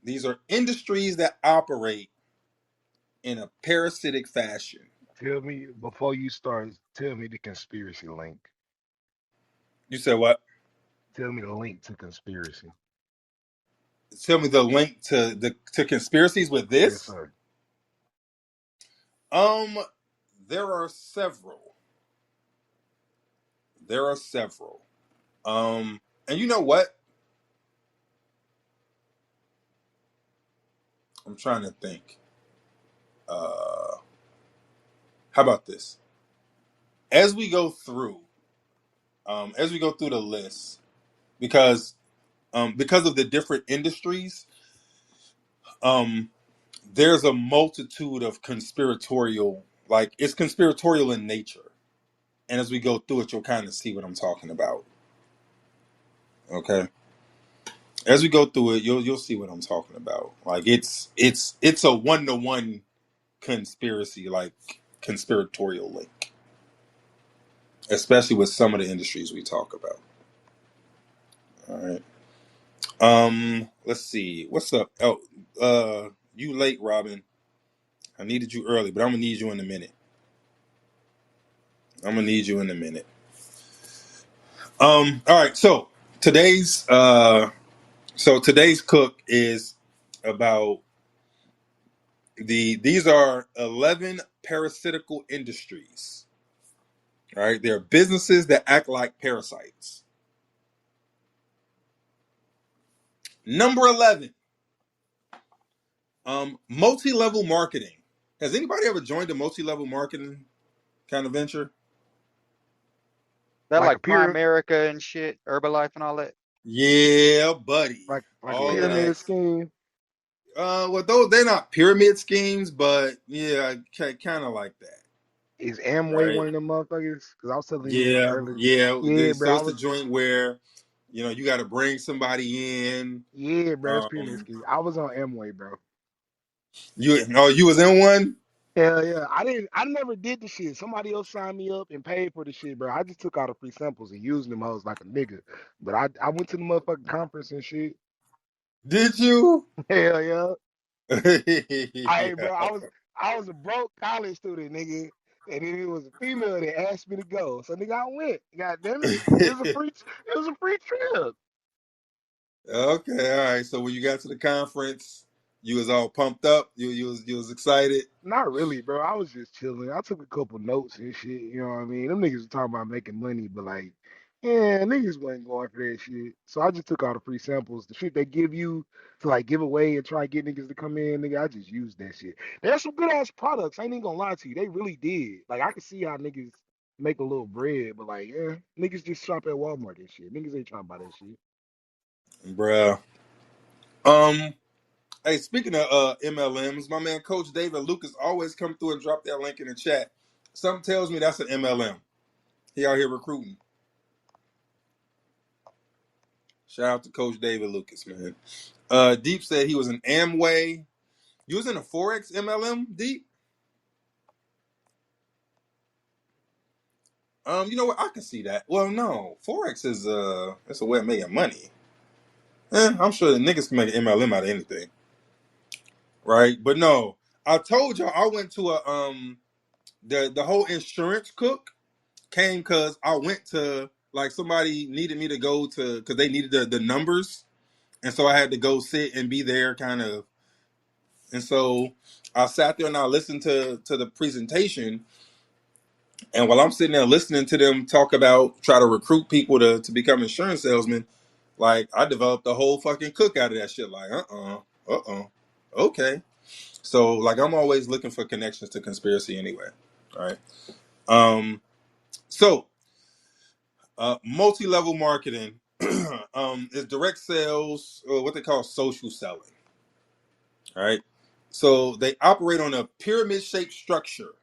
These are industries that operate in a parasitic fashion. Tell me before you start. Tell me the conspiracy link. You said what? Tell me the link to conspiracy. Tell me the link to conspiracies with Yes, this. sir. Um, there are several. There are several. And you know what? I'm trying to think. Uh, how about this? As we go through, as we go through the list, because because of the different industries, um, there's a multitude of conspiratorial, like it's conspiratorial in nature. And as we go through it, you'll kind of see what I'm talking about. Okay. As we go through it, you'll see what I'm talking about. Like it's a 1-to-1 conspiracy, like conspiratorial link, especially with some of the industries we talk about. All right. Let's see. What's up? Oh, you late, Robin. I needed you early, but I'm gonna need you in a minute. I'm gonna need you in a minute. All right. Today's cook is about these are 11 parasitical industries. All right, they're businesses that act like parasites. Number 11, multi-level marketing. Has anybody ever joined a multi-level marketing kind of venture? That Like a like pyramid, Primerica and shit, Herbalife and all that. Yeah, buddy. like a All of Yeah. pyramid that. scheme. Well, those they're not pyramid schemes, but yeah, kind of like that, Is Amway right? one of them motherfuckers? Because I was telling you Yeah, earlier. yeah. Yeah, So bro. I it's the was. joint where you got to bring somebody in. Yeah, bro. It's pyramid Um, scheme. I was on Amway, bro. you was in one. Hell yeah. I never did the shit. Somebody else signed me up and paid for the shit, bro. I just took all the free samples and used them hoes like a nigga. But I went to the motherfucking conference and shit. Did you? Hell yeah. Bro, Yeah. I was a broke college student, nigga. And then it was a female that asked me to go. So nigga, I went. God damn it. It was a free trip. Okay, all right. So when you got to the conference, you was all pumped up. You was excited. Not really, bro. I was just chilling. I took a couple notes and shit. You know what I mean? Them niggas was talking about making money, but like, yeah, niggas wasn't going for that shit. So I just took all the free samples, the shit they give you to like give away and try to get niggas to come in, nigga. I just used that shit. There's some good ass products. I ain't even gonna lie to you. They really did. Like I could see how niggas make a little bread, but like, yeah, niggas just shop at Walmart and shit. Niggas ain't trying to buy that shit. Bruh. Um. Hey, speaking of MLMs, my man Coach David Lucas always come through and drop that link in the chat. Something tells me that's an MLM. He out here recruiting. Shout out to Coach David Lucas, man. Deep said he was an Amway. You was in a Forex MLM, Deep? You know what? I can see that. Well, no. Forex is it's a way of making money. I'm sure the niggas can make an MLM out of anything. Right? But no. I told y'all I went to a the whole insurance cook came because I went to like somebody needed me to go to because they needed the numbers. And so I had to go sit and be there kind of. And so I sat there and I listened to the presentation. And while I'm sitting there listening to them talk about try to recruit people to become insurance salesmen, like I developed a whole fucking cook out of that shit. Like, okay. So like I'm always looking for connections to conspiracy anyway. All right. Um so multi-level marketing is direct sales or what they call social selling. All right. So they operate on a pyramid shaped structure.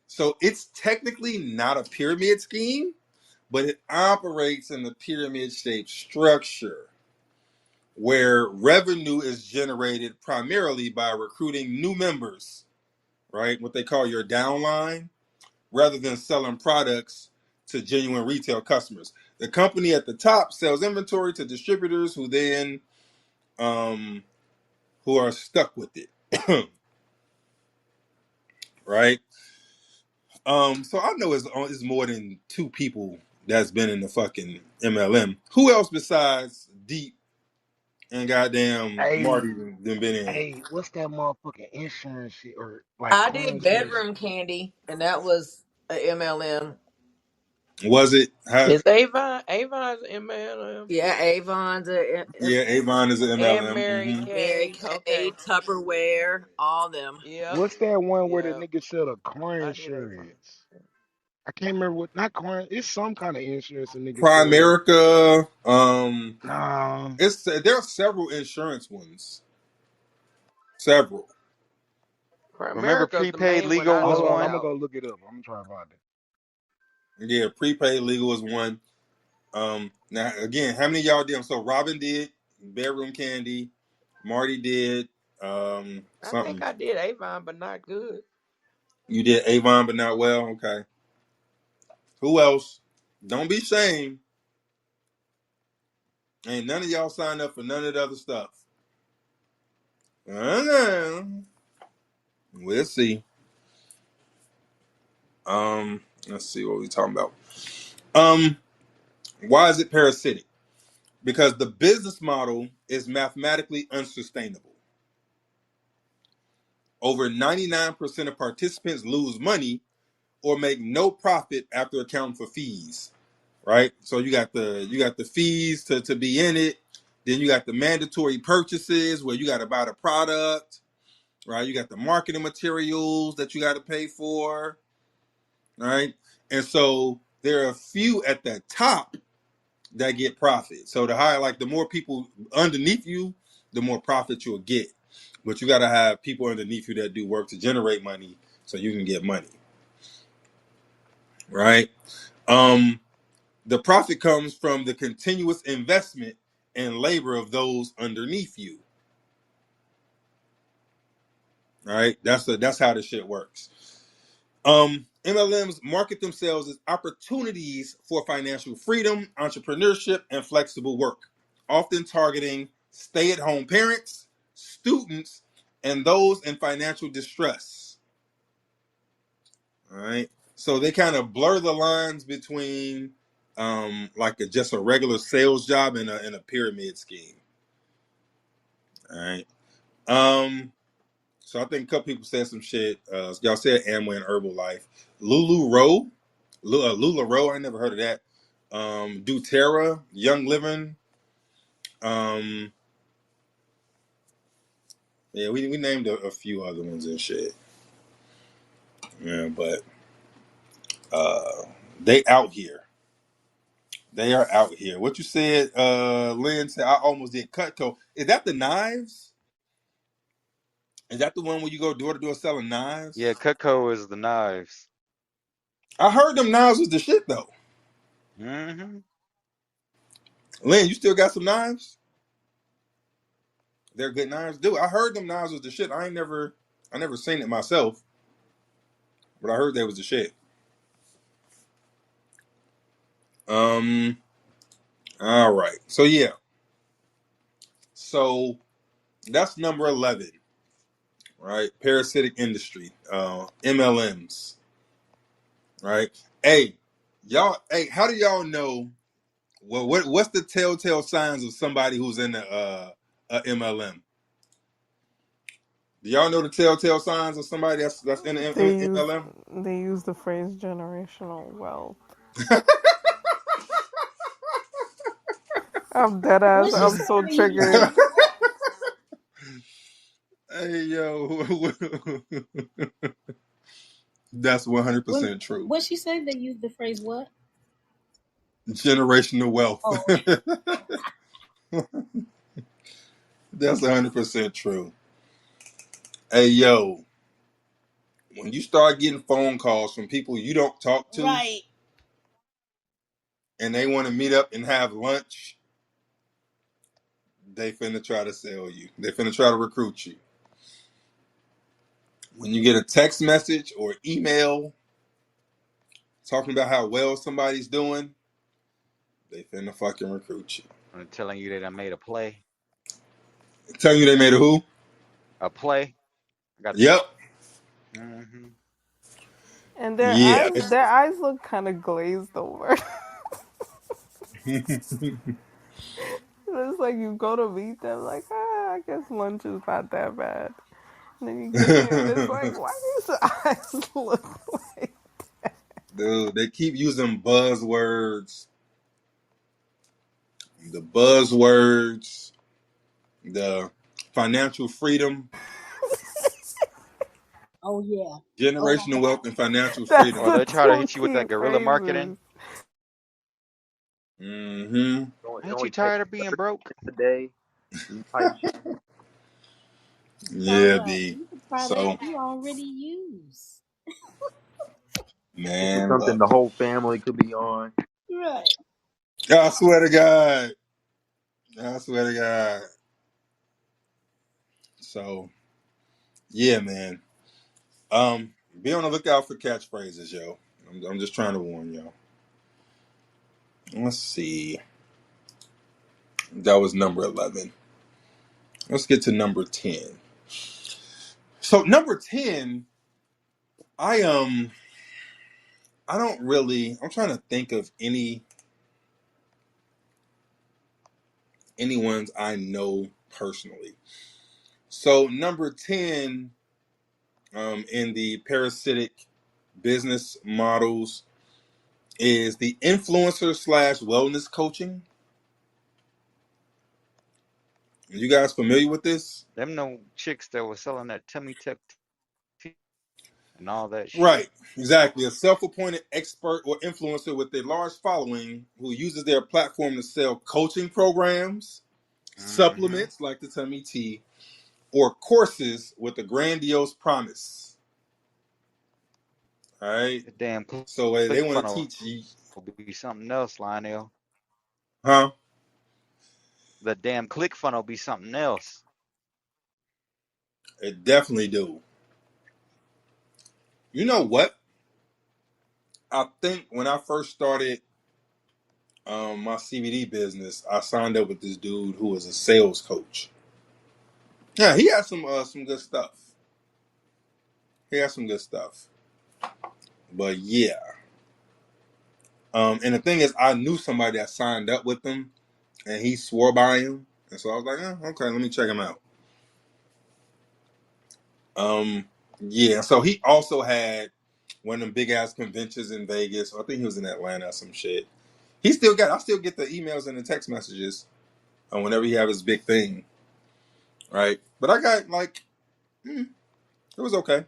So it's technically not a pyramid scheme, but it operates in the pyramid shaped structure where revenue is generated primarily by recruiting new members, right? What they call your downline, rather than selling products to genuine retail customers. The company at the top sells inventory to distributors who then um, who are stuck with it. Right? So I know it's more than two people that's been in the fucking MLM. Who else besides Deep and goddamn Hey, Marty been in it? hey, what's that motherfucking insurance shit or like I car did insurance? bedroom candy, and that was a MLM. Was it? Is Avon's MLM? Yeah, Avon's Yeah, Avon is an And MLM. Mary Mary Kay. Kay, Okay. Tupperware, all them. Yep. What's that one where the Yep. nigga sell a car I did Avon. insurance? I can't remember what, not car. It's some kind of insurance a nigga sell. Primerica. Nah. There are several insurance ones. Several. Remember Primerica's the prepaid main one legal I was Hold know on, I'm one? gonna about. go look it up. I'm trying to find it. Yeah, prepaid legal is one. Now again, how many of y'all did? So Robin did bedroom candy. Marty did I think something. I did Avon, but not good. You did Avon, but not well. Okay. Who else? Don't be shamed. Ain't none of y'all signed up for none of the other stuff. Uh, we'll see. Let's see what we talking about. Um, why is it parasitic? Because the business model is mathematically unsustainable. Over 99% of participants lose money or make no profit after accounting for fees. Right? So you got the fees to be in it. Then you got the mandatory purchases where you got to buy the product, right? You got the marketing materials that you got to pay for, right? And so there are a few at the top that get profit. So the higher, like the more people underneath you, the more profit you'll get. But you got to have people underneath you that do work to generate money so you can get money, right? Um, the profit comes from the continuous investment and labor of those underneath you, right? That's how this shit works. MLMs market themselves as opportunities for financial freedom, entrepreneurship, and flexible work, often targeting stay-at-home parents, students, and those in financial distress. All right, so they kind of blur the lines between like just a regular sales job and a pyramid scheme. All right. So I think a couple people said some shit. Y'all said Amway and Herbalife. Lulu Rowe, Lula Rowe. I never heard of that. DoTerra, Young Living. Um, yeah, we named a few other ones and shit. Yeah, but they out here. They are out here. What you said, Lynn said. I almost did Cutco. Is that the knives? Is that the one where you go door to door selling Yeah, knives? Cutco is the knives. I heard them knives was the shit though. Hmm. Lynn, you still got some knives? They're good knives. Dude, I heard them knives was the shit. I never seen it myself, but I heard they was the shit. Um, all right. So yeah. So that's number 11, right? Parasitic industry, MLMs, right? Hey, hey, how do y'all know what's the telltale signs of somebody who's in a MLM? Do y'all know the telltale signs of somebody that's in an They use MLM? they use the phrase generational wealth. I'm dead ass. When she I'm said so they use the triggered. what? Hey yo, that's When 100% true. when she said they use the phrase what? Generational wealth. Oh, That's 100% true. Hey yo, when you start getting phone calls from people you don't talk to right. and they want to meet up and have lunch, they finna try to sell you. They finna try to recruit you. When you get a text message or email talking about how well somebody's doing, they finna fucking recruit you. I'm telling you that I made a play. Telling you they made a who? A play. I got you. Yep. Mm-hmm. And Yeah. their eyes look kind of glazed over. It's like you go to meet them, like, I guess lunch is not that bad. And then you get there, and it's like, why do your eyes look like? Dude, they keep using buzzwords. The buzzwords, the financial freedom, Oh yeah. Oh my generational wealth, God. and financial That's Oh, freedom. the they try to two hit you with key that guerrilla marketing. phrases. Mm-hmm. It Ain't you only takes tired of being 30 broke? minutes a day type shit. Yeah, Carla, B. you could try that So, you already use. This is man, something look. the whole family could be on. Right. I swear to God. I swear to God. So, yeah, man. Be on the lookout for catchphrases, yo. I'm just trying to warn y'all. Let's see. That was number 11. Let's get to number 10. So number 10, I don't really. I'm trying to think of any ones I know personally. So number 10, in the parasitic business models is the influencer slash wellness coaching. Are you guys familiar with this? Them no chicks that was selling that tummy tuck tea and all that shit. Right, exactly. A self-appointed expert or influencer with a large following who uses their platform to sell coaching programs, Mm-hmm. supplements like the tummy tea, or courses with a grandiose promise. All right. The damn So they click want to funnel teach you, will be something else, Lionel. huh? The damn click funnel be something else. It definitely do. You know what? I think when I first started my CBD business, I signed up with this dude who was a sales coach. Yeah, he had some good stuff. He had some good stuff. But yeah. And the thing is, I knew somebody that signed up with him, and he swore by him, and so I was like, okay, let me check him out. Um, yeah. So he also had one of them big ass conventions in Vegas. I think he was in Atlanta or some shit. I still get the emails and the text messages whenever he have his big thing, right? But I got like, it was okay.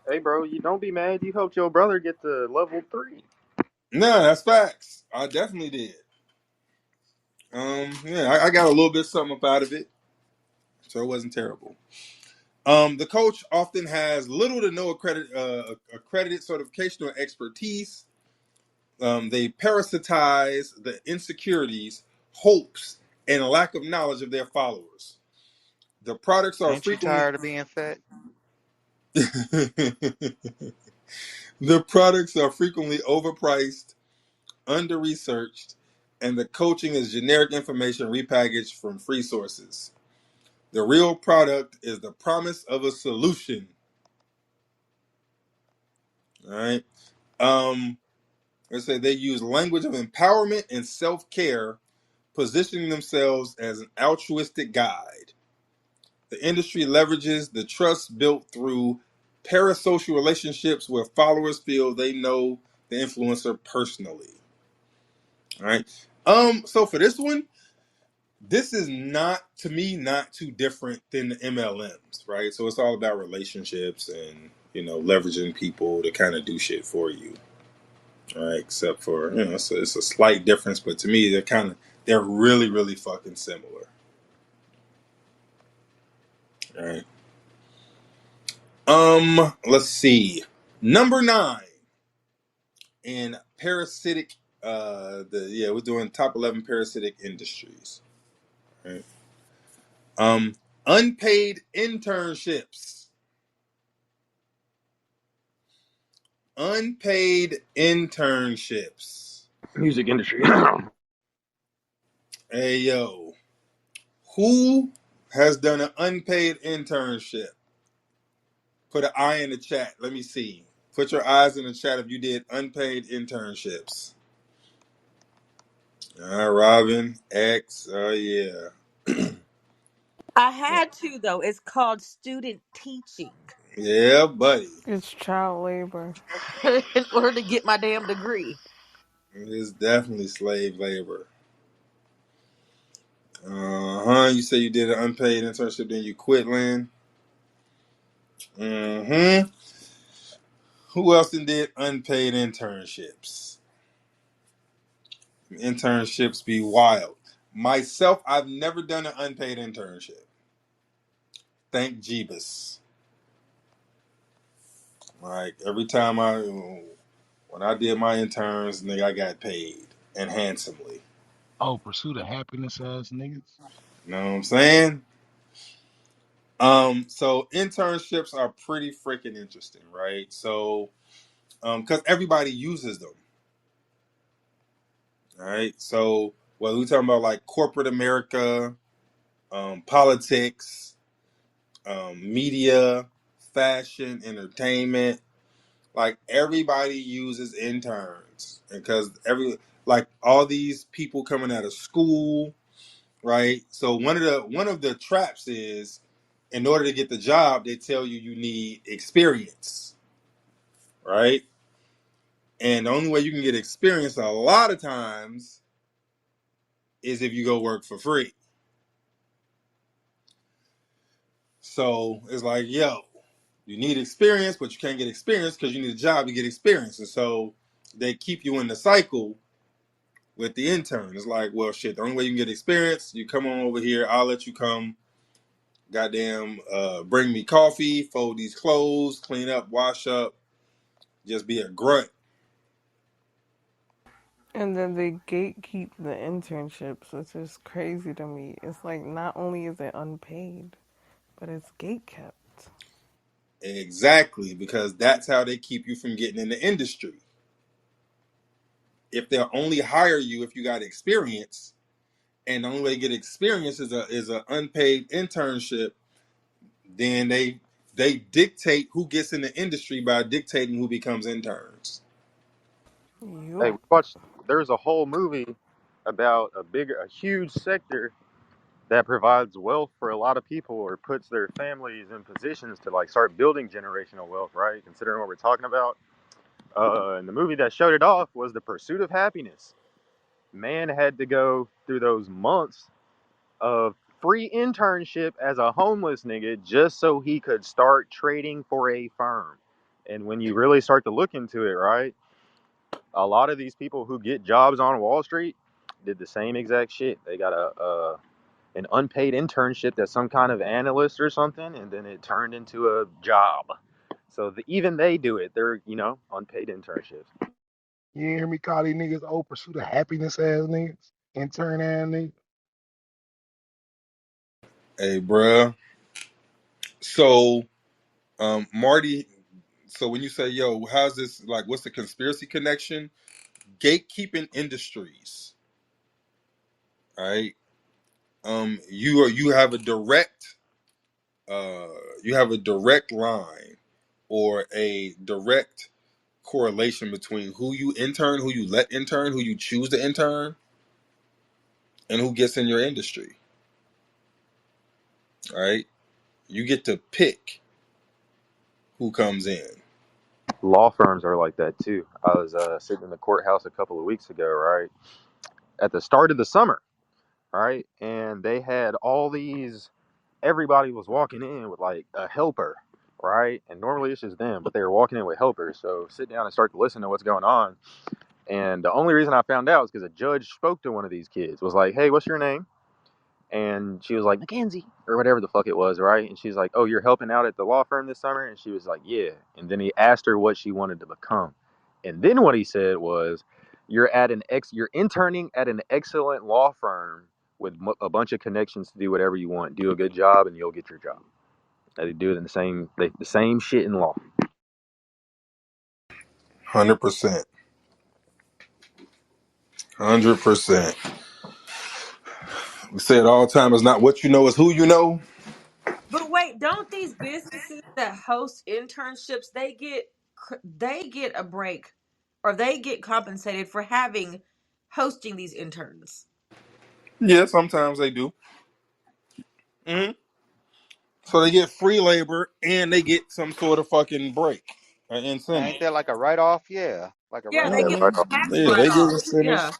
Hey, bro, you don't be mad. You helped your brother get to level 3. No, that's facts. I definitely did. Yeah, I got a little bit something up out of it, so it wasn't terrible. The coach often has little to no accredited certification or expertise. They parasitize the insecurities, hopes, and lack of knowledge of their followers. The products are Ain't you frequently tired of being fat? the products are frequently overpriced, under researched, and the coaching is generic information repackaged from free sources. The real product is the promise of a solution. All right. Um, let's say they use language of empowerment and self-care, positioning themselves as an altruistic guide. The industry leverages the trust built through parasocial relationships where followers feel they know the influencer personally. All right. So for this one, this is not, to me, not too different than the MLMs, right? So it's all about relationships and, leveraging people to kind of do shit for you. All right. Except for, it's a slight difference, but to me, they're really, really fucking similar. All right. Let's see. Number 9 in parasitic. We're doing top 11 parasitic industries. Right. Um, Unpaid internships. Unpaid internships. Music industry. Hey yo, who has done an unpaid internship? Put an I in the chat. Let me see. Put your eyes in the chat if you did unpaid internships. Robin, X, oh yeah. I had to though. It's called student teaching Yeah, buddy. It's child labor. In order to get my damn degree. It is definitely slave labor. You say you did an unpaid internship, then you quit, Lynn. Mm-hmm. Who else did unpaid internships? Internships be wild. Myself, I've never done an unpaid internship. Thank Jeebus. Like every time when I did my interns, nigga, I got paid and handsomely. Oh, pursuit of happiness ass niggas. You know what I'm saying? So internships are pretty freaking interesting, right? So, because everybody uses them, right? So, whether we're talking about like corporate America, politics, media, fashion, entertainment, like everybody uses interns because like all these people coming out of school, right? So one of the traps is in order to get the job, they tell you you need experience, right? And the only way you can get experience a lot of times is if you go work for free. So it's like, yo, you need experience, but you can't get experience because you need a job to get experience. And so they keep you in the cycle with the intern. It's like, well, shit, the only way you can get experience, you come on over here, I'll let you come, goddamn, bring me coffee, fold these clothes, clean up, wash up, just be a grunt. And then they gatekeep the internships, which is crazy to me. It's like not only is it unpaid, but it's gatekept. Exactly, because that's how they keep you from getting in the industry. If they'll only hire you if you got experience, and the only way to get experience is a unpaid internship, then they dictate who gets in the industry by dictating who becomes interns. Hey, Yup. we watched. There's a whole movie about a huge sector that provides wealth for a lot of people or puts their families in positions to like start building generational wealth, right? Considering what we're talking about. And the movie that showed it off was The Pursuit of Happiness. Man had to go through those months of free internship as a homeless nigga just so he could start trading for a firm. And when you really start to look into it, right, a lot of these people who get jobs on Wall Street did the same exact shit. They got an unpaid internship that's some kind of analyst or something, and then it turned into a job. So even they do it. They're unpaid internships. You ain't hear me call these niggas old pursuit of happiness ass niggas, intern ass niggas. Hey, bruh. So, Marty. So when you say, "Yo, how's this? Like, what's the conspiracy connection?" Gatekeeping industries, right? You have a direct, uh, you have a direct line or a direct correlation between who you intern, who you let intern, who you choose to intern, and who gets in your industry, right? You get to pick who comes in. Law firms are like that too. I was sitting in the courthouse a couple of weeks ago, right? At the start of the summer, right? And they had all these, everybody was walking in with like a helper, right? And normally it's just them, but they were walking in with helpers. So sit down and start to listen to what's going on. And the only reason I found out is because a judge spoke to one of these kids, was like, hey, what's your name? And she was like, Mackenzie, or whatever the fuck it was, right? And she's like, oh, you're helping out at the law firm this summer? And she was like, yeah. And then he asked her what she wanted to become. And then what he said was, you're interning at an excellent law firm with a bunch of connections to do whatever you want. Do a good job and you'll get your job. They do it in the same shit in law. 100%. 100%. We say it all the time. It's not what you know, it's who you know. But wait, don't these businesses that host internships they get a break or they get compensated for having hosting these interns? Yeah, sometimes they do. Hmm. So they get free labor and they get some sort of fucking break, an Ain't incentive. there like a write off? Yeah, like a Yeah, write they off. get right Hmm. off. tax Yeah, they get write-offs. Yeah. incentives.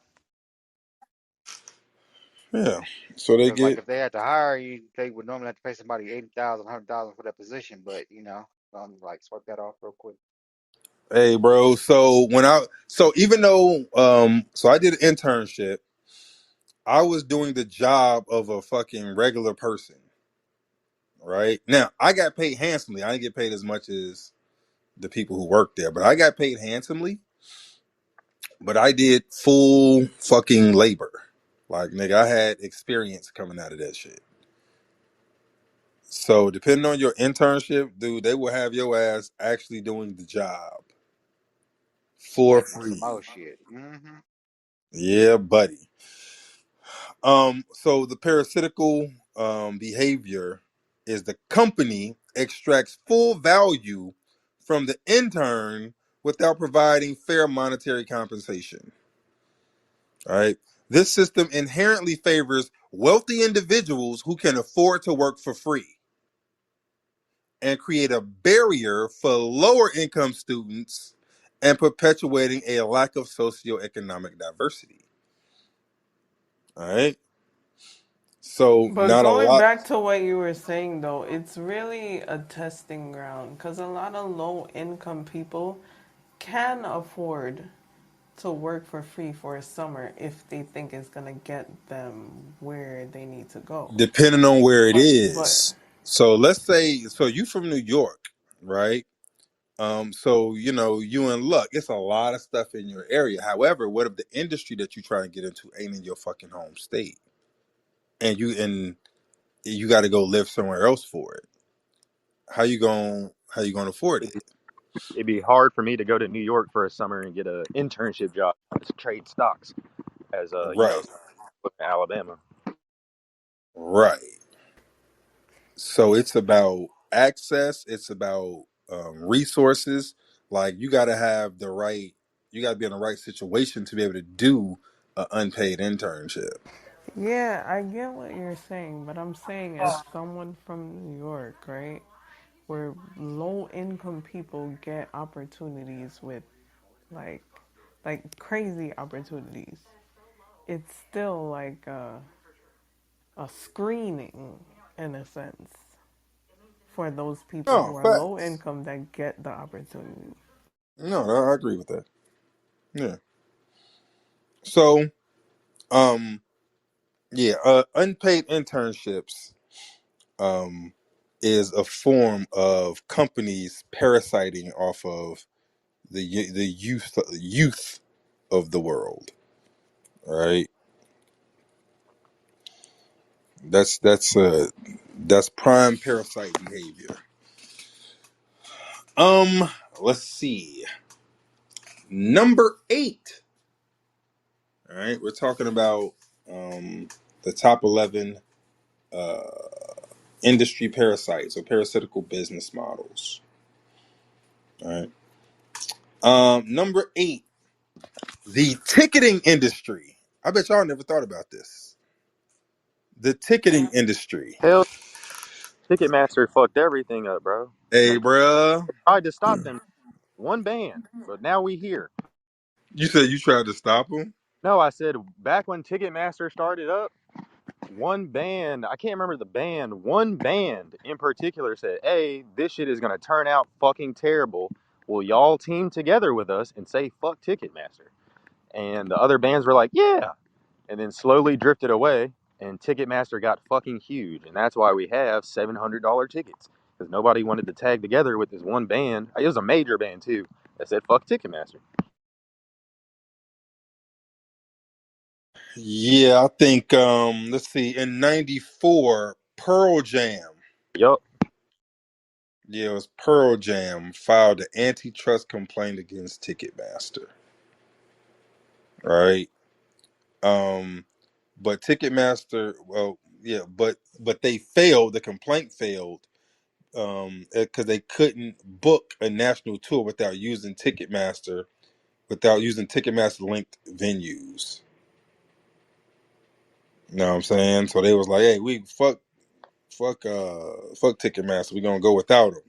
Yeah, so they Because like get. if they had to hire you, they would normally have to pay somebody 80,000, 100,000 for that position. But I'm like swipe that off real quick. Hey, bro. So even though so I did an internship, I was doing the job of a fucking regular person. Right now, I got paid handsomely. I didn't get paid as much as the people who worked there, but I got paid handsomely. But I did full fucking labor. Like, nigga, I had experience coming out of that shit. So depending on your internship, dude, they will have your ass actually doing the job for Working some free. more shit. Yeah, buddy. So the parasitical behavior is the company extracts full value from the intern without providing fair monetary compensation. All right. This system inherently favors wealthy individuals who can afford to work for free and create a barrier for lower income students and perpetuating a lack of socioeconomic diversity. All right. So But not a going lot. back to what you were saying though, it's really a testing ground because a lot of low income people can afford to work for free for a summer if they think it's gonna get them where they need to go. Depending on where it But is. So let's say, so you from New York, right? So you in luck. It's a lot of stuff in your area. However, what if the industry that you try to get into ain't in your fucking home state, and you got to go live somewhere else for it? How you gonna afford It'd it? be, it'd be hard for me to go to New York for a summer and get an internship job to trade stocks as Right, Alabama. right. So it's about access. It's about resources. Like you got to be in the right situation to be able to do an unpaid internship. yeah, I get what you're saying, but I'm saying as someone from New York, right, where low income people get opportunities with like like crazy opportunities. It's still like a screening in a sense for those people No, who are low facts. income that get the opportunity. No, I agree with that. Yeah. So, um, yeah, unpaid internships um is a form of companies parasiting off of the youth of the world. Right? That's prime parasite behavior. Um, let's see. Number 8. All right, we're talking about the top 11 uh industry parasites or parasitical business models. All right. Number 8, the ticketing industry. I bet y'all never thought about this. The ticketing industry. Hell, Ticketmaster fucked everything up, bro. Hey, They bruh. tried to stop them, one band, but now we here. You said you tried to stop them? No, I said back when Ticketmaster started up, one band, I can't remember the band, one band in particular said, "Hey, this shit is gonna turn out fucking terrible. Will y'all team together with us and say fuck Ticketmaster?" And the other bands were like, "Yeah," and then slowly drifted away. And Ticketmaster got fucking huge, and that's why we have $700 tickets because nobody wanted to tag together with this one band. It was a major band too that said fuck Ticketmaster. Yeah, I think let's see, in 94, Pearl Jam. Yup. Yeah, it was Pearl Jam filed an antitrust complaint against Ticketmaster. Right? Um but Ticketmaster, well, yeah, but they failed. The complaint failed because they couldn't book a national tour without using Ticketmaster linked venues. You know what I'm saying? So they was like, hey, we fuck Ticketmaster. We're gonna go without them.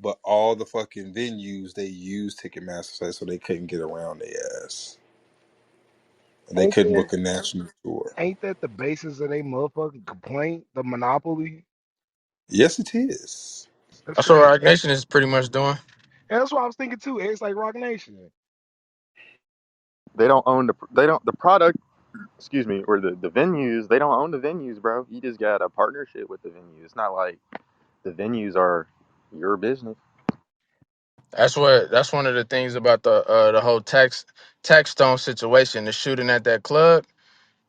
But all the fucking venues they used Ticketmaster, so they couldn't get around their ass. And they Ain't couldn't that book a national tour. ain't that the basis of their motherfucking complaint? The monopoly. Yes, it is. That's That's what crazy. Rock Nation is pretty much doing. And that's what I was thinking too. It's like Rock Nation. They don't own the product. Excuse me, or the venues. They don't own the venues, bro. You just got a partnership with the venue. It's not like the venues are your business. That's one of the things about the whole tax stone situation. The shooting at that club.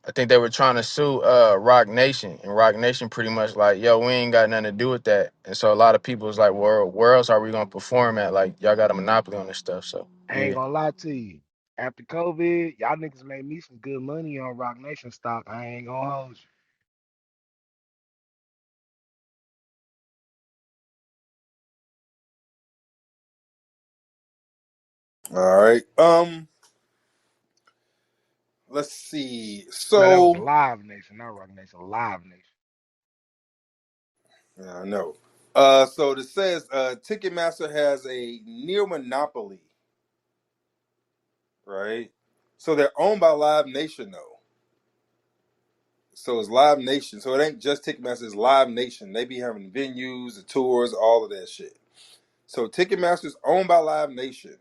I think they were trying to sue Rock Nation, and Rock Nation pretty much like, yo, we ain't got nothing to do with that. And so a lot of people was like, well, where else are we gonna perform at? Like, y'all got a monopoly on this stuff. So I ain't yeah. gonna lie to you. After COVID, y'all niggas made me some good money on Rock Nation stock. I ain't gonna hold you. All right. Let's see. No, that was So Live Nation, not Rock Nation. Live Nation. yeah, I know. So it says Ticketmaster has a near monopoly, right? So they're owned by Live Nation though. So it's Live Nation. So it ain't just Ticketmaster, it's Live Nation. They be having venues, the tours, all of that shit. So Ticketmaster is owned by Live Nation,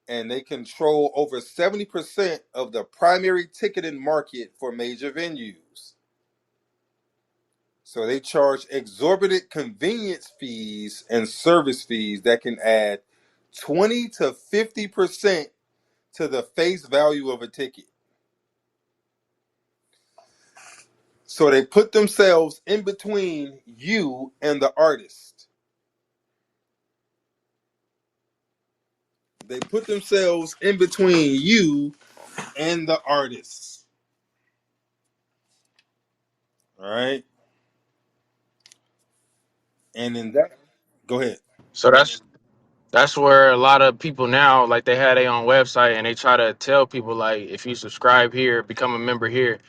and they control over 70% of the primary ticketing market for major venues. So they charge exorbitant convenience fees and service fees that can add 20 to 50% to the face value of a ticket. So they put themselves in between you and the artist. They put themselves in between you and the artist. All right. And in that, go ahead. So that's where a lot of people now, like they had their own website and they try to tell people like, if you subscribe here, become a member here,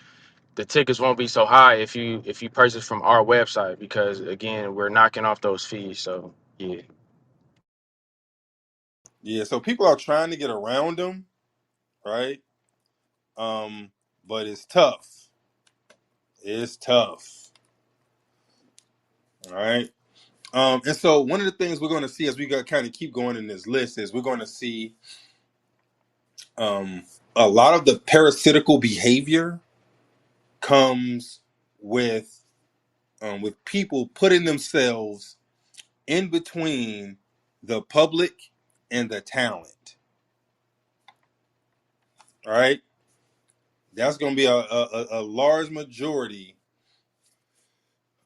the tickets won't be so high if you purchase from our website, because again, we're knocking off those fees. So yeah. Yeah. So people are trying to get around them, right? But it's tough. It's tough. All right. And so one of the things we're going to see as we got kind of keep going in this list is we're going to see um, a lot of the parasitical behavior comes with people putting themselves in between the public and the talent. All right, that's going to be a large majority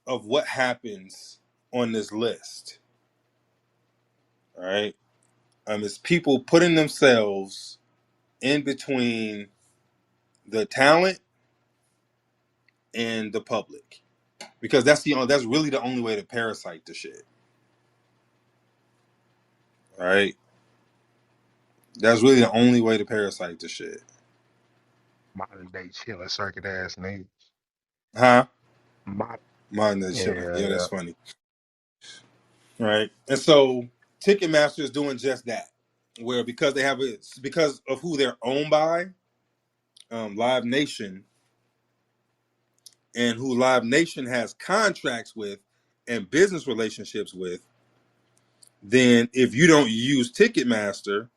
of what happens on this list. All right, it's people putting themselves in between the talent and the public because that's really the only way to parasite the shit. All right, that's really the only way to parasite the shit. Modern day chilling circuit ass niggas. Huh? Mod- Mine is chilling. yeah, Yeah, yeah. that's funny. All right, and so Ticketmaster is doing just that, where because they have it because of who they're owned by, Live Nation, and who Live Nation has contracts with and business relationships with. Then if you don't use Ticketmaster,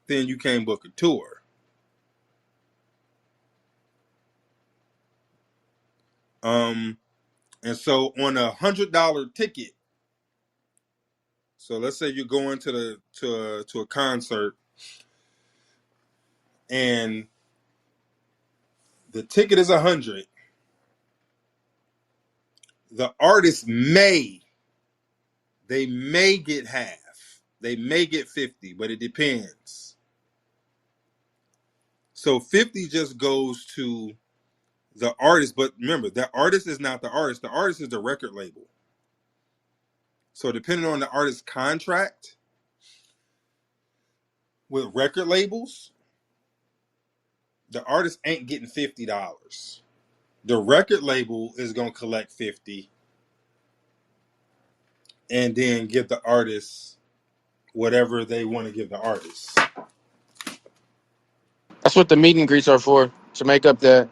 then you can't book a tour. Um, and so on $100 ticket, so let's say you're going to a concert and the ticket is 100. The artist may get half, they may get 50, but it depends. So 50 just goes to The artist, but remember, the artist is not the artist. The artist is the record label. So depending on the artist's contract with record labels, the artist ain't getting $50. The record label is gonna collect 50 and then give the artist whatever they want to give the artist. That's what the meet and greets are for, to make up that.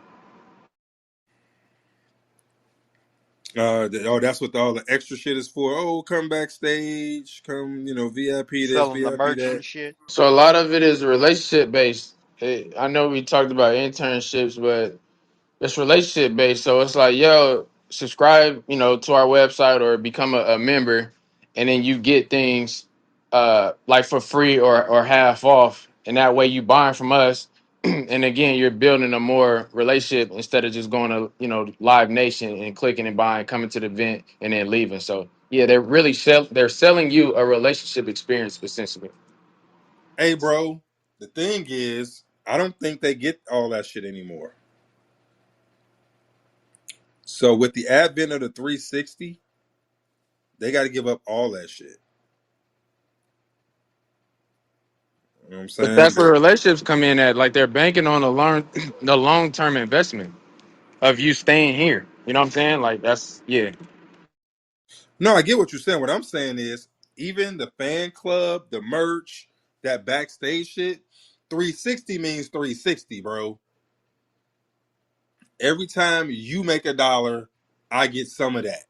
That's what all the extra shit is for. Oh, come backstage, come, VIP this, Selling the VIP merch that. and shit. So a lot of it is relationship based. I know we talked about internships, but it's relationship based. So it's like, yo, subscribe, to our website or become a member, and then you get things like for free or half off. And that way you buying from us. And again, you're building a more relationship instead of just going to, Live Nation and clicking and buying, coming to the event and then leaving. So yeah, they're selling you a relationship experience essentially. Hey, bro, the thing is, I don't think they get all that shit anymore. So with the advent of the 360, they got to give up all that shit. You know what I'm But saying? that's where But relationships come in at. Like they're banking on the long term investment of you staying here. You know what I'm saying? Like that's yeah. no, I get what you're saying. What I'm saying is, even the fan club, the merch, that backstage shit, 360 means 360, bro. Every time you make $1, I get some of that.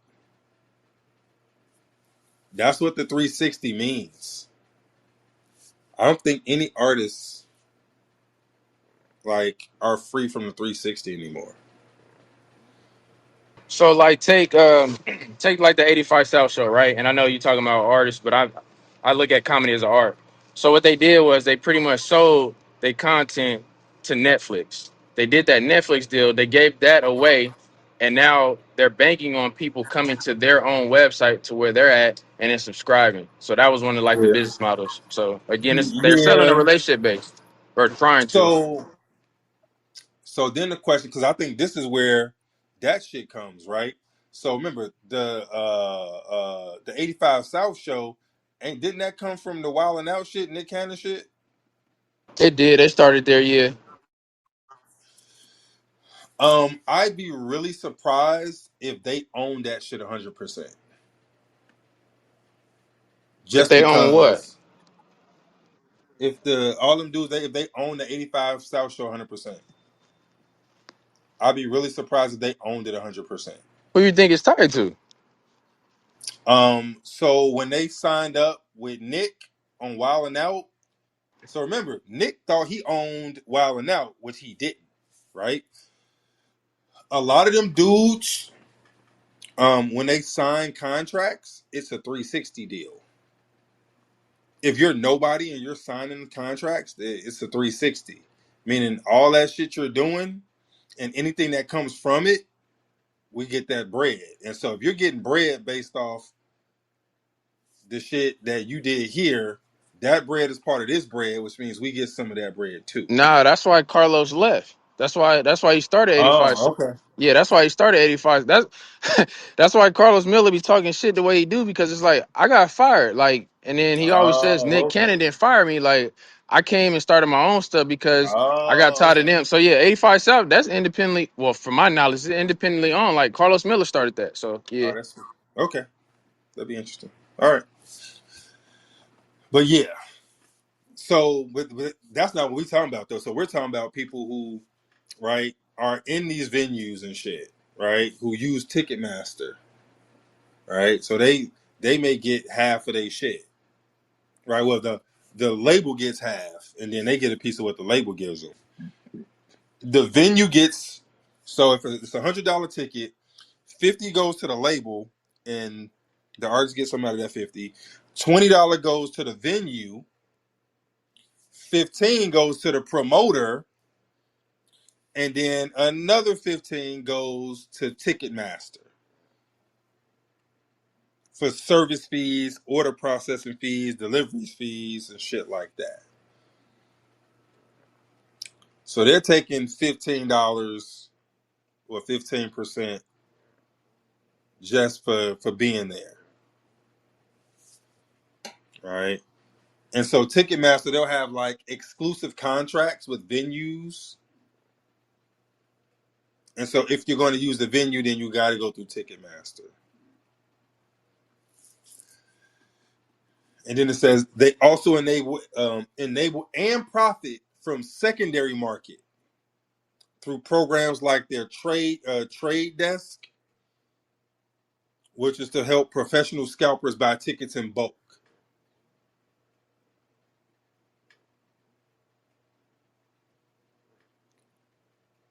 That's what the 360 means. I don't think any artists like are free from the 360 anymore. So like take like the 85 South show, right? And I know you're talking about artists, but I look at comedy as an art. So what they did was they pretty much sold their content to Netflix. They did that Netflix deal, they gave that away, and now they're banking on people coming to their own website to where they're at and then subscribing. So that was one of like the Yeah. business models. So again, they're selling a Yeah. relationship base or trying to. So so then the question, because I think this is where that shit comes, right? So remember the 85 South show, ain't didn't that come from the Wild and Out shit, Nick Cannon shit? It did. They started there, yeah. I'd be really surprised if they own that shit 100%. If Just they own what? because if the all them dudes if they own the 85 South show 100%, I'd be really surprised if they owned it 100%. Who you think it's tied to? So when they signed up with Nick on Wild and Out, so remember, Nick thought he owned Wild and Out, which he didn't, right? A lot of them dudes, when they sign contracts, it's a 360 deal. If you're nobody and you're signing contracts, it's a 360. Meaning all that shit you're doing and anything that comes from it, we get that bread. And so if you're getting bread based off the shit that you did here, that bread is part of this bread, which means we get some of that bread too. Nah, that's why Carlos left. That's why he started 85. Oh, okay. Yeah, that's why he started 85. That's why Carlos Miller be talking shit the way he do, because it's like I got fired. Like, and then he always says Oh, Nick okay. Cannon didn't fire me. Like, I came and started my own stuff because I got Oh, tired of okay. them. So yeah, 85 South, that's independently, well, from my knowledge, it's independently owned. Like Carlos Miller started that. So yeah. Oh, that's okay. That'd be interesting. All right, but yeah. So, with that's not what we talking about though. So we're talking about people who, right, are in these venues and shit, right, who use Ticketmaster, right. So they may get half of their shit, right. Well, the label gets half, and then they get a piece of what the label gives them. The venue gets, so if it's $100 ticket, 50 goes to the label, and the artist gets some out of that 50. $20 goes to the venue. 15 goes to the promoter, and then another 15 goes to Ticketmaster for service fees, order processing fees, delivery fees, and shit like that. So they're taking $15 or 15% just for being there, right? And so Ticketmaster, they'll have like exclusive contracts with venues. And so if you're going to use the venue, then you got to go through Ticketmaster. And then it says they also enable and profit from secondary market through programs like their trade desk, which is to help professional scalpers buy tickets in bulk.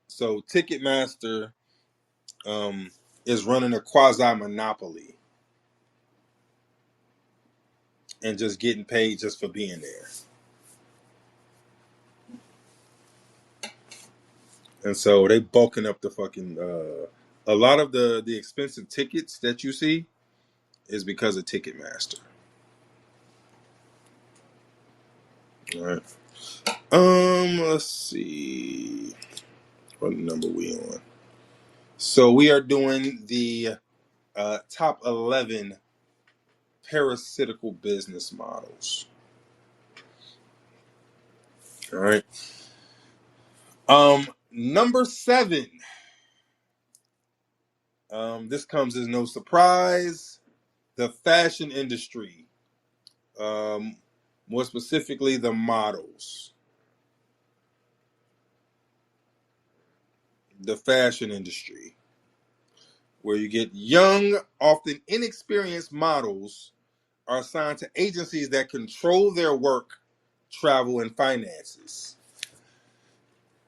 So Ticketmaster is running a quasi monopoly and just getting paid just for being there. And so they bulking up the fucking a lot of the expensive tickets that you see is because of Ticketmaster. All right. Let's see what number we on. So we are doing the top 11 parasitical business models. All right. Number 7. This comes as no surprise. The fashion industry. More specifically, the models. The fashion industry, where you get young, often inexperienced models are assigned to agencies that control their work, travel, and finances.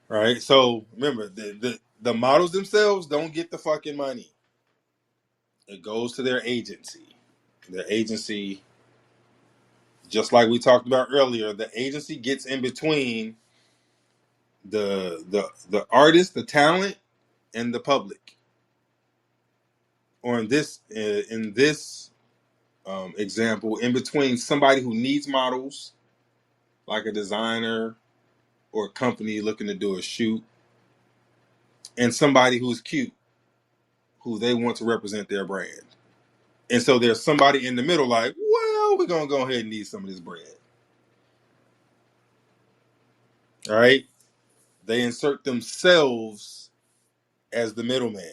Right? So remember, the models themselves don't get the fucking money. It goes to their agency. The agency, just like we talked about earlier, the agency gets in between the artist, the talent, and the public. Or in this example, in between somebody who needs models, like a designer or a company looking to do a shoot, and somebody who's cute, who they want to represent their brand. And so there's somebody in the middle, like, well, we're gonna go ahead and need some of this bread. All right. They insert themselves as the middleman.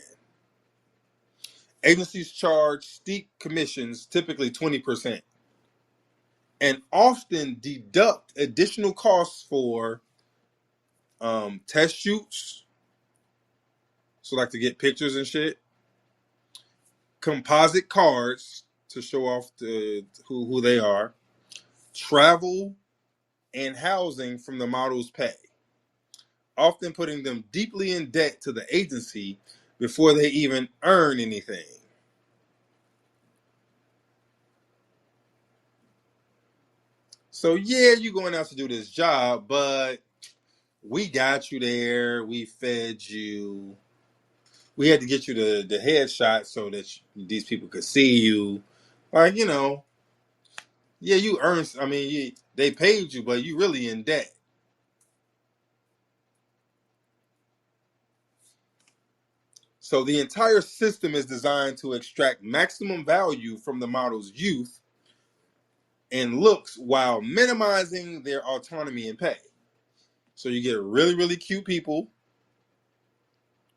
Agencies charge steep commissions, typically 20%, and often deduct additional costs for test shoots, so like to get pictures and shit, composite cards to show off who they are, travel, and housing from the model's pay, often putting them deeply in debt to the agency before they even earn anything. So yeah, you're going out to do this job, but we got you there. We fed you. We had to get you the headshot so that these people could see you. Like, yeah, you earned. I mean, they paid you, but you really in debt. So the entire system is designed to extract maximum value from the model's youth and looks while minimizing their autonomy and pay. So you get really, really cute people,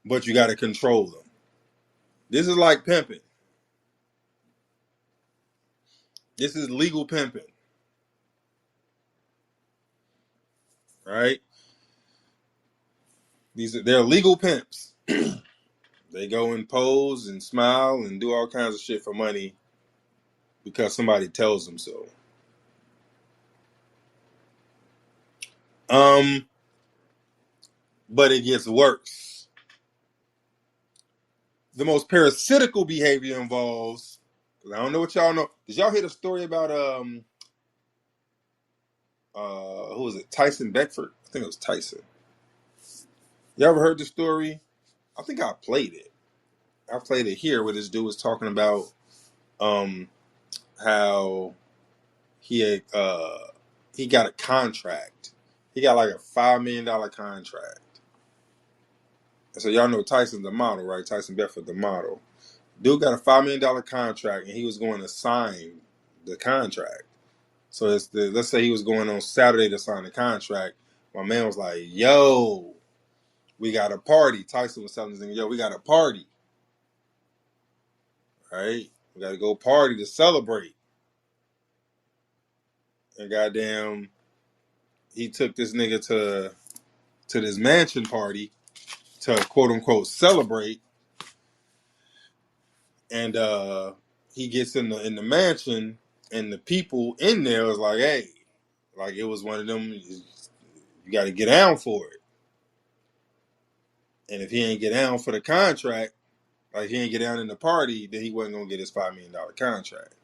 but you got to control them. This is like pimping. This is legal pimping, right? They're legal pimps. They go and pose and smile and do all kinds of shit for money because somebody tells them so. Um, but it gets worse. The most parasitical behavior involves. I don't know what y'all know. Did y'all hear the story about who was it? Tyson Beckford? I think it was Tyson. You ever heard the story? I think I played it. I played it here where this dude was talking about um how he had he got a contract. He got like a $5 million contract. So y'all know Tyson's the model, right? Tyson Bedford, the model. Dude got a $5 million contract, and he was going to sign the contract. So let's say he was going on Saturday to sign the contract. My man was like, "Yo, we got a party." Tyson was telling him, "Yo, we got a party, right? We got to go party to celebrate." And goddamn, he took this nigga to this mansion party to quote unquote celebrate, and he gets in the mansion, and the people in there was like, "Hey," like it was one of them. You got to get down for it, and if he ain't get down for the contract, like he ain't get down in the party, then he wasn't gonna get his $5 million contract.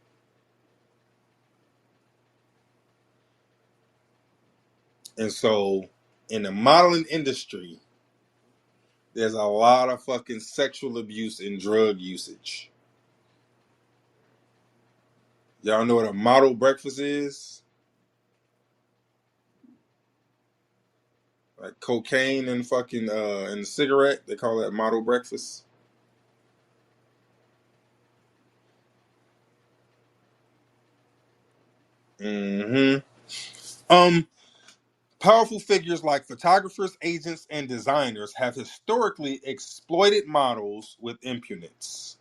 And so, in the modeling industry, there's a lot of fucking sexual abuse and drug usage. Y'all know what a model breakfast is? Like cocaine and fucking and the cigarette. They call that model breakfast. Mm-hmm. Powerful figures like photographers, agents, and designers have historically exploited models with impudence.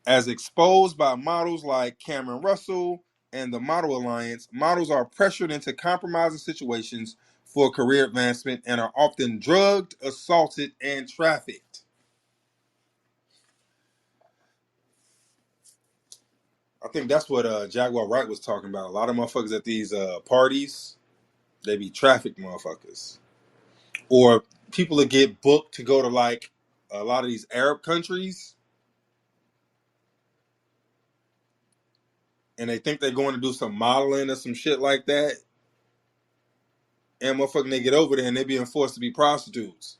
As exposed by models like Cameron Russell and the Model Alliance, models are pressured into compromising situations for career advancement and are often drugged, assaulted, and trafficked. I think that's what Jaguar Wright was talking about. A lot of motherfuckers at these parties, they be trafficked motherfuckers. Or people that get booked to go to like a lot of these Arab countries, and they think they're going to do some modeling or some shit like that. And motherfucking they get over there and they being forced to be prostitutes.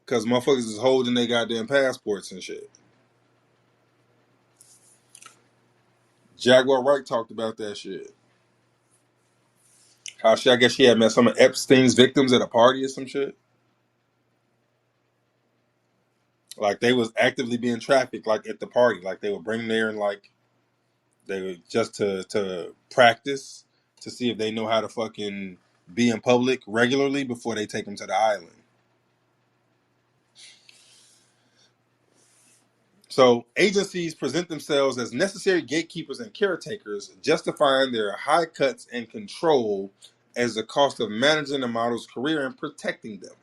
Because motherfuckers is holding their goddamn passports and shit. Jaguar Wright talked about that shit. How I guess she had met some of Epstein's victims at a party or some shit. Like they was actively being trafficked, like at the party. Like they would bring them there and like they would just to practice to see if they know how to fucking be in public regularly before they take them to the island. So agencies present themselves as necessary gatekeepers and caretakers, justifying their high cuts and control as the cost of managing the model's career and protecting them.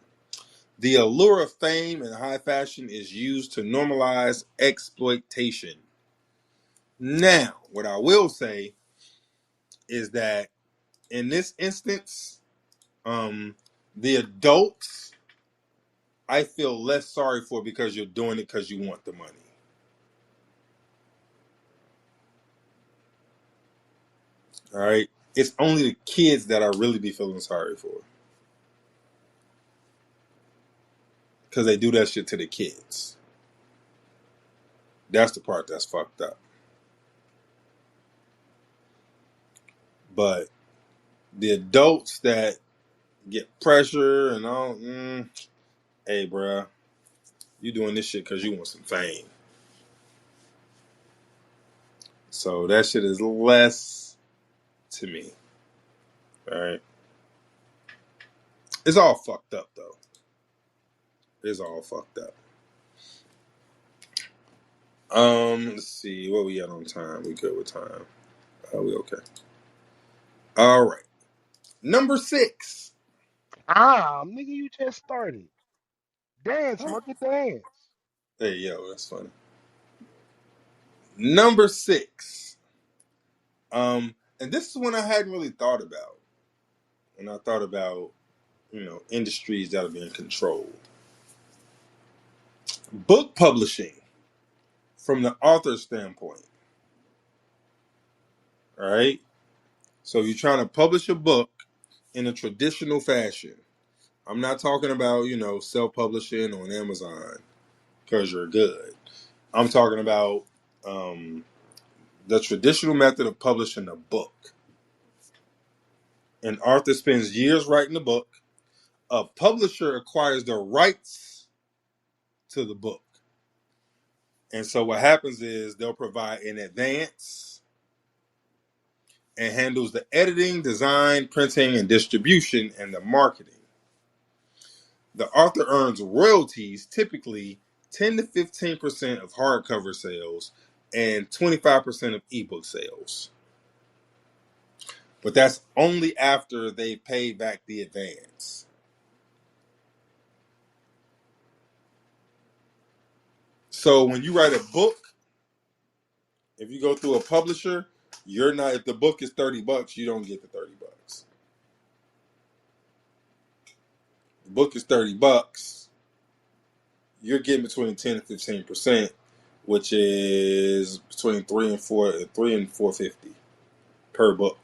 The allure of fame and high fashion is used to normalize exploitation. Now, what I will say is that in this instance, the adults I feel less sorry for because you're doing it because you want the money. All right. It's only the kids that I really be feeling sorry for because they do that shit to the kids. That's the part that's fucked up. But the adults that get pressure and all, hey, bruh, you doing this shit because you want some fame. So that shit is less to me. All right. It's all fucked up, though. It's all fucked up. Let's see. What we at on time? We good with time. We okay. All right. Number 6. Nigga, you just started. Dance, monkey dance. Hey, yo, that's funny. Number 6. And this is one I hadn't really thought about. When I thought about, industries that are being controlled. Book publishing from the author's standpoint. All right. So you're trying to publish a book in a traditional fashion. I'm not talking about, self-publishing on Amazon because you're good. I'm talking about the traditional method of publishing a book. An author spends years writing the book. A publisher acquires the rights to the book. And so what happens is they'll provide an advance and handles the editing, design, printing, and distribution and the marketing. The author earns royalties, typically 10 to 15% of hardcover sales and 25% of ebook sales. But that's only after they pay back the advance. So when you write a book, if you go through a publisher, you're not, if the book is $30, you don't get the $30. The book is $30, you're getting between 10 and 15%, which is between 3 and 450 per book.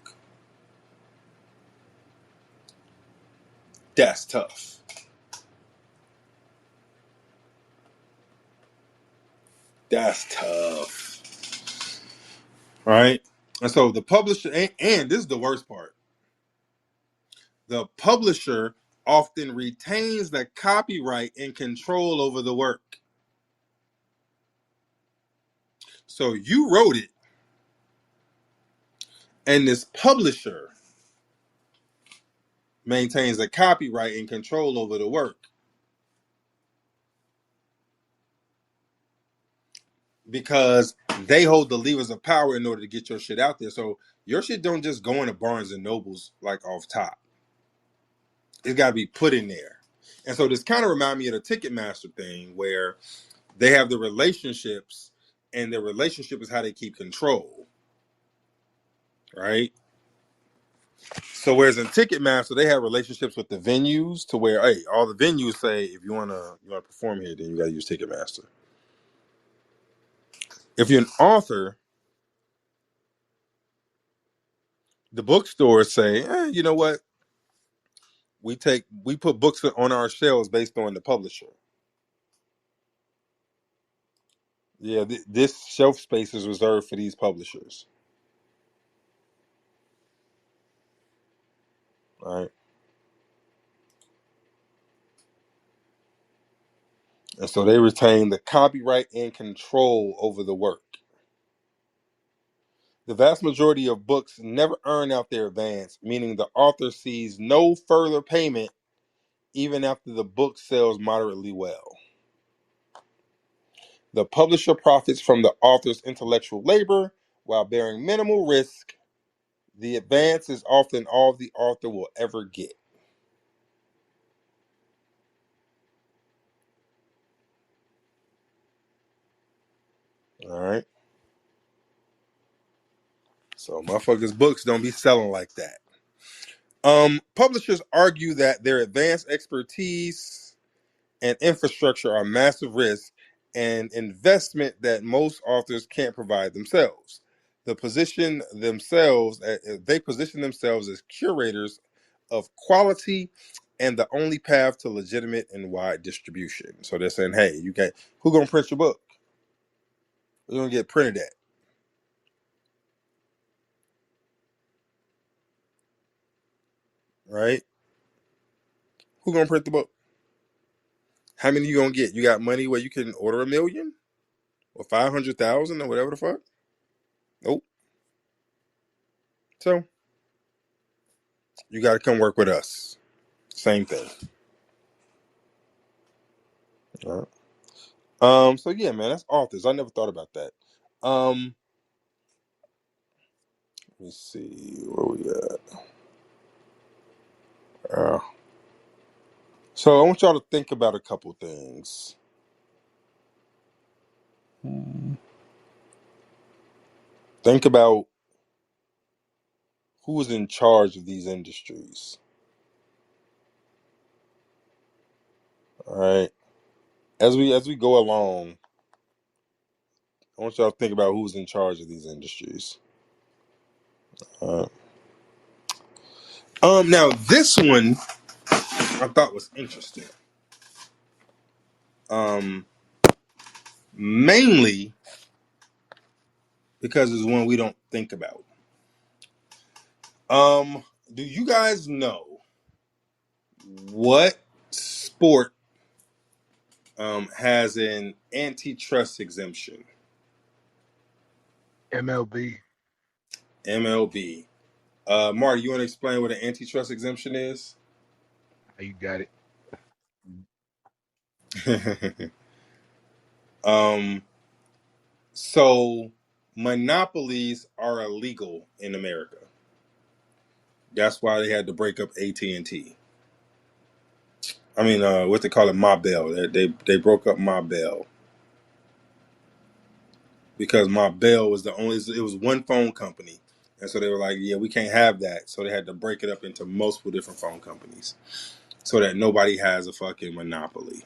That's tough. That's tough. Right? And so the publisher, and this is the worst part, the publisher often retains the copyright and control over the work. So you wrote it, and this publisher maintains the copyright and control over the work because they hold the levers of power in order to get your shit out there. So your shit don't just go into Barnes and Nobles like off top. It's got to be put in there. And so this kind of reminds me of the Ticketmaster thing where they have the relationships, and their relationship is how they keep control, right? So whereas in Ticketmaster, they have relationships with the venues to where, hey, all the venues say if you wanna perform here, then you gotta use Ticketmaster. If you're an author, the bookstores say, you know what? We put books on our shelves based on the publisher. Yeah, this shelf space is reserved for these publishers, right? And so they retain the copyright and control over the work. The vast majority of books never earn out their advance, meaning the author sees no further payment even after the book sells moderately well. The publisher profits from the author's intellectual labor while bearing minimal risk. The advance is often all the author will ever get. All right. So motherfuckers' books don't be selling like that. Publishers argue that their advanced expertise and infrastructure are massive risks and investment that most authors can't provide themselves. They position themselves as curators of quality and the only path to legitimate and wide distribution. So they're saying, hey, who gonna print your book? Who's gonna get printed at? Right? Who gonna print the book? How many you gonna get? You got money where you can order 1,000,000 or 500,000 or whatever the fuck? Nope. So you got to come work with us. Same thing. All right. So yeah, man, that's authors. I never thought about that. Let me see where we at. So I want y'all to think about a couple things. Think about who's in charge of these industries. All right. As we go along, I want y'all to think about who's in charge of these industries. Uh, Now this one I thought was interesting. Mainly because it's one we don't think about. Do you guys know what sport has an antitrust exemption? MLB. MLB. Marty, you want to explain what an antitrust exemption is? You got it. um, so monopolies are illegal in America. That's why they had to break up AT&T. I mean, what they call it, Ma Bell. They broke up Ma Bell because Ma Bell was the only. It was one phone company, and so they were like, "Yeah, we can't have that." So they had to break it up into multiple different phone companies so that nobody has a fucking monopoly.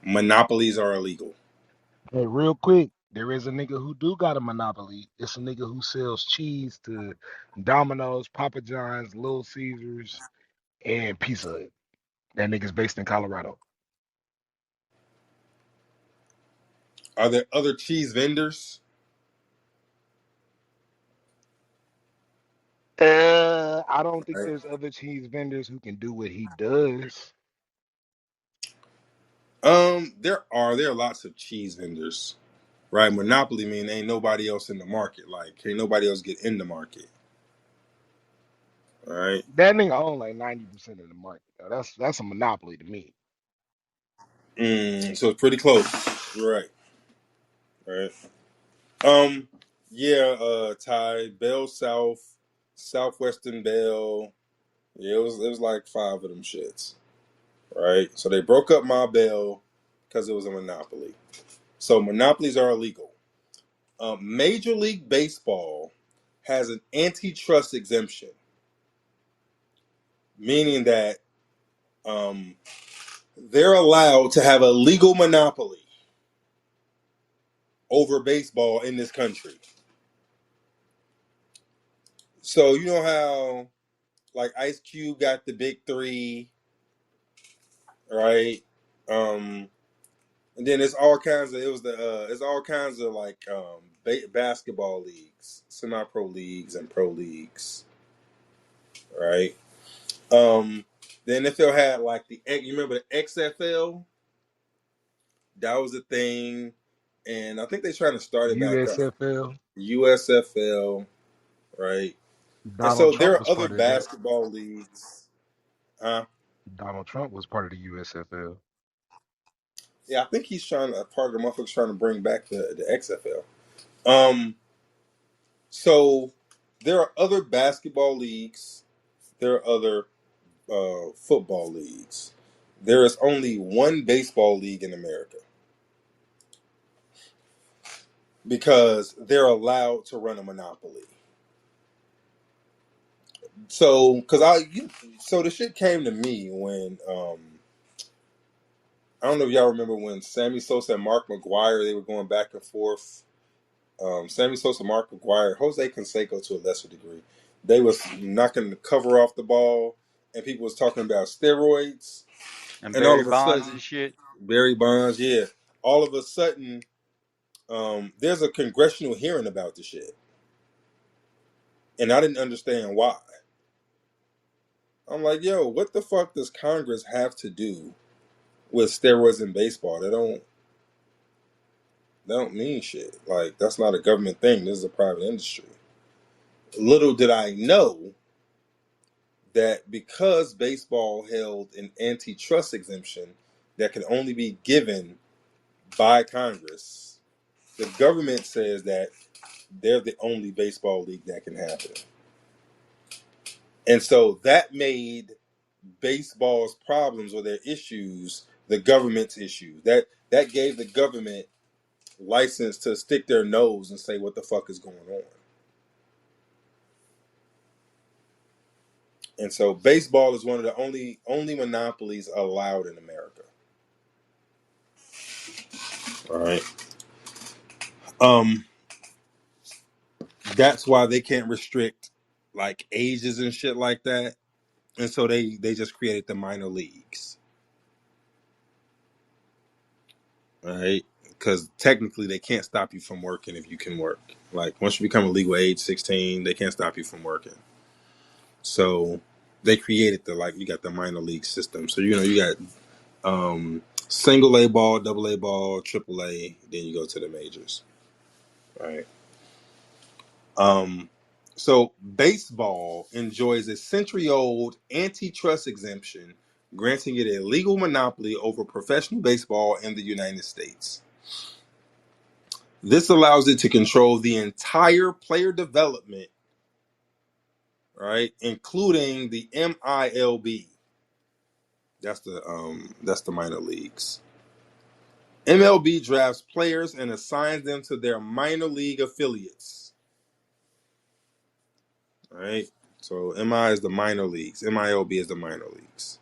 Monopolies are illegal. Hey, real quick, there is a nigga who do got a monopoly. It's a nigga who sells cheese to Domino's, Papa John's, Little Caesars, and Pizza Hut. That nigga's based in Colorado. Are there other cheese vendors? I don't think Right. there's other cheese vendors who can do what he does. There are lots of cheese vendors, right? Monopoly mean ain't nobody else in the market. Like, can't nobody else get in the market, all right? That nigga own like 90% of the market, though. That's a monopoly to me. So it's pretty close. You're right, right? Um, yeah. Ty Bell South, Southwestern Bell. Yeah, it was like five of them shits, right? So they broke up my Bell because it was a monopoly. So monopolies are illegal. Major League Baseball has an antitrust exemption, meaning that um, they're allowed to have a legal monopoly over baseball in this country. So you know how like Ice Cube got the big three, right? Um, and then it's all kinds of it's all kinds of like basketball leagues, semi-pro leagues, and pro leagues, right? Um, the NFL had like you remember the XFL? That was a thing, and I think they're trying to start it back up. USFL. USFL, right? And Donald so there Trump are was other part of that. basketball leagues. Donald Trump was part of the USFL. Yeah, I think he's trying to part of the motherfuckers trying to bring back the XFL. Um, so there are other basketball leagues. There are other football leagues. There is only one baseball league in America because they're allowed to run a monopoly. So, so the shit came to me when I don't know if y'all remember when Sammy Sosa and Mark McGuire they were going back and forth. Sammy Sosa, Mark McGuire, Jose Canseco to a lesser degree. They was knocking the cover off the ball, and people was talking about steroids, And and all Barry of a Bonds sudden, and shit. Barry Bonds, yeah, all of a sudden, there's a congressional hearing about the shit, and I didn't understand why. I'm like, yo, what the fuck does Congress have to do with steroids in baseball? They don't mean shit. Like that's not a government thing. This is a private industry. Little did I know that because baseball held an antitrust exemption that can only be given by Congress, the government says that they're the only baseball league that can have it. And so that made baseball's problems or their issues the government's issues. That gave the government license to stick their nose and say what the fuck is going on. And so baseball is one of the only monopolies allowed in America. All right. Um, that's why they can't restrict like ages and shit like that. And so they just created the minor leagues. All right. Because technically they can't stop you from working if you can work. Like once you become a legal age 16, they can't stop you from working. So they created you got the minor league system. So you got single A ball, double A ball, triple A, then you go to the majors, right? Um, so baseball enjoys a century-old antitrust exemption, granting it a legal monopoly over professional baseball in the United States. This allows it to control the entire player development, right, including the MILB. That's the minor leagues. MLB drafts players and assigns them to their minor league affiliates. All right. So MI is the minor leagues. MILB is the minor leagues.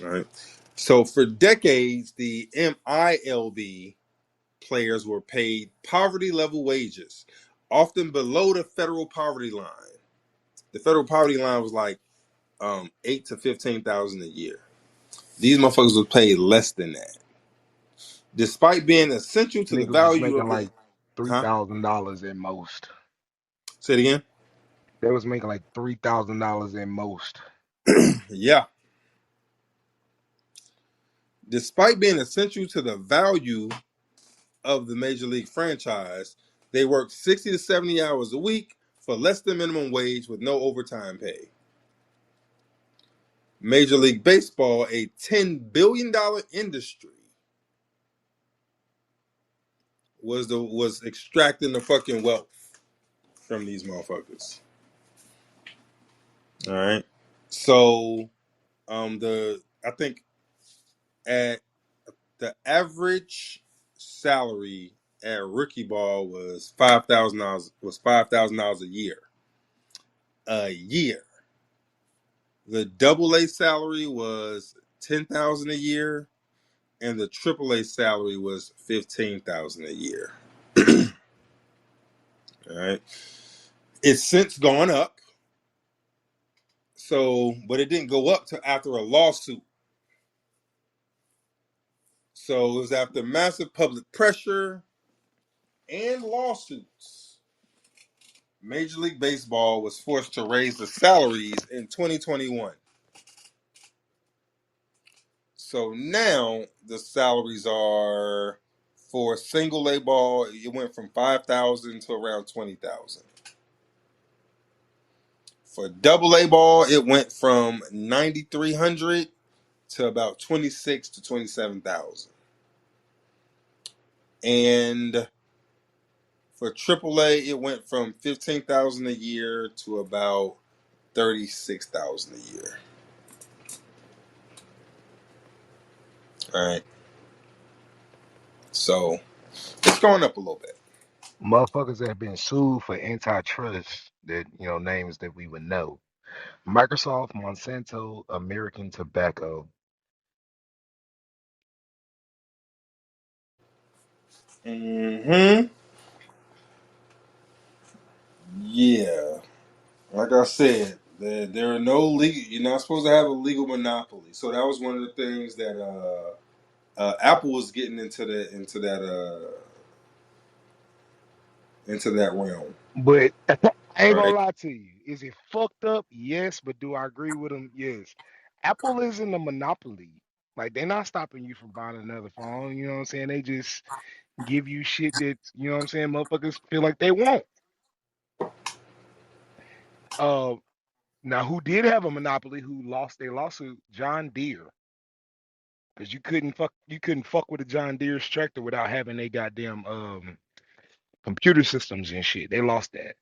All right. So for decades, the MILB players were paid poverty level wages, often below the federal poverty line. The federal poverty line was like 8 to 15,000 a year. These motherfuckers were paid less than that, despite being essential to the Niggas was value making of the. like three Huh? thousand dollars at most. Say it again. They was making like $3,000 at most. Yeah. Despite being essential to the value of the major league franchise, they worked 60 to 70 hours a week for less than minimum wage with no overtime pay. Major League Baseball, a $10 billion industry, was extracting the fucking wealth from these motherfuckers. All right. So I think at the average salary at rookie ball was $5,000. Was $5,000 a year. A year. The double A salary was 10,000 a year, and the triple A salary was 15,000 a year. All right. It's since gone up. So, but it didn't go up till after a lawsuit. So it was after massive public pressure and lawsuits. Major League Baseball was forced to raise the salaries in 2021. So now the salaries are for single A ball, it went from 5,000 to around 20,000. For double A ball, it went from 9,300 to about 26 to 27,000. And for triple A, it went from 15,000 a year to about 36,000 a year. All right. So it's going up a little bit. Motherfuckers have been sued for antitrust that, names that we would know. Microsoft, Monsanto, American Tobacco. Mm-hmm. Yeah. Like I said, there are no legal. You're not supposed to have a legal monopoly. So that was one of the things that Apple was getting into that realm, But I ain't gonna right? lie to you. Is it fucked up? Yes, but do I agree with them? Yes. Apple isn't a monopoly. Like they're not stopping you from buying another phone. You know what I'm saying? They just give you shit that, what I'm saying, motherfuckers feel like they want. Uh Now who did have a monopoly who lost their lawsuit? John Deere. Because you couldn't fuck with a John Deere tractor without having they goddamn computer systems and shit. They lost that.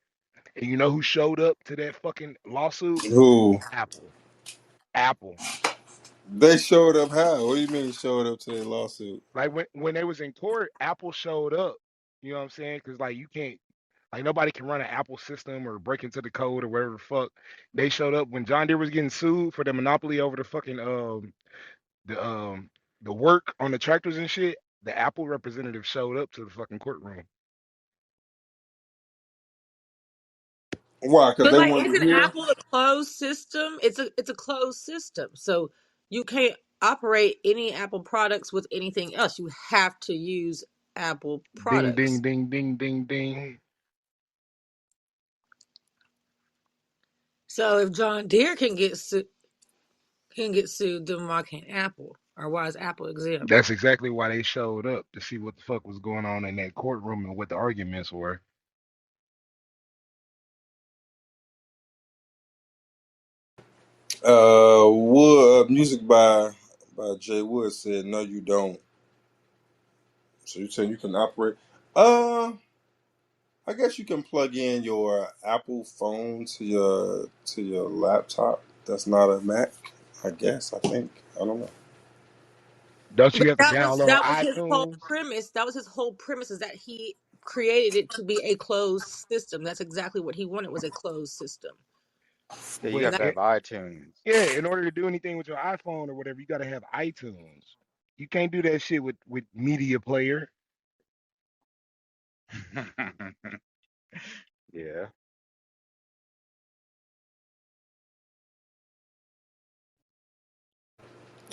And you know who showed up to that fucking lawsuit? Who Apple. Apple. they showed up how? What do you mean showed up to their lawsuit? Like when they was in court, Apple showed up. You know what I'm saying? Because like you can't, like nobody can run an Apple system or break into the code or whatever the fuck. They showed up when John Deere was getting sued for the monopoly over the fucking the um the work on the tractors and shit. The Apple representative showed up to the fucking courtroom. Why? Because But they like, wanted to isn't hear. Apple a closed system? It's a closed system, so you can't operate any Apple products with anything else. You have to use Apple Ding products. ding ding ding ding ding. So if John Deere can get sued, then why can't Apple? Or why is Apple exempt? That's exactly why they showed up to see what the fuck was going on in that courtroom and what the arguments were. Wood music by Jay Wood said, "No, you don't." So you saying you can operate? I guess you can plug in your Apple phone to your laptop. That's not a Mac. I guess. I think. I don't know. Don't But you have to download that was his whole iTunes? premise. That was his whole premise, is that he created it to be a closed system. That's exactly what he wanted, was a closed system. Yeah, you But And got that to have iTunes. yeah, in order to do anything with your iPhone or whatever, you got to have iTunes. You can't do that shit with Media Player. Yeah.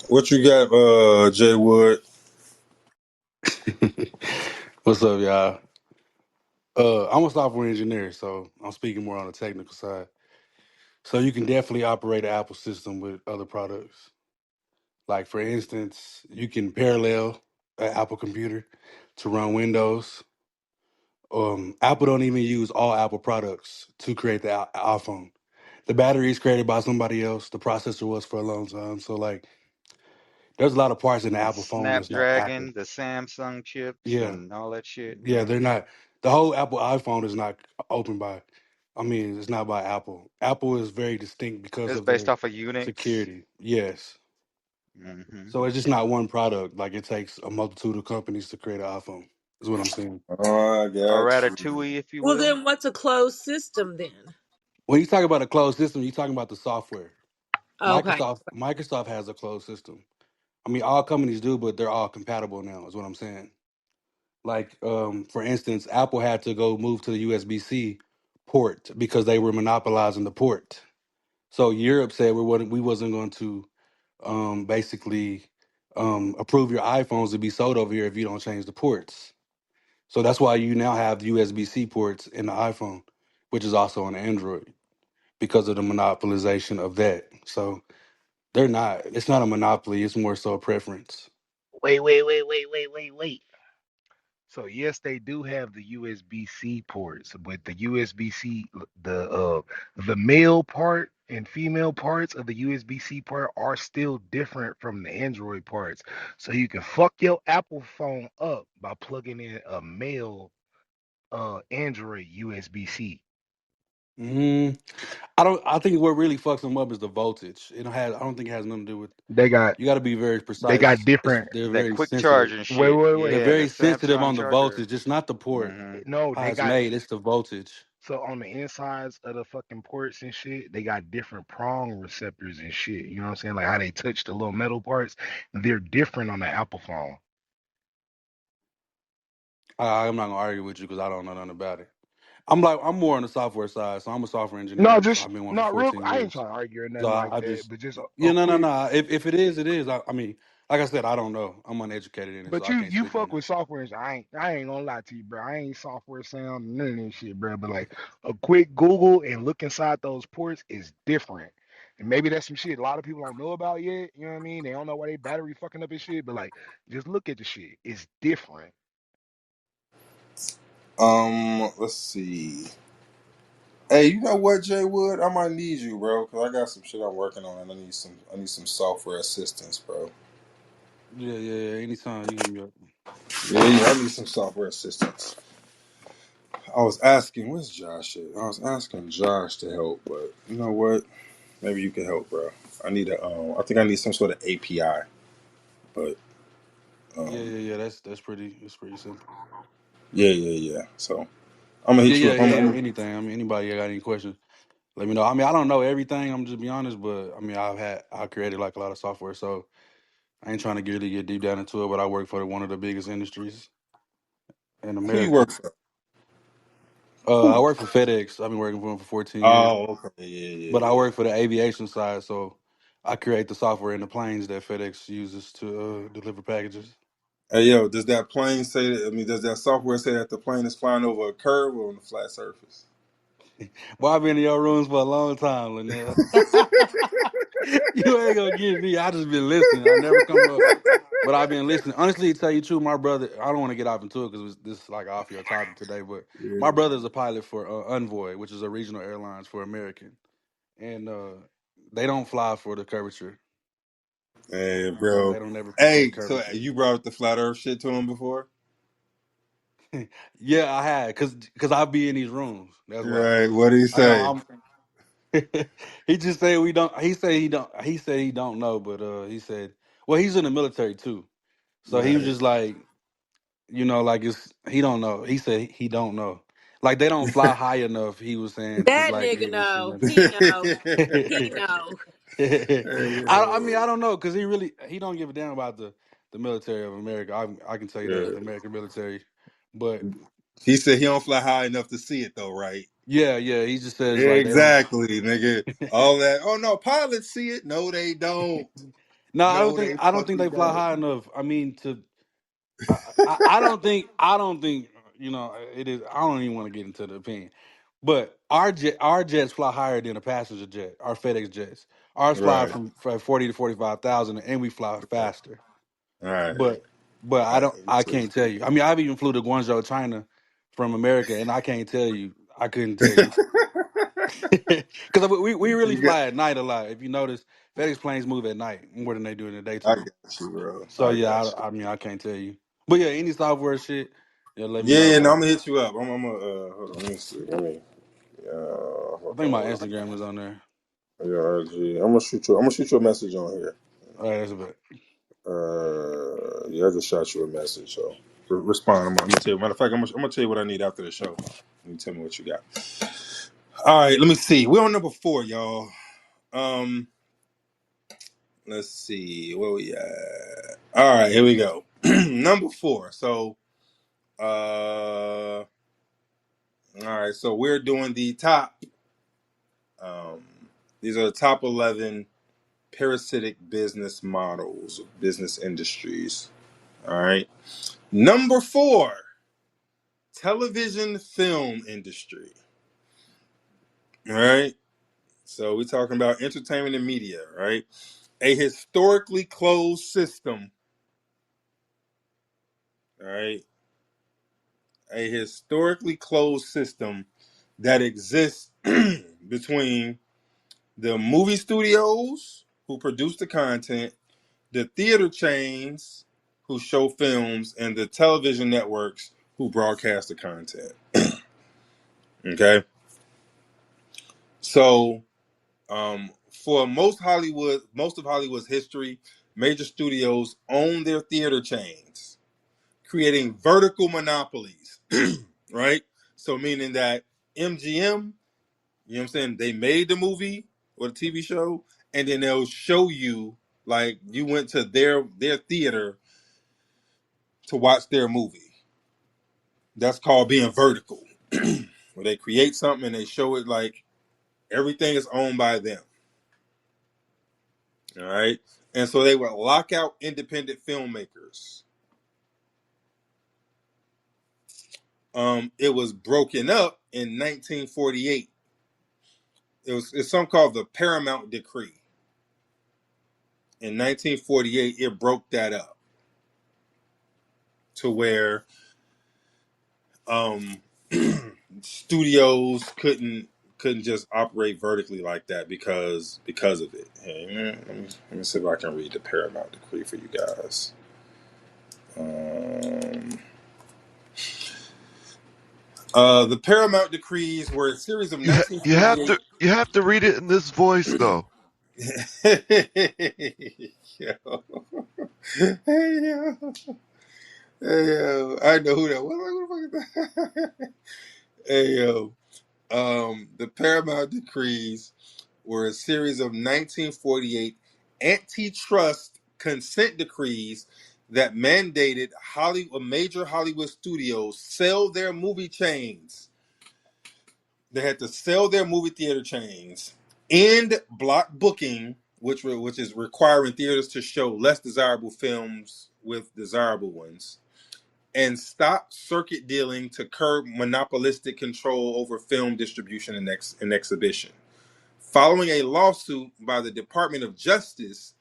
What you got, Jay Wood? What's up, y'all? I'm a software engineer, so I'm speaking more on the technical side. So you can definitely operate an Apple system with other products. Like for instance, you can parallel an Apple computer to run Windows. Apple don't even use all Apple products to create the iPhone. The battery is created by somebody else. The processor was for a long time. So like, there's a lot of parts in the The Apple phone that's not Apple. Snapdragon, the Samsung chips, Yeah, and all that shit. yeah, Yeah. they're not. The whole Apple iPhone is not open by. I mean, it's not by Apple. Apple is very distinct because It's of based their off of Unix. security. Yes. Hmm. So it's just not one product. Like it takes a multitude of companies to create an iPhone. Is what I'm saying. Oh, I Or got you. Ratatouille, if you well, will. then what's a closed system then? When you talk about a closed system, you're talking about the software. Okay. Microsoft has a closed system. I mean, all companies do, but they're all compatible now. Is what I'm saying. Like, for instance, Apple had to go move to the USB-C port because they were monopolizing the port. So Europe said we wasn't going to basically approve your iPhones to be sold over here if you don't change the ports. So that's why you now have USB-C ports in the iPhone, which is also on Android because of the monopolization of that. So they're not. It's not a monopoly. It's more so a preference. Wait. So yes, they do have the USB-C ports, but the USB-C, the male part and female parts of the USB-C part are still different from the Android parts. So you can fuck your Apple phone up by plugging in a male Android USB-C. Mm, I don't. I think what really fucks them up is the voltage. It has. I don't think it has nothing to do with. They got You got to be very they got precise. different. They're That very quick sensitive. charging Wait, shit. wait, They're wait. Yeah, the very sensitive Samsung on the charger. voltage. It's not the port Hmm. No, how they it's got made. It's the voltage. so on the insides of the fucking ports and shit, they got different prong receptors and shit. You know what I'm saying? Like how they touch the little metal parts, they're different on the Apple phone. I'm not gonna argue with you because I don't know nothing about it. I'm more on the software side, so I'm a software No, engineer. So just I've been one for not real. 14 I ain't years. trying to argue or So nothing like I that, just but just yeah, a no, no, quick. no. If it is, it is. I mean, like I said, I don't know. I'm uneducated in it, so But I can't you speak on fuck that. with software. I ain't gonna lie to you, bro. I ain't software sound none of this shit, bro. But like a quick Google and look inside those ports is different. And maybe that's some shit a lot of people don't know about yet. You know what I mean? They don't know why they battery fucking up and shit. But like, just look at the shit. It's different. Let's see. Hey, you know what, Jay Wood? I might need you, bro, because I got some shit I'm working on, and I need some software assistance, bro. Yeah, yeah, yeah. Anytime you hit me up. Yeah, I need some software assistance. I was asking, where's Josh at? I was asking Josh to help, but you know what? Maybe you can help, bro. I need I think I need some sort of API, but Yeah, um, yeah, yeah. That's pretty. It's pretty simple. yeah. So I'm gonna Yeah, hit you yeah, up. yeah. Anything. I mean, anybody got any questions? Let me know. I mean, I don't know everything. I'm just be honest, but I mean, I created like a lot of software, so I ain't trying to really get deep down into it. But I work for one of the biggest industries in Who you America. work for? I Who? work for FedEx. I've been working for them for 14 years. Oh, okay. But I Yeah. work for the aviation side, so I create the software in the planes that FedEx uses to deliver packages. Hey, yo, does that plane say that? I mean, does that software say that the plane is flying over a curve or on a flat surface? Boy, I've been in your rooms for a long time, Linnell. You ain't gonna get me. I just been listening. I never come up, but I've been listening. Honestly, to tell you the truth, my brother. I don't want to get off into it because this is like off your topic today. But Yeah. my brother is a pilot for Envoy, which is a regional airlines for American, and they don't fly for the curvature. Hey, They bro. don't ever pick up the Hey, so curvature. you brought up the flat Earth shit to him before, Yeah, I had because I be in these rooms. That's why. right? What did he I know say? he just said we don't. He said he don't. He said he don't know, but he said, well, he's in the military too. So he was Right. just like, like it's he don't know. He said he don't know. Like they don't fly high enough. He was saying to That like be nigga able to see know. them. He know. He know. I mean I don't know because he don't give a damn about the military of America. I can tell you that Yeah. the American military, but He said he don't fly high enough to see it though, right? yeah, he just says like they don't. Exactly, nigga. All that. Oh no, pilots see it. No, they don't. No, No, they I don't think fucking they fly don't. high enough. I mean to I don't think it is. I don't even want to get into the opinion, but our jets fly higher than a passenger jet. Our FedEx jets, ours fly Right. from 40 to 45,000, and we fly Right. faster. All right. But All right. I can't tell you. I mean, I've even flew to Guangzhou, China, from America, and I can't tell you. I couldn't tell you because we really You got- fly at night a lot. If you notice, FedEx planes move at night more than they do in the I daytime. got you, bro. So I yeah, got you. I mean, I can't tell you. But yeah, any software shit, yeah, let me Yeah, know, yeah. No, bro. I'm gonna hit you up. I'm gonna hold on. Let me see. Let me. I Hold think my on. Instagram is on there. Yeah, RG. I'm gonna shoot you. I'm gonna shoot you a message on here. All right, that's a bit. Yeah, I just shot you a message. So respond. I'm gonna tell you. Matter of fact, I'm gonna tell you what I need after the show. You tell me what you got. All right. Let me see. We're on number 4, y'all. Um. Let's see. Where we at? All right. Here we go. Number 4. So. All right. So we're doing the top. Um. These are the top 11 parasitic business models, business industries. All right. Number 4, television film industry. All right. So we're talking about entertainment and media, right? A historically closed system, all right? A historically closed system that exists between the movie studios who produce the content, the theater chains who show films, and the television networks who broadcast the content. Okay. So for most of Hollywood's history, major studios own their theater chains, creating vertical monopolies, right? So meaning that MGM, you know what I'm saying, they made the movie or the TV show, and then they'll show you like you went to their theater to watch their movie. That's called being vertical. Where they create something and they show it like everything is owned by them. All right. And so they would lock out independent filmmakers. It was broken up in 1948. It's something called the Paramount Decree. In 1948, it broke that up to where um, studios couldn't just operate vertically like that because of it. Hey, let me see if I can read the Paramount Decree for you guys. Um, the Paramount Decrees were a series of You have 1948. to read it in this voice though. Yo. Hey, yo. Hey, yo. I know who that was. Like, who the fuck is that? Hey, yo. The Paramount Decrees were a series of 1948 antitrust consent decrees that mandated major Hollywood studios sell their movie chains. They had to sell their movie theater chains, end block booking, which is requiring theaters to show less desirable films with desirable ones, and stop circuit dealing to curb monopolistic control over film distribution and exhibition. Following a lawsuit by the Department of Justice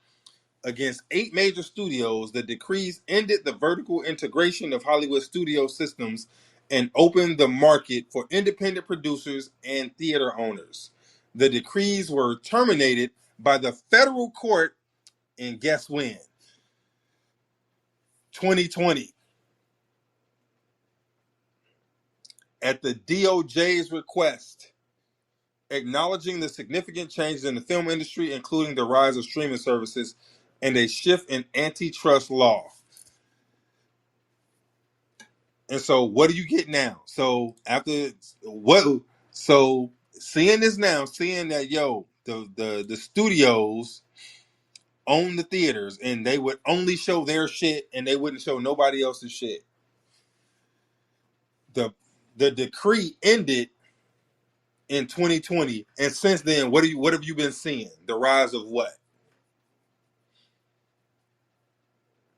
against 8 major studios, the decrees ended the vertical integration of Hollywood studio systems and opened the market for independent producers and theater owners. The decrees were terminated by the federal court in guess when? 2020. At the DOJ's request, acknowledging the significant changes in the film industry, including the rise of streaming services and a shift in antitrust law. And so, what do you get now? So after what? So seeing this now, seeing that the studios own the theaters, and they would only show their shit, and they wouldn't show nobody else's shit. The the decree ended in 2020, and since then, what have you been seeing? The rise of what?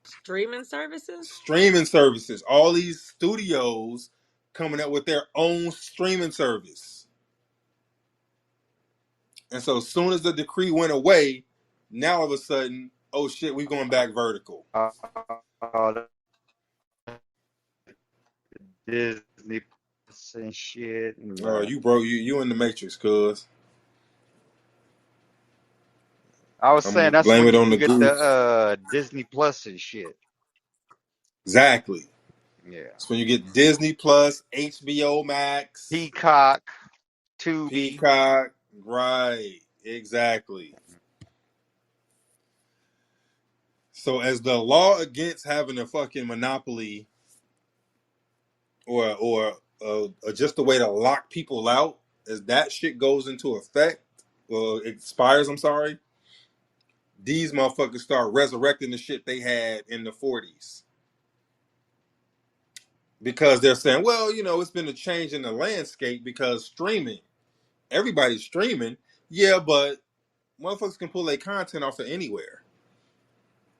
Streaming services. Streaming services. All these studios coming up with their own streaming service. And so as soon as the decree went away, now all of a sudden, oh shit, we going back vertical. Uh, Disney Plus and shit, and Oh, you broke you in the matrix, cuz. I was I'm saying gonna that's blame when it on you the get the goof. Disney Plus and shit. Exactly. Yeah, It's when you get Disney Plus, HBO Max, Peacock, Tubi. Peacock. Right. Exactly. So as the law against having a fucking monopoly or just a way to lock people out, as that shit goes into effect, or expires, I'm sorry, these motherfuckers start resurrecting the shit they had in the 40s. Because they're saying, well, it's been a change in the landscape because streaming, everybody's streaming. Yeah, but motherfuckers can pull their content off of anywhere.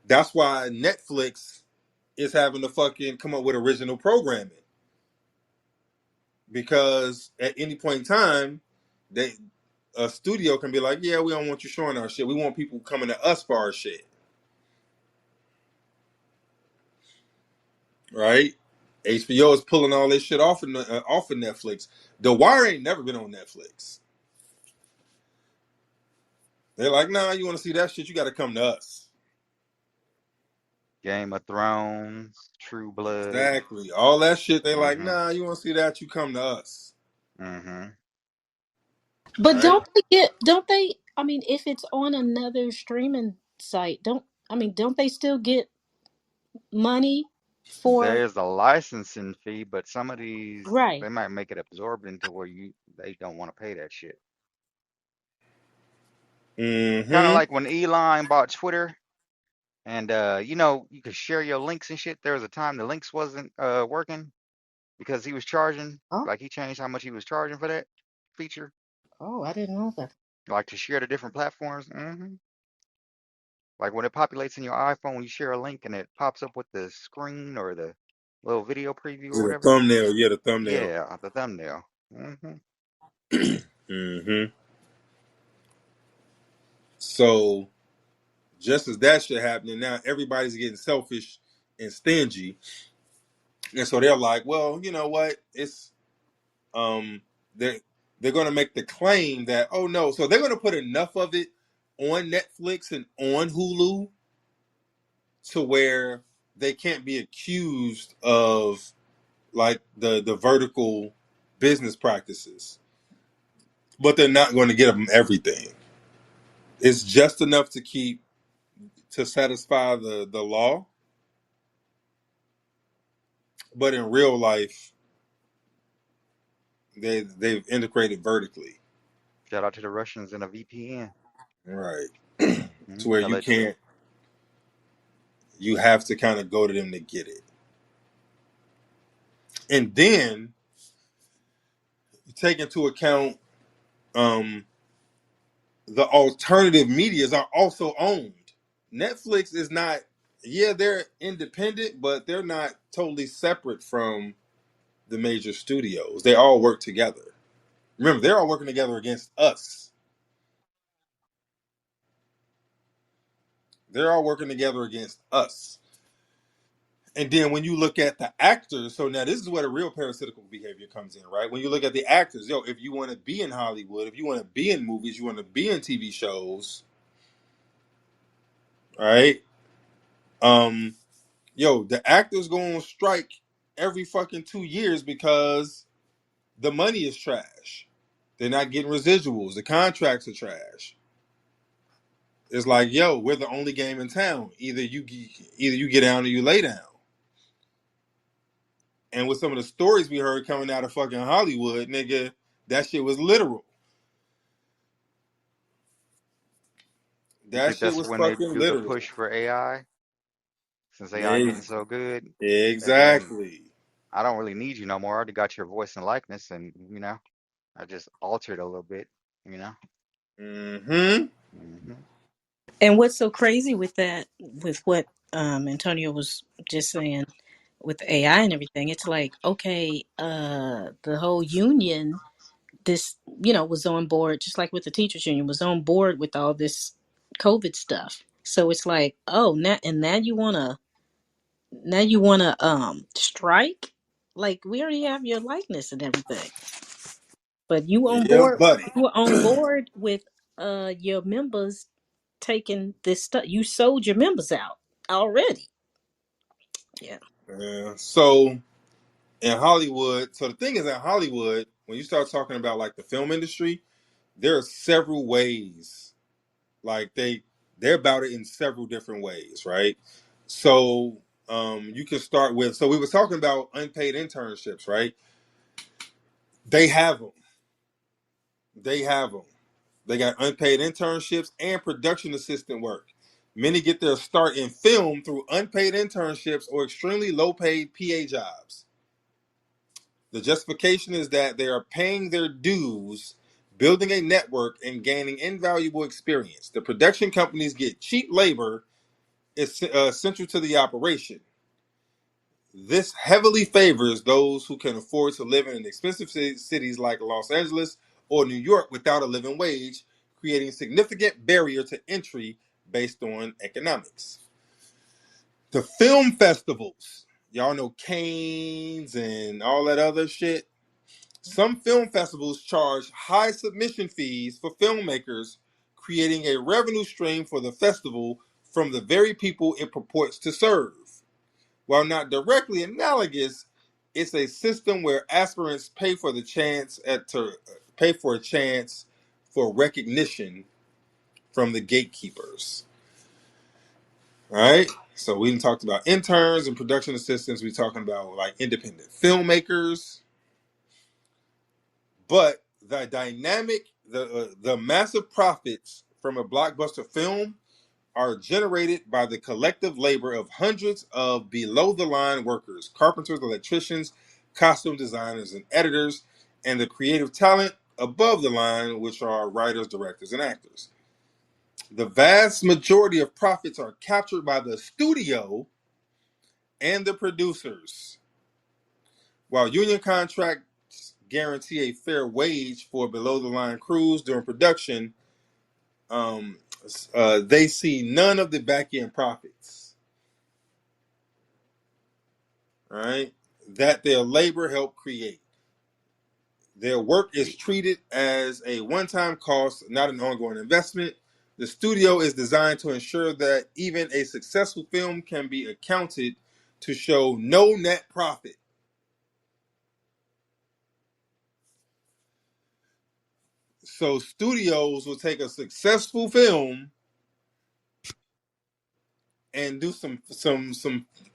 That's why Netflix is having to fucking come up with original programming. Because at any point in time, they a studio can be like, yeah, we don't want you showing our shit. We want people coming to us for our shit. Right? HBO is pulling all this shit off of Netflix. The Wire ain't never been on Netflix. They're like, nah, you want to see that shit? You got to come to us. Game of Thrones, True Blood. Exactly. All that shit. They like, Mm-hmm. nah, you want to see that? You come to us. Mm-hmm. But Right? don't they, I mean, if it's on another streaming site, don't they still get money for, There's a licensing fee, but some of these right. they might make it absorbent to where they don't want to pay that shit. Kind of Mm-hmm. like when Elon bought Twitter, and you could share your links and shit. There was a time the links wasn't working because he was charging, Oh, like he changed how much he was charging for that feature, oh, I didn't know that. like to share to different platforms. Like when it populates in your iPhone, when you share a link and it pops up with the screen or the little video preview or The whatever. thumbnail. Yeah, the thumbnail. Yeah, the thumbnail. Mm-hmm. So just as that shit happening, now everybody's getting selfish and stingy. And so they're like, well, you know what? It's um they're they're gonna make the claim that, oh no, so they're gonna put enough of it on Netflix and on Hulu to where they can't be accused of like the vertical business practices. But they're not going to get them everything. It's just enough to satisfy the law, but in real life they've integrated vertically. Shout out to the Russians and a VPN. Right. To where Tell it. you have to kind of go to them to get it. And then you take into account um, the alternative medias are also owned. Netflix is not. Yeah, they're independent, but they're not totally separate from the major studios. They all work together. Remember, they're all working together against us. They're all working together against us. And then when you look at the actors, so now this is where the real parasitical behavior comes in, right? When you look at the actors, yo, if you want to be in Hollywood, if you want to be in movies, you want to be in TV shows, right? Um, yo, the actors go on strike every fucking 2 years because the money is trash. They're not getting residuals. The contracts are trash. It's like, yo, we're the only game in town. Either you get down or you lay down. And with some of the stories we heard coming out of fucking Hollywood, nigga, that shit was literal. You That think shit that's was when they fucking do the literal. push for AI? Since AI getting Ex- so good, and then Exactly. I don't really need you no more. I already got your voice and likeness, and I just altered a little bit, you know. Mm-hmm. hmm And what's so crazy with that, with what Antonio was just saying with AI and everything, it's like, okay, the whole union, this, was on board, just like with the teachers union, was on board with all this COVID stuff. So it's like, oh, now you wanna strike? Like, we already have your likeness and everything. But Yeah, buddy. you were on board with your members taking this stuff. You sold your members out already. Yeah. Yeah. So in Hollywood, so the thing is, in Hollywood, when you start talking about like the film industry, there are several ways. Like they're about it in several different ways, right? So you can start with. So we were talking about unpaid internships, right? They have them. They have them. They got unpaid internships and production assistant work. Many get their start in film through unpaid internships or extremely low paid PA jobs. The justification is that they are paying their dues, building a network, and gaining invaluable experience. The production companies get cheap labor is central to the operation. This heavily favors those who can afford to live in expensive cities like Los Angeles or New York without a living wage, creating a significant barrier to entry based on economics. The film festivals, y'all know Canes and all that other shit. Some film festivals charge high submission fees for filmmakers, creating a revenue stream for the festival from the very people it purports to serve. While not directly analogous, it's a system where aspirants pay for a chance for recognition from the gatekeepers. All right. So we talked about interns and production assistants. We're talking about like independent filmmakers, but the massive profits from a blockbuster film are generated by the collective labor of hundreds of below the line workers, carpenters, electricians, costume designers, and editors, and the creative talent above the line, which are writers, directors, and actors. The vast majority of profits are captured by the studio and the producers. While union contracts guarantee a fair wage for below the line crews during production, um, they see none of the back end profits. Right? That their labor helped create. Their work is treated as a one time cost, not an ongoing investment. The studio is designed to ensure that even a successful film can be accounted to show no net profit. So studios will take a successful film and do some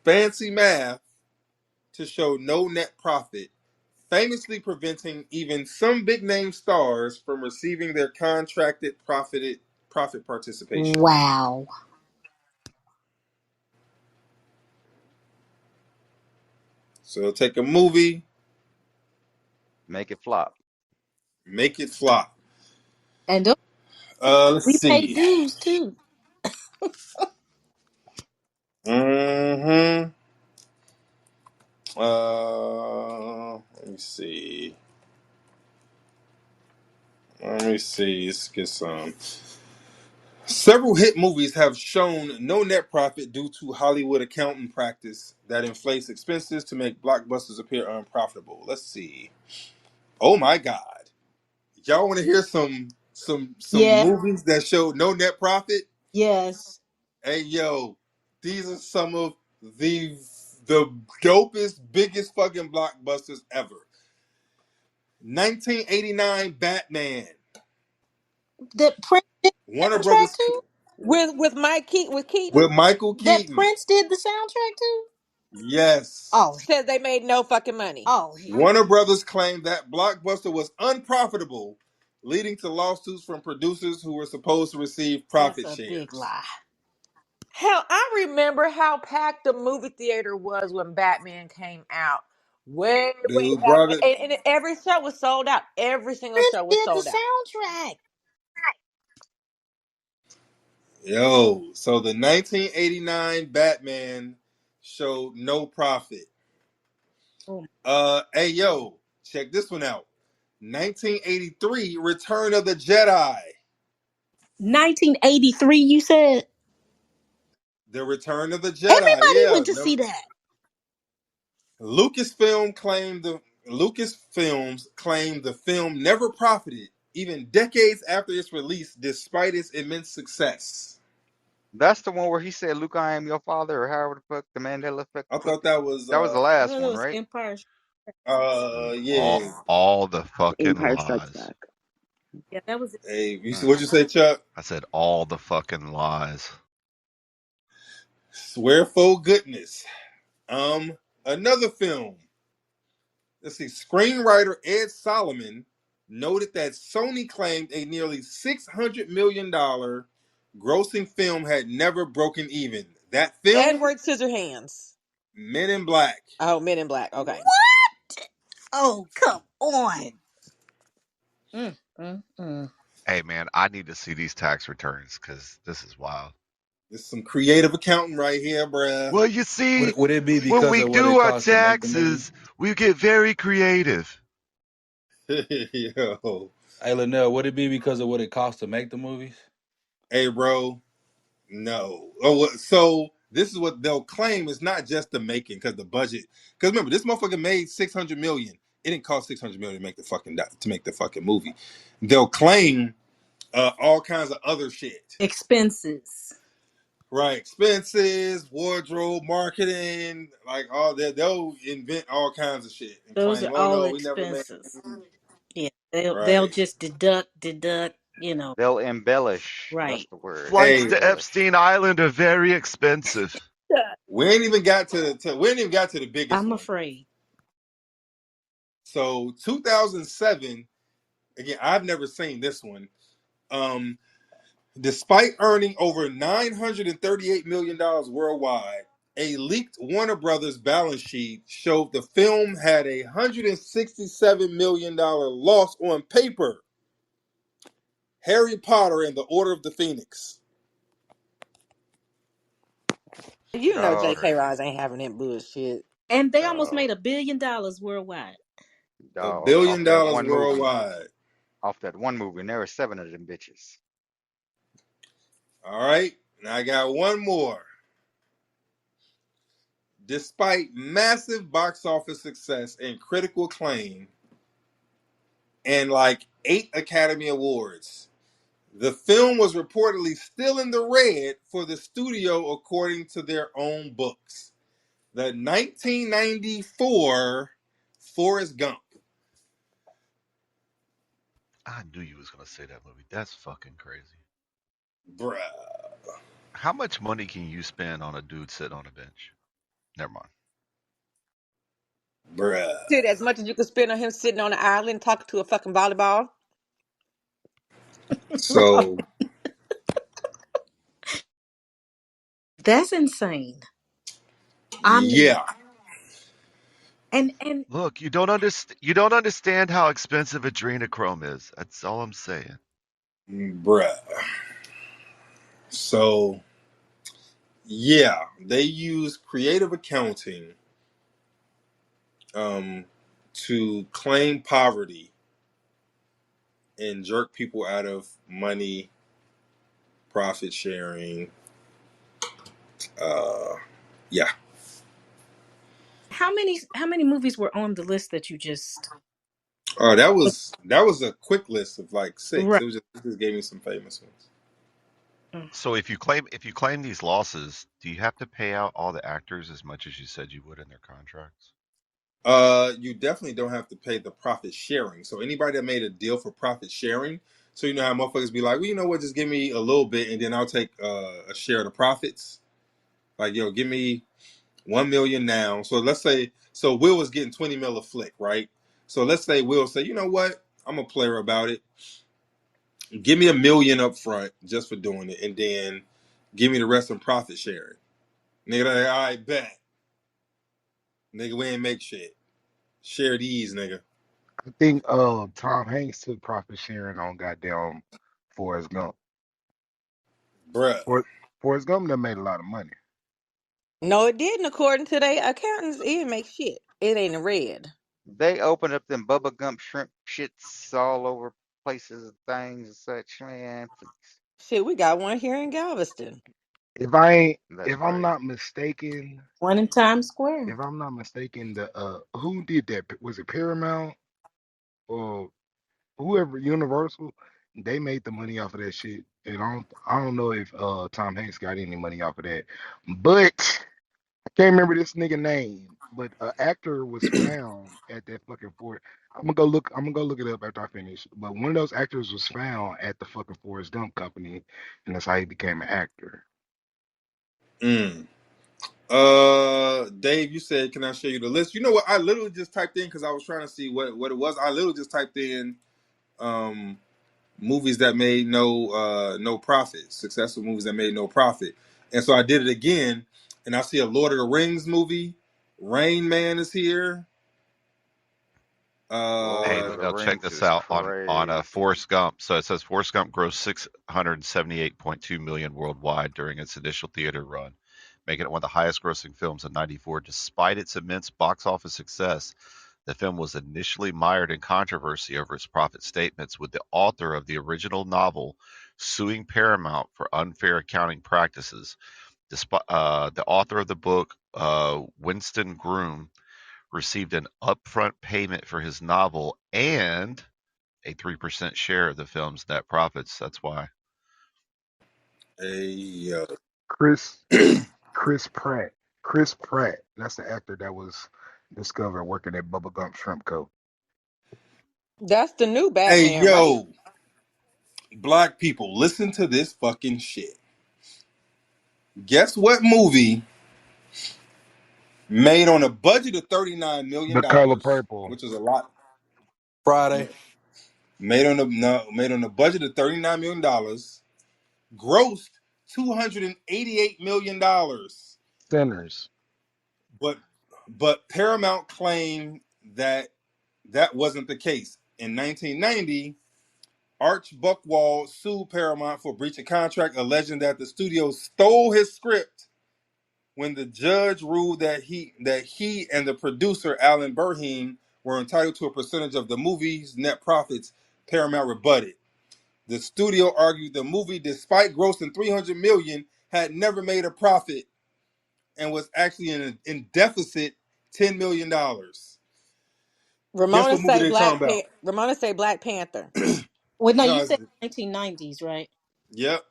fancy math to show no net profit, famously preventing even some big name stars from receiving their contracted profit participation. Wow. So they'll take a movie, Make it flop. make it flop. And don't, Let's we pay see. dues too. Mm-hmm. Let me see. Let me see. Let's get some. Several hit movies have shown no net profit due to Hollywood accounting practice that inflates expenses to make blockbusters appear unprofitable. Let's see. Oh my God. Y'all want to hear some Yeah. movies that show no net profit? Yes. Hey yo, these are some of the dopest, biggest fucking blockbusters ever. 1989 Batman. That Prince did the Warner soundtrack Brothers too. With Mike with Keaton with Michael That Keaton. Prince did the soundtrack too. Yes. Oh, says they made no fucking money. oh, Warner Brothers claimed that Blockbuster was unprofitable, leading to lawsuits from producers who were supposed to receive that's profit a big shares. lie. Hell, I remember how packed the movie theater was when Batman came out. Way Dude back, brought it. and every show was sold out. Every single Prince show was did the sold out. soundtrack. Yo, so the 1989 Batman showed no profit. Oh, Hey yo, check this one out. 1983 Return of the Jedi. 1983, you said? The Return of the Jedi. Everybody Yeah, went to no. see that. Lucasfilms claimed the film never profited, even decades after its release, despite its immense success. That's the one where he said, "Luke, I am your father," or however the fuck the Mandela effect I took thought it. that was That was the last Well, it one, was right? Empire. yeah. All the fucking Empire Strikes lies. Back. Yeah, that was it. Hey, Mm. what'd you say, Chuck? I said all the fucking lies. Swear for goodness. Another film. Let's see. Screenwriter Ed Solomon noted that Sony claimed a nearly $600 million grossing film had never broken even. That film, Edward Scissorhands. Men in Black. Oh, Men in Black. Okay. What? Oh, come on. Mm. Hey man, I need to see these tax returns because this is wild. This is some creative accounting right here, bruh. Well, you see, Would it be when because we of what do it our costs to make the movie? taxes, we get very creative. Yo. Hey, Linnell, would it be because of what it costs to make the movies? Hey, bro. No. So this is what they'll claim is not just the making, because the budget. Because remember, this motherfucker made 600 million. It didn't cost 600 million to make the fucking movie. They'll claim all kinds of other shit, Expenses. right? Expenses, wardrobe, marketing, like all that. They'll invent all kinds of shit and Those claim, are "Oh all no, we never made." expenses. Yeah, they'll Right. just deduct, They'll embellish. That's right. the word. Flights Hey, to Embellish. Epstein Island are very expensive. we ain't even got we ain't even got to the biggest I'm one. afraid. So 2007. Again, I've never seen this one. Um, Despite earning over $938 million worldwide, a leaked Warner Brothers balance sheet showed the film had a $167 million loss on paper. Harry Potter and the Order of the Phoenix. You know Dog, J.K. Crazy. Rowling ain't having that bullshit. And they almost dog, made $1 billion worldwide. A dog. billion dollars worldwide. Off that one movie, and there were seven of them bitches. All right. Now I got one more. Despite massive box office success and critical acclaim, and like 8 Academy Awards, the film was reportedly still in the red for the studio, according to their own books. The 1994 Forrest Gump. I knew you was gonna say that movie. That's fucking crazy. Bruh. How much money can you spend on a dude sitting on a bench? Never mind. Bruh. Shit, as much as you could spend on him sitting on an island talking to a fucking volleyball. So, That's insane. I mean, yeah. and Look, you don't understand. You don't understand how expensive adrenochrome is. That's all I'm saying. Bruh. So, Yeah, they use creative accounting um, to claim poverty and jerk people out of money, profit sharing. Uh, yeah. How many movies were on the list that you just Oh, that was a quick list of like six. right? It just gave me some famous ones. Mm. So if you claim these losses, do you have to pay out all the actors as much as you said you would in their contracts? You definitely don't have to pay the profit sharing. So anybody that made a deal for profit sharing, so you know how motherfuckers be like, well, you know what, just give me a little bit and then I'll take a share of the profits. Like, yo, give me 1 million now. So let's say, so Will was getting 20 mil a flick, right? So let's say Will say, you know what, I'm a player about it. Give me 1 million up front just for doing it, and then give me the rest in profit sharing. Nigga, like, all right, bet. Nigga, we ain't make shit. Share these, nigga. I think Tom Hanks took profit sharing on goddamn Forrest Gump. Bruh. For, Forrest Gump done made a lot of money. No, it didn't. According to their accountants, it didn't make shit. It ain't a red. They opened up them Bubba Gump shrimp shits all over places and things and such. Man, please. Shit, we got one here in Galveston. That's If I'm crazy. not mistaken, One in Times Square. the who did that? Was it Paramount or whoever Universal? They made the money off of that shit, and I don't know if Tom Hanks got any money off of that, but I can't remember this nigga name. But an actor was found at that fucking fort. I'm gonna go look it up after I finish. But one of those actors was found at the fucking Forrest Gump company, and that's how he became an actor. Mm. Dave, you said, can I show you the list? You know what? I literally just typed in because I was trying to see what it was. I literally just typed in um movies that made no profit, successful movies that made no profit. And so I did it again, and I see a Lord of the Rings movie. Rain Man is here. Hey, Lord Uh, of the now check Rings this is out on crazy. Forrest Gump. So it says Forrest Gump grossed 678.2 million worldwide during its initial theater run, making it one of the highest-grossing films in '94. Despite its immense box office success, the film was initially mired in controversy over its profit statements, with the author of the original novel suing Paramount for unfair accounting practices. Despite the author of the book, Winston Groom, received an upfront payment for his novel and a 3% share of the film's net profits. That's why. a Chris Chris Pratt. Chris Pratt. That's the actor that was discovered working at Bubba Gump Shrimp Co. That's the new hey Batman, right? yo, black people, listen to this fucking shit. Guess what movie made on a budget of $39 million, The Color Purple. which is a lot. Friday. Made on a no, made on a budget of $39 million, grossed $288 million. Sinners. But Paramount claimed that that wasn't the case. In 1990, Arch Buckwald sued Paramount for breach of contract, alleging that the studio stole his script. When the judge ruled that he and the producer Alan Burheim were entitled to a percentage of the movie's net profits, Paramount rebutted. The studio argued the movie, despite grossing 300 million, dollars, had never made a profit and was actually in deficit $10 million. Guess Ramona what movie say they talking about? Ramona say Black Panther. Well, no, No, you it's, said 1990s, right? yep.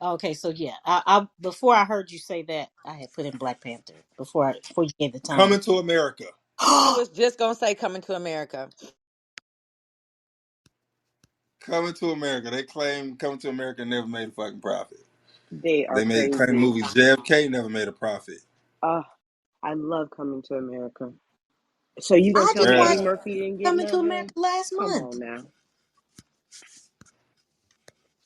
Okay, so yeah, I before I heard you say that, I had put in Black Panther before you gave the time. Coming to America. I was just gonna say Coming to America. Coming to America. They claim Coming to America never made a fucking profit. They are They made claim crazy. movies. JFK never made a profit. Uh, I love Coming to America. So you gonna I tell just me Eddie watched Bruh. Murphy didn't get Coming to none? America last Come month. on now.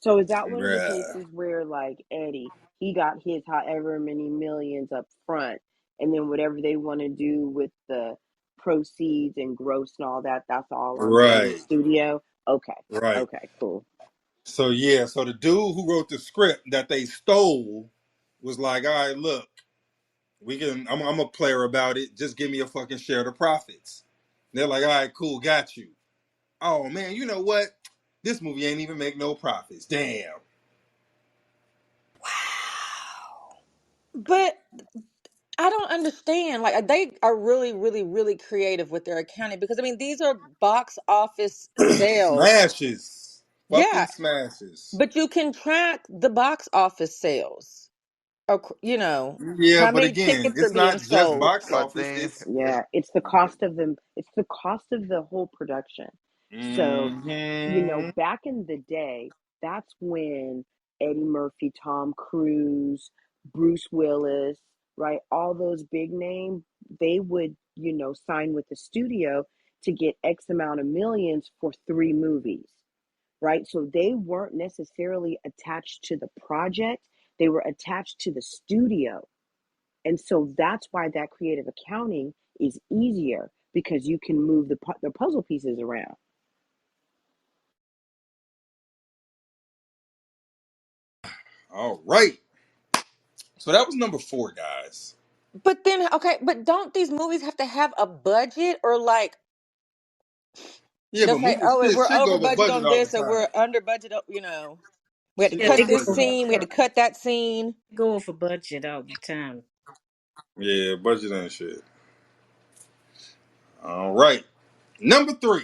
So is that one of the Bruh. cases where like Eddie, he got his however many millions up front, and then whatever they want to do with the proceeds and gross and all that, that's all on them and the Right. studio? Okay. Right. Okay, cool. So yeah, so the dude who wrote the script that they stole, was like, all right, look, I'm a player about it. Just give me a fucking share of the profits. And they're like, all right, cool, got you. Oh man, you know what? This movie ain't even make no profits. Damn. But I don't understand. Like they are really, really, really creative with their accounting because I mean these are box office sales. Smashes. Yeah, Fucking smashes. but you can track the box office sales. You know Yeah, how but many again, tickets are it's being not just sold. box But office. then, It's Yeah, it's the cost of them. It's the cost of the whole production. So, mm-hmm. back in the day, that's when Eddie Murphy, Tom Cruise, Bruce Willis, right? All those big names, they would, sign with the studio to get X amount of millions for 3 movies, right? So they weren't necessarily attached to the project, they were attached to the studio. And so that's why that creative accounting is easier because you can move the puzzle pieces around. All right. So that was number 4, guys. But then, okay, but don't these movies have to have a budget or like Yeah, they'll but say, movies oh, shit, we're shit go over over budget budget on all the this or time. we're under budget, you know. We had to Shit Yeah, go they cut over go this budget over, all the scene, we had time. to cut that scene. go over budget all the time. Yeah, budget and shit. All right. Number 3.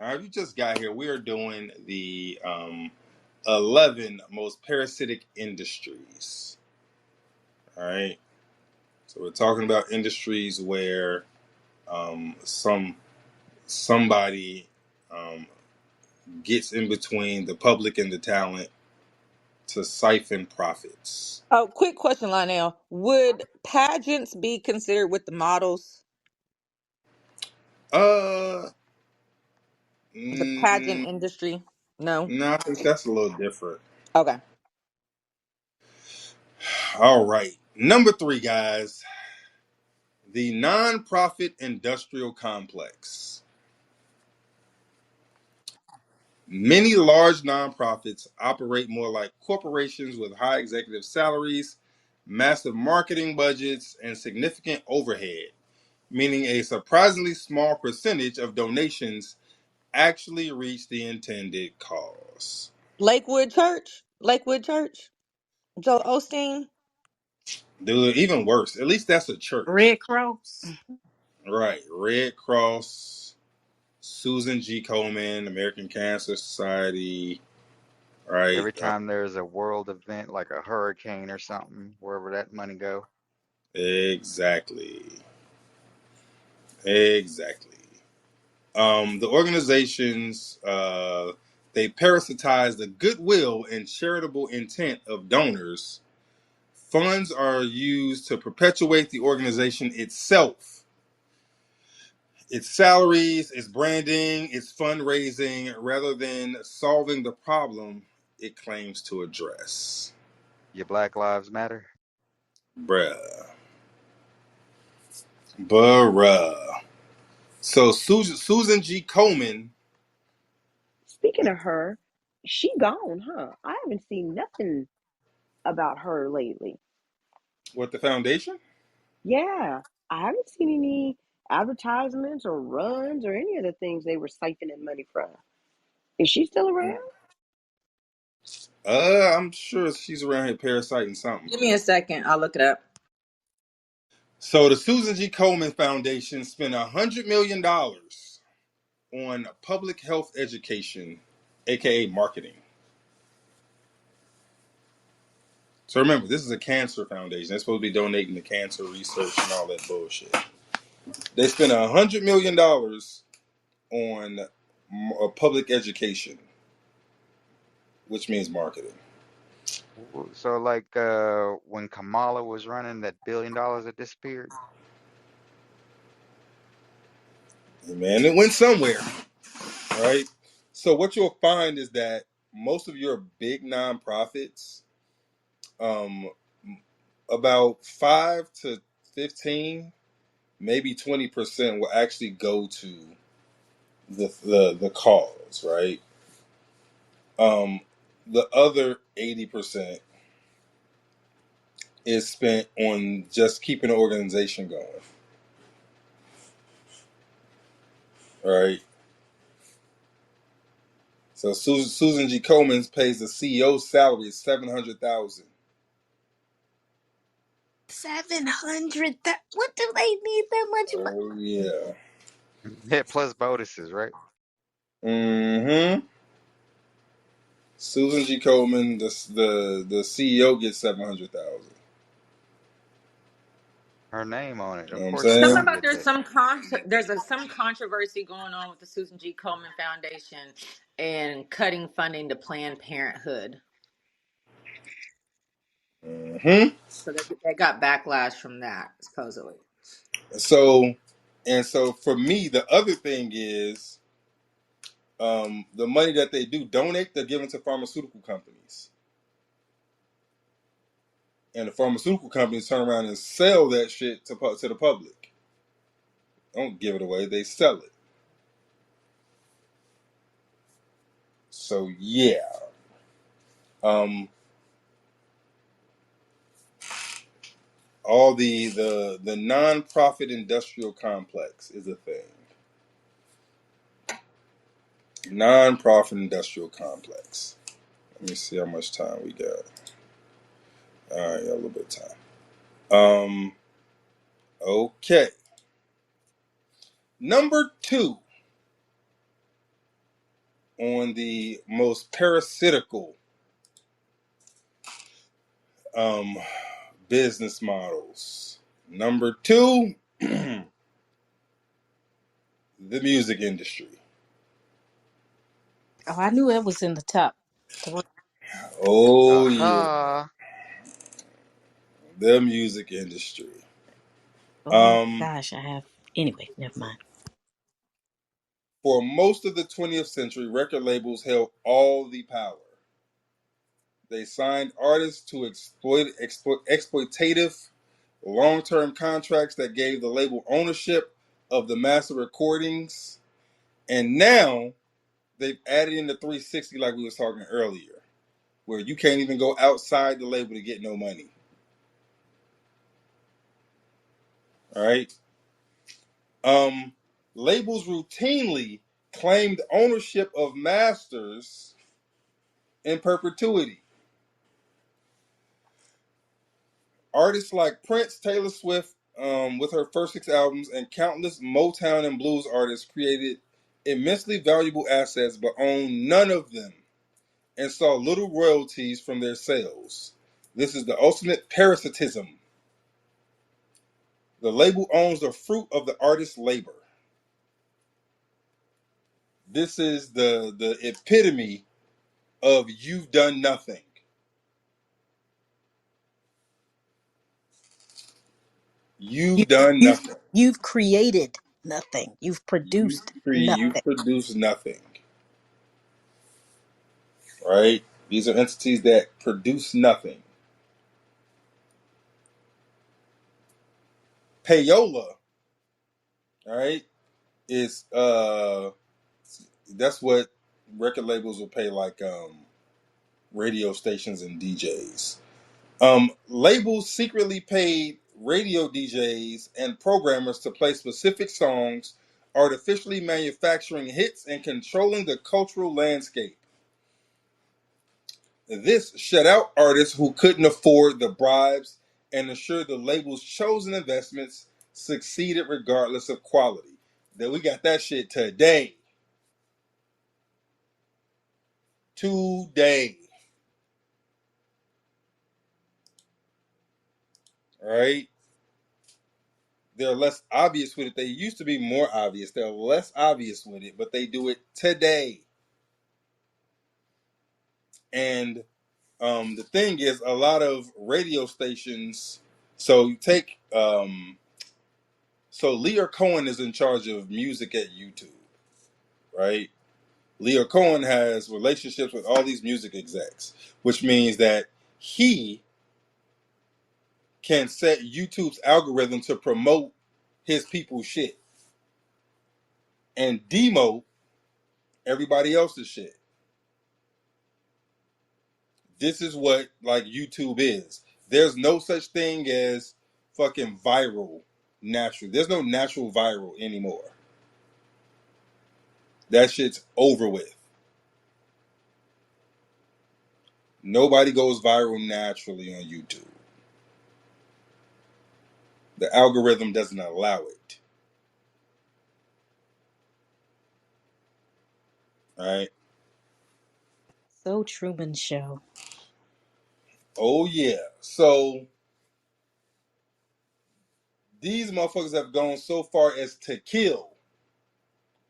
All right, you just got here. We are doing the 11 most parasitic industries. All right. So we're talking about industries where somebody um, gets in between the public and the talent to siphon profits. Oh, quick question, Lionel. Would pageants be considered with the models? Uh, The pageant mm, industry? No? no, I think that's a little different. Okay. All right. Number 3, guys, the nonprofit industrial complex. Many large nonprofits operate more like corporations with high executive salaries, massive marketing budgets, and significant overhead, meaning a surprisingly small percentage of donations actually reach the intended cause. Lakewood Church? Lakewood Church? Joel Osteen? Dude, even worse. At least that's a church. Red Cross. Right. Red Cross, Susan G. Komen, American Cancer Society. Right. every time there's a world event like a hurricane or something, wherever that money go, Exactly. Exactly. The organizations they parasitize the goodwill and charitable intent of donors. Funds are used to perpetuate the organization itself, its salaries, its branding, its fundraising, rather than solving the problem it claims to address. your Black Lives Matter. Bruh. Bruh. So Susan G. Komen, Speaking of her, she gone, huh? I haven't seen nothing about her lately. what, the foundation? Yeah, I haven't seen any advertisements or runs or any of the things they were siphoning money from. Is she still around? I'm sure she's around here parasiting something. Give me a second. I'll look it up. So the Susan G. Komen Foundation spent $100 million on public health education, aka marketing. So remember, this is a cancer foundation. They're supposed to be donating to cancer research and all that bullshit. They spent $100 million on public education, which means marketing. So like when Kamala was running that $1 billion that disappeared. And man, it went somewhere, right? So what you'll find is that most of your big nonprofits, um, about 5 to 15, maybe 20% will actually go to the cause, right? Um, the other 80%, is spent on just keeping the organization going. All right. So Susan G. Komen pays the CEO's salary $700,000. 700. That what do they need that much money? Oh yeah. Yeah, plus bonuses, right? Mm-hmm. Susan G. Komen, the CEO gets $700,000. Her name on it. You know Of what I'm course, she's Something gonna saying? about get that. some controversy going on with the Susan G. Komen Foundation and cutting funding to Planned Parenthood. Mm-hmm. So they got backlash from that, supposedly. So, so for me, the other thing is the money that they do donate, they're giving to pharmaceutical companies, and the pharmaceutical companies turn around and sell that shit to the public. Don't give it away; they sell it. So yeah, um, all the nonprofit industrial complex is a thing. Nonprofit industrial complex. Let me see how much time we got. All right, got a little bit of time. Okay. Number two on the most parasitical um, business models. Number two, the music industry. Oh, I knew it was in the top three. Oh yeah, Aha. the music industry. Oh Um, gosh, I have. Anyway, never mind. for most of the 20th century, record labels held all the power. They signed artists to exploitative long-term contracts that gave the label ownership of the master recordings, and now they've added in the 360 like we was talking earlier, where you can't even go outside the label to get no money. All right. Um, Labels routinely claimed ownership of masters in perpetuity. Artists like Prince, Taylor Swift, with her first six albums, and countless Motown and blues artists created immensely valuable assets, but owned none of them and saw little royalties from their sales. This is the ultimate parasitism. The label owns the fruit of the artist's labor. This is the epitome of you've done nothing. You You've done you've nothing. you've created nothing. You've produced You nothing. produce nothing. Right? These are entities that produce nothing. Payola, all right, is that's what record labels will pay like radio stations and DJs. Labels secretly paid radio DJs and programmers to play specific songs, artificially manufacturing hits and controlling the cultural landscape. This shut out artists who couldn't afford the bribes and ensured the label's chosen investments succeeded regardless of quality. That we got that shit today. Today. All right. They're less obvious with it. They used to be more obvious. They're less obvious with it, but they do it today. And the thing is, a lot of radio stations. So you take. So Leah Cohen is in charge of music at YouTube, right? Leah Cohen has relationships with all these music execs, which means that he can set YouTube's algorithm to promote his people's shit and demote everybody else's shit. This is what like YouTube is. There's no such thing as fucking viral natural. There's no natural viral anymore. That shit's over with. Nobody goes viral naturally on YouTube. The algorithm doesn't allow it. All right. So Truman Show. Oh yeah. So these motherfuckers have gone so far as to kill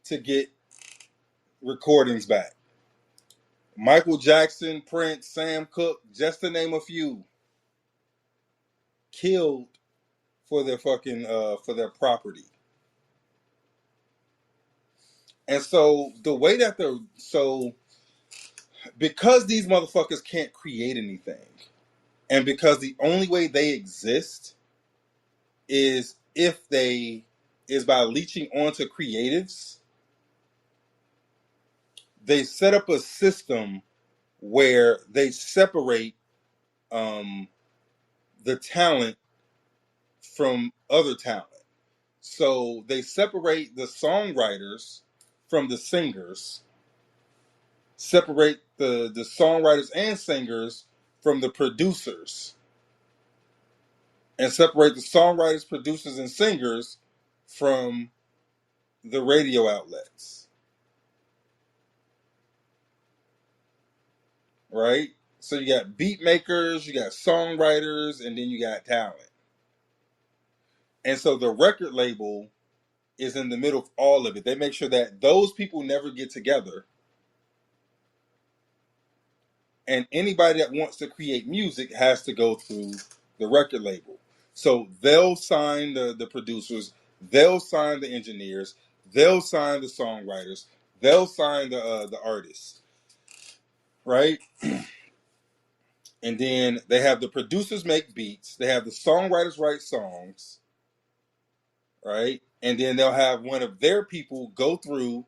to get recordings back. Michael Jackson, Prince, Sam Cooke, just to name a few, killed for their fucking for their property. And so the way that they're because these motherfuckers can't create anything, and because the only way they exist is if they is by leeching onto creatives, they set up a system where they separate um, the talent from other talent. So they separate the songwriters from the singers, separate the songwriters and singers from the producers, and separate the songwriters, producers, and singers from the radio outlets, right? So you got beat makers, you got songwriters, and then you got talent. And so the record label is in the middle of all of it. They make sure that those people never get together, and anybody that wants to create music has to go through the record label. So they'll sign the producers, they'll sign the engineers, they'll sign the songwriters, they'll sign the artists, right? And then they have the producers make beats, they have the songwriters write songs, right? And then they'll have one of their people go through,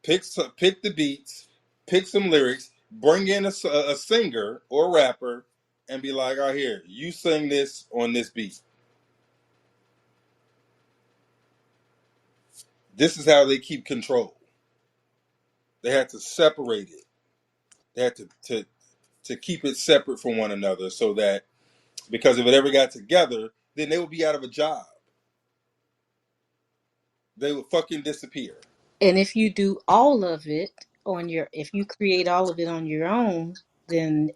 pick the beats, pick some lyrics, bring in a singer or a rapper, and be like, "All right, here, you sing this on this beat." This is how they keep control. They had to separate it. They had to keep it separate from one another, so that because if it ever got together, then they would be out of a job. They would fucking disappear. And if you do all of it on your, if you create all of it on your own, then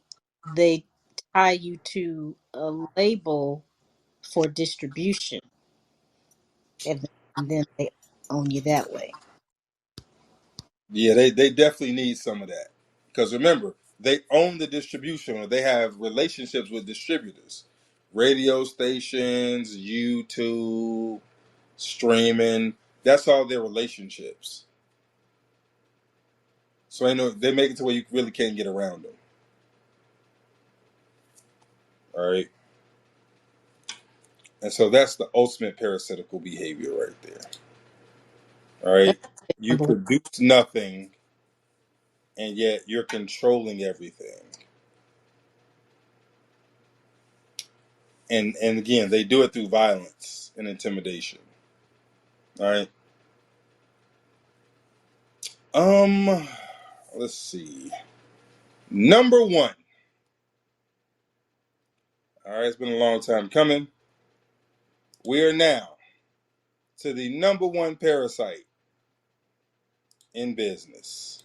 they tie you to a label for distribution, and then they own you that way. Yeah, they definitely need some of that. Because remember, they own the distribution, or they have relationships with distributors, radio stations, YouTube, streaming. That's all their relationships. So I know they make it to where you really can't get around them. All right. And so that's the ultimate parasitical behavior right there. All right. That's You number produce nothing, and yet you're controlling everything. And again, they do it through violence and intimidation. All right. Um, let's see. Number one. All right, it's been a long time coming. We are now to the number one parasite in business.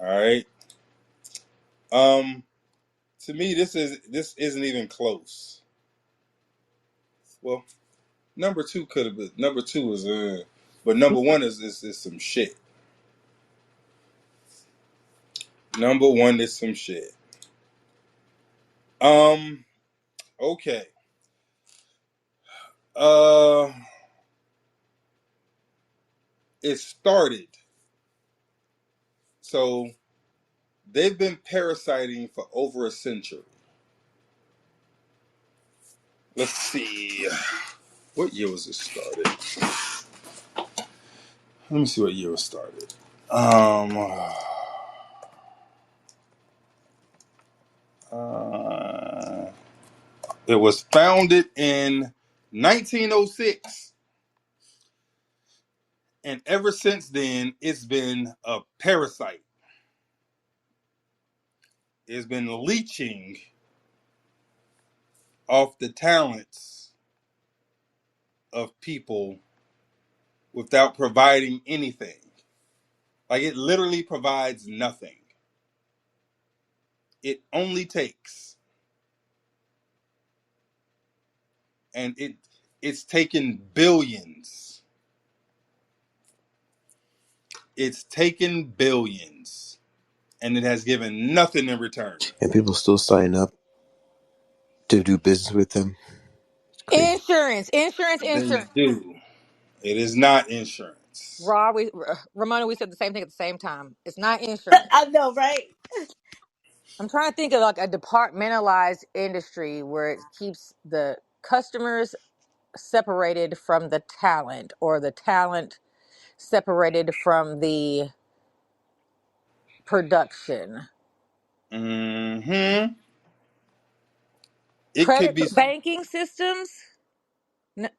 All right. Um, to me, this isn't even close. Well, number two could have been. Number two was but number one is some shit. Number one is some shit. Um. Okay. Uh. It started. So they've been parasiting for over a century. Let's see. What year was it started? Let me see what year it started. Um. It was founded in 1906, and ever since then, it's been a parasite. It's been leeching off the talents of people without providing anything. Like it literally provides nothing. It only takes, and it's taken billions. It's taken billions, and it has given nothing in return. And people still sign up to do business with them. It's crazy. Insurance, insurance, They insurance. do. It is not insurance. Ramona, we said the same thing at the same time. It's not insurance. I know, right? I'm trying to think of like a departmentalized industry where it keeps the customers separated from the talent, or the talent separated from the production. Hmm. It could Credit be. banking systems. N-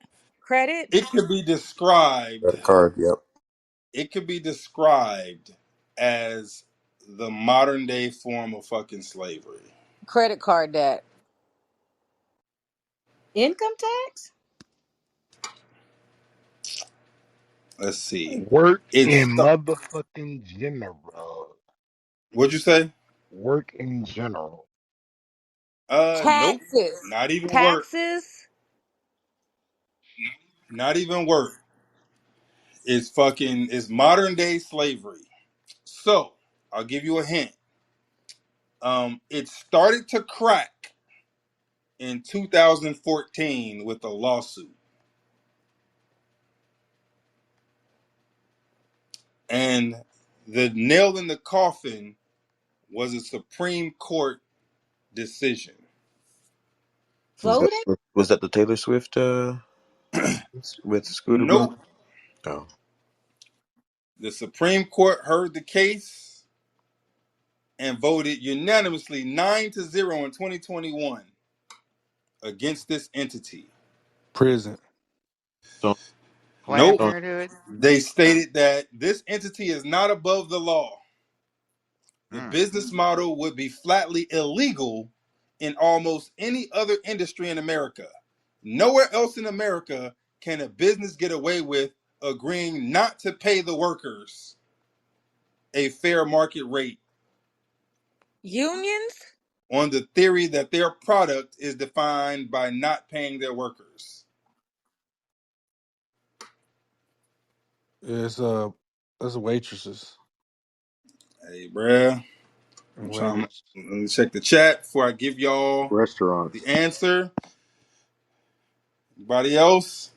Credit. It could be described. Got a card, yep. It could be described as the modern day form of fucking slavery. Credit card debt. Income tax? Let's see. Work It's in motherfucking general. what'd you say? Work in general. Nope. Taxes. Not even work. Taxes. Not even work. It's modern day slavery. So I'll give you a hint. It started to crack in 2014 with a lawsuit, and the nail in the coffin was a Supreme Court decision. Voting? Was that the Taylor Swift with Scooter Braun? Nope. Oh, The Supreme Court heard the case and voted unanimously 9-0 in 2021 against this entity. Prison. so Planned Nope. so Parenthood. They stated that this entity is not above the law. The Hmm. business model would be flatly illegal in almost any other industry in America. Nowhere else in America can a business get away with agreeing not to pay the workers a fair market rate Unions. on the theory that their product is defined by not paying their workers. It's it's waitresses Hey, bruh, and I'm trying. waiters. Let me check the chat before I give y'all the Restaurants. answer. Anybody else?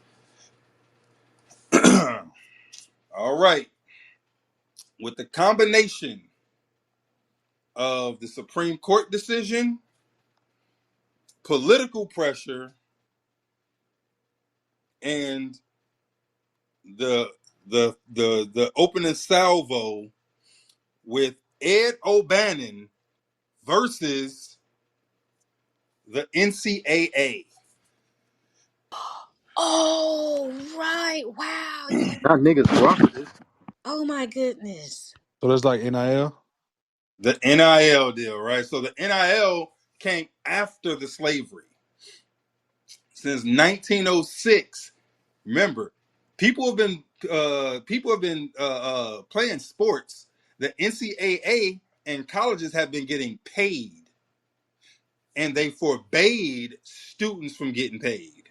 All right. With the combination of the Supreme Court decision, political pressure, and the the opening salvo with Ed O'Bannon versus the NCAA. Oh, right. Wow. Yeah. Not niggas cooperative. Oh my goodness. So that's like NIL. The NIL deal, right? So the NIL came after the slavery. Since 1906. Remember, people have been playing sports. The NCAA and colleges have been getting paid, and they forbade students from getting paid.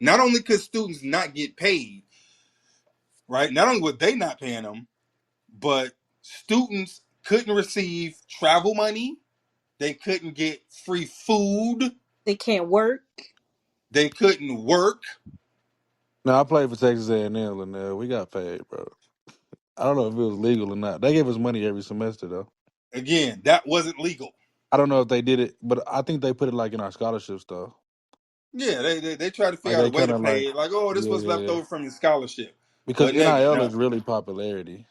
Not only could students not get paid, right? Not only were they not paying them, but students couldn't receive travel money. They couldn't get free food. They can't work. They couldn't work. No, I played for Texas A&M, and we got paid, bro. I don't know if it was legal or not. They gave us money every semester, though. Again, that wasn't legal. I don't know if they did it, but I think they put it like in our scholarships, though. Yeah, they try to figure Like out a they way kind to of like, pay it. Like, oh, this yeah, was yeah, left yeah. over from your scholarship. Because But nigga, NIL no. is really popularity.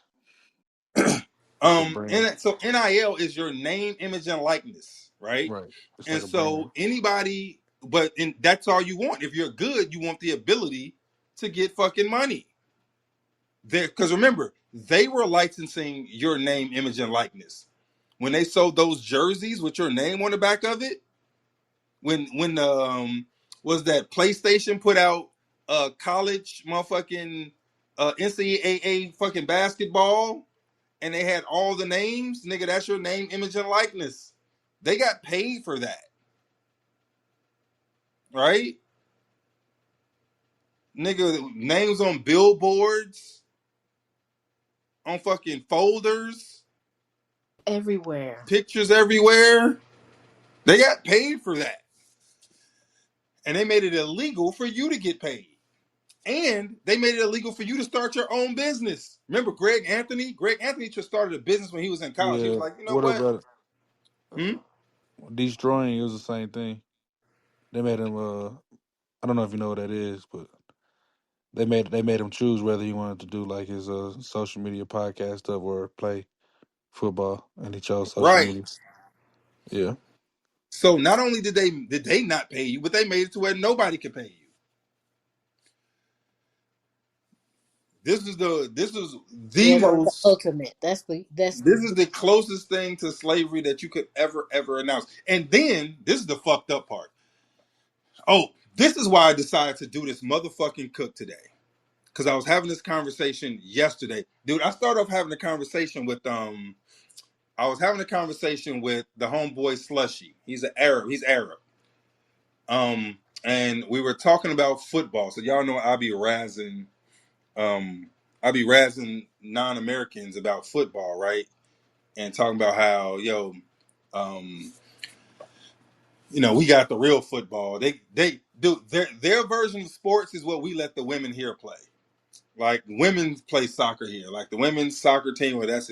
It's a brand. So NIL is your name, image, and likeness, right? Right. It's And like a brand. so anybody, that's all you want. If you're good, you want the ability to get fucking money. There, because remember, they were licensing your name, image, and likeness. When they sold those jerseys with your name on the back of it, when was that PlayStation put out college motherfucking NCAA fucking basketball and they had all the names, nigga, that's your name, image, and likeness. They got paid for that, right? Nigga, names on billboards, on fucking folders, Everywhere. pictures everywhere. They got paid for that. And they made it illegal for you to get paid. And they made it illegal for you to start your own business. Remember Greg Anthony? Greg Anthony just started a business when he was in college. He was Yeah. like, you know What what? about Hmm? destroying? It was the same thing. They made him. I don't know if you know what that is, but they made him choose whether he wanted to do like his social media podcast stuff or play football, and he chose social Right. media. Yeah. So not only did they not pay you, but they made it to where nobody could pay you. This is the Yeah, that's the most ultimate. That's this is the closest thing to slavery that you could ever announce. And then this is the fucked up part. Oh, this is why I decided to do this motherfucking cook today. Because I was having this conversation yesterday. Dude, I started off having a conversation with I was having a conversation with the homeboy Slushy. He's an Arab. He's Arab. And we were talking about football. So y'all know um I be razzing non-Americans about football, right? And talking about how, um, we got the real football. They do their version of sports is what we let the women here play. Like women play soccer here. Like the women's soccer team, well, that's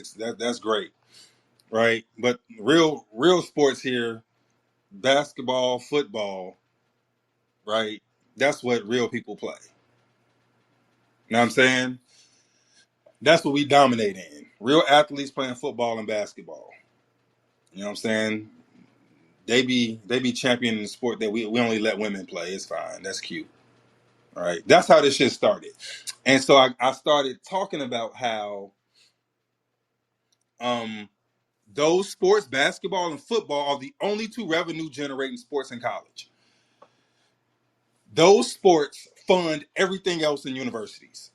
great, right? But real sports here, basketball, football, right? That's what real people play. You know what I'm saying? That's what we dominate in. Real athletes playing football and basketball. You know what I'm saying? They be championing the sport that we only let women play. It's fine. That's cute. All right. That's how this shit started. And so I started talking about how um those sports, basketball and football, are the only two revenue generating sports in college. Those sports fund everything else in universities.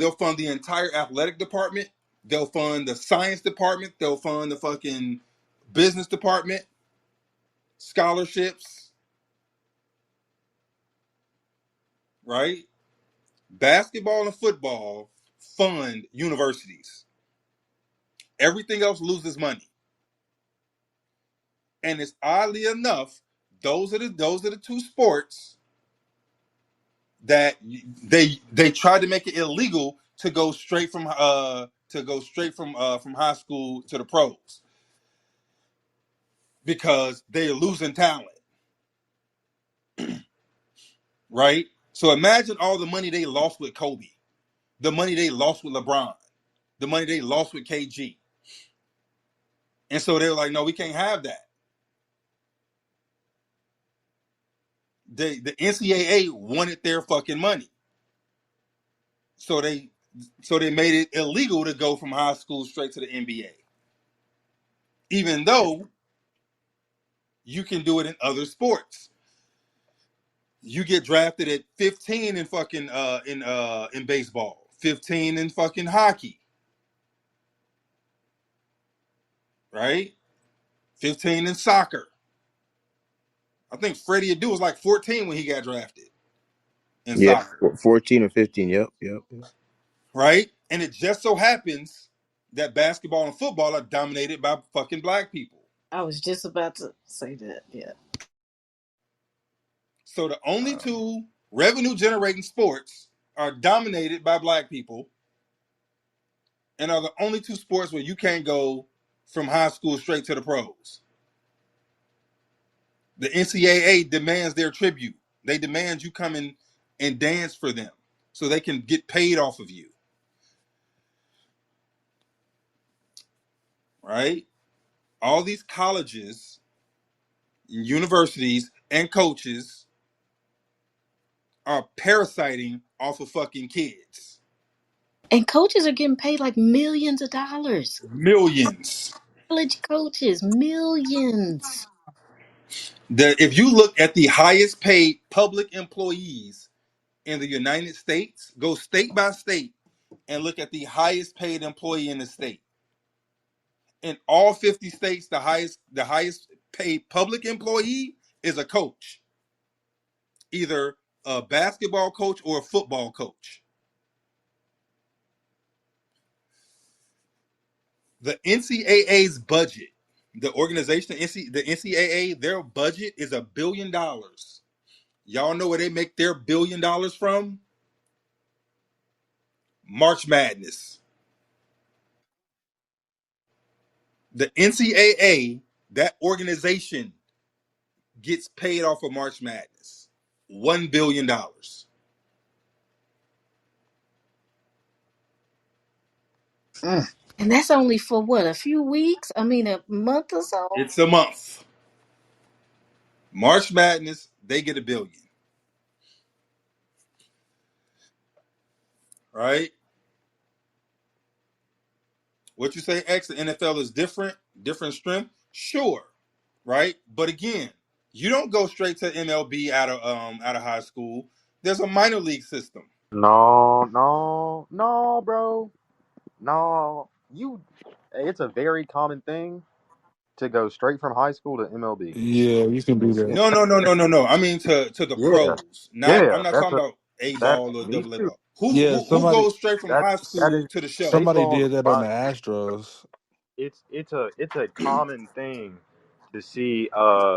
They'll fund the entire athletic department. They'll fund the science department. They'll fund the fucking business department, scholarships, right? Basketball and football fund universities. Everything else loses money. And it's oddly enough, those are the two sports that they tried to make it illegal to go straight from high school to the pros because they're losing talent, right? So imagine all the money they lost with Kobe, the money they lost with LeBron, the money they lost with KG. And so they were like, no, we can't have that. The NCAA wanted their fucking money. So they made it illegal to go from high school straight to the NBA. Even though you can do it in other sports. You get drafted at 15 in fucking in baseball, 15 in fucking hockey, right? 15 in soccer. I think Freddie Adu was like 14 when he got drafted in Yeah, soccer, 14 or 15. Yep, yep. right? And it just so happens that basketball and football are dominated by fucking black people. I was just about to say that. Yeah. So the only two revenue generating sports are dominated by black people and are the only two sports where you can't go from high school straight to the pros. The NCAA demands their tribute. They demand you come in and dance for them so they can get paid off of you, right? all these colleges, universities, and coaches are parasiting off of fucking kids. And coaches are getting paid like millions of dollars. Millions. College coaches, millions. If you look at the highest paid public employees in the United States, go state by state and look at the highest paid employee in the state. In all 50 states, the highest paid public employee is a coach, either a basketball coach or a football coach. The NCAA's budget, the organization, the NCAA, their budget is $1 billion. Y'all know where they make their $1 billion from? March Madness. The NCAA, that organization, gets paid off of March Madness. $1 billion. Mm. And that's only for what, a few weeks? I mean, a month or so? It's a month. March Madness, they get $1 billion. Right? What you say, X, the NFL is different strength? Sure. Right? But again, you don't go straight to MLB out of high school. There's a minor league system. No, no, no, bro. No. It's a very common thing to go straight from high school to MLB. Yeah, you can do that. No, no, no, no, no, no. I mean to the Yeah, pros. Not yeah. I'm not talking about A ball or Me double A too. ball. Who Yeah, who who somebody goes straight from That high that is school to the show? somebody baseball did that on the combined. Astros. It's a common thing to see.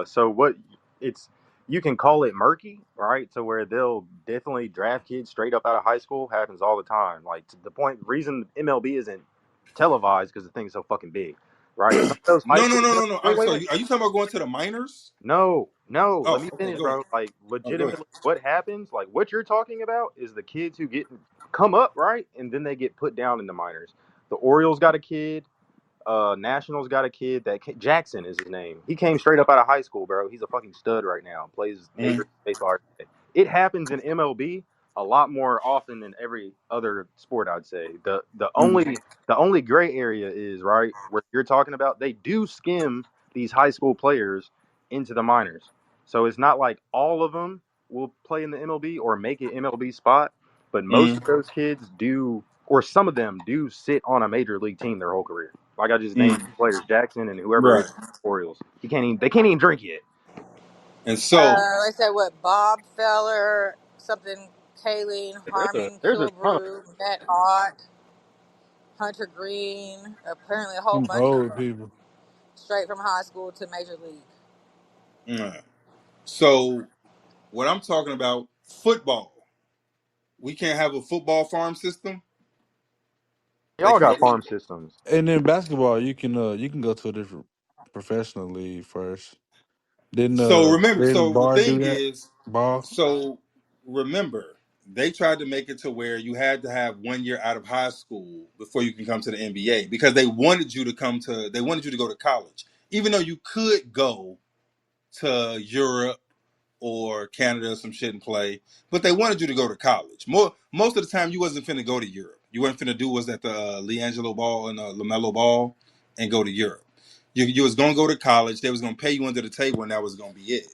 So what it's you can call it murky, right? To where they'll definitely draft kids straight up out of high school happens all the time. Like to the point, reason MLB isn't televised because the thing's so fucking big, right? Some of those high No, school no, no, players. no, no. Wait, I'm wait, wait. sorry. Are you talking about going to the minors? No, no. Let Oh, me okay. finish, Go ahead. bro. Like Oh, go ahead. legitimately, what happens? Like what you're talking about is the kids who get come up right, and then they get put down in the minors. The Orioles got a kid. Nationals got a kid Jackson is his name. He came straight up out of high school, bro. He's a fucking stud right now. Plays Major Mm, League Baseball every day. It happens in MLB a lot more often than every other sport, I'd say. mm, The only gray area is right where you're talking about. They do skim these high school players into the minors, so it's not like all of them will play in the MLB or make an MLB spot, but most mm, of those kids do, or some of them do sit on a major league team their whole career. Like I just named mm. players, Jackson and whoever is Right. Orioles. He can't even. They can't even drink yet. And so, I said what? Bob Feller, something, Kayleen Harmon, There's a ton of. Kilbrew, Matt Ott, Hunter Green. Apparently, a whole Some bunch of old them people. straight from high school to major league. mm. So what I'm talking about, football. We can't have a football farm system. They They all got can't be. farm systems. And in basketball, you can go to a different professional league first. Didn't So remember, didn't so the Bar do thing that? is, Ball. so remember, they tried to make it to where you had to have 1 year out of high school before you can come to the NBA because they wanted you to go to college, even though you could go to Europe or Canada or some shit and play, but they wanted you to go to college. Most of the time, you wasn't finna go to Europe. You wasn't finna do was at the LiAngelo Ball and Lamelo Ball and go to Europe. You was gonna go to college. They was gonna pay you under the table, and that was gonna be it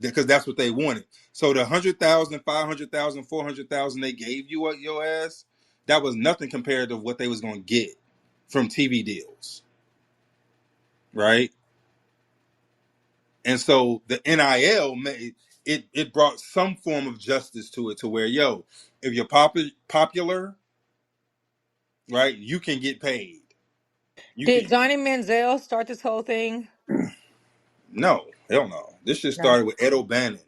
because that's what they wanted. So the 100,000, 500,000, 400,000 they gave you at your ass, that was nothing compared to what they was gonna get from TV deals, right? And so the NIL made it brought some form of justice to it, to where if you're popular, right, you can get paid. You can Did Johnny Manziel start this whole thing? no, hell no. This shit No. started with Ed O'Bannon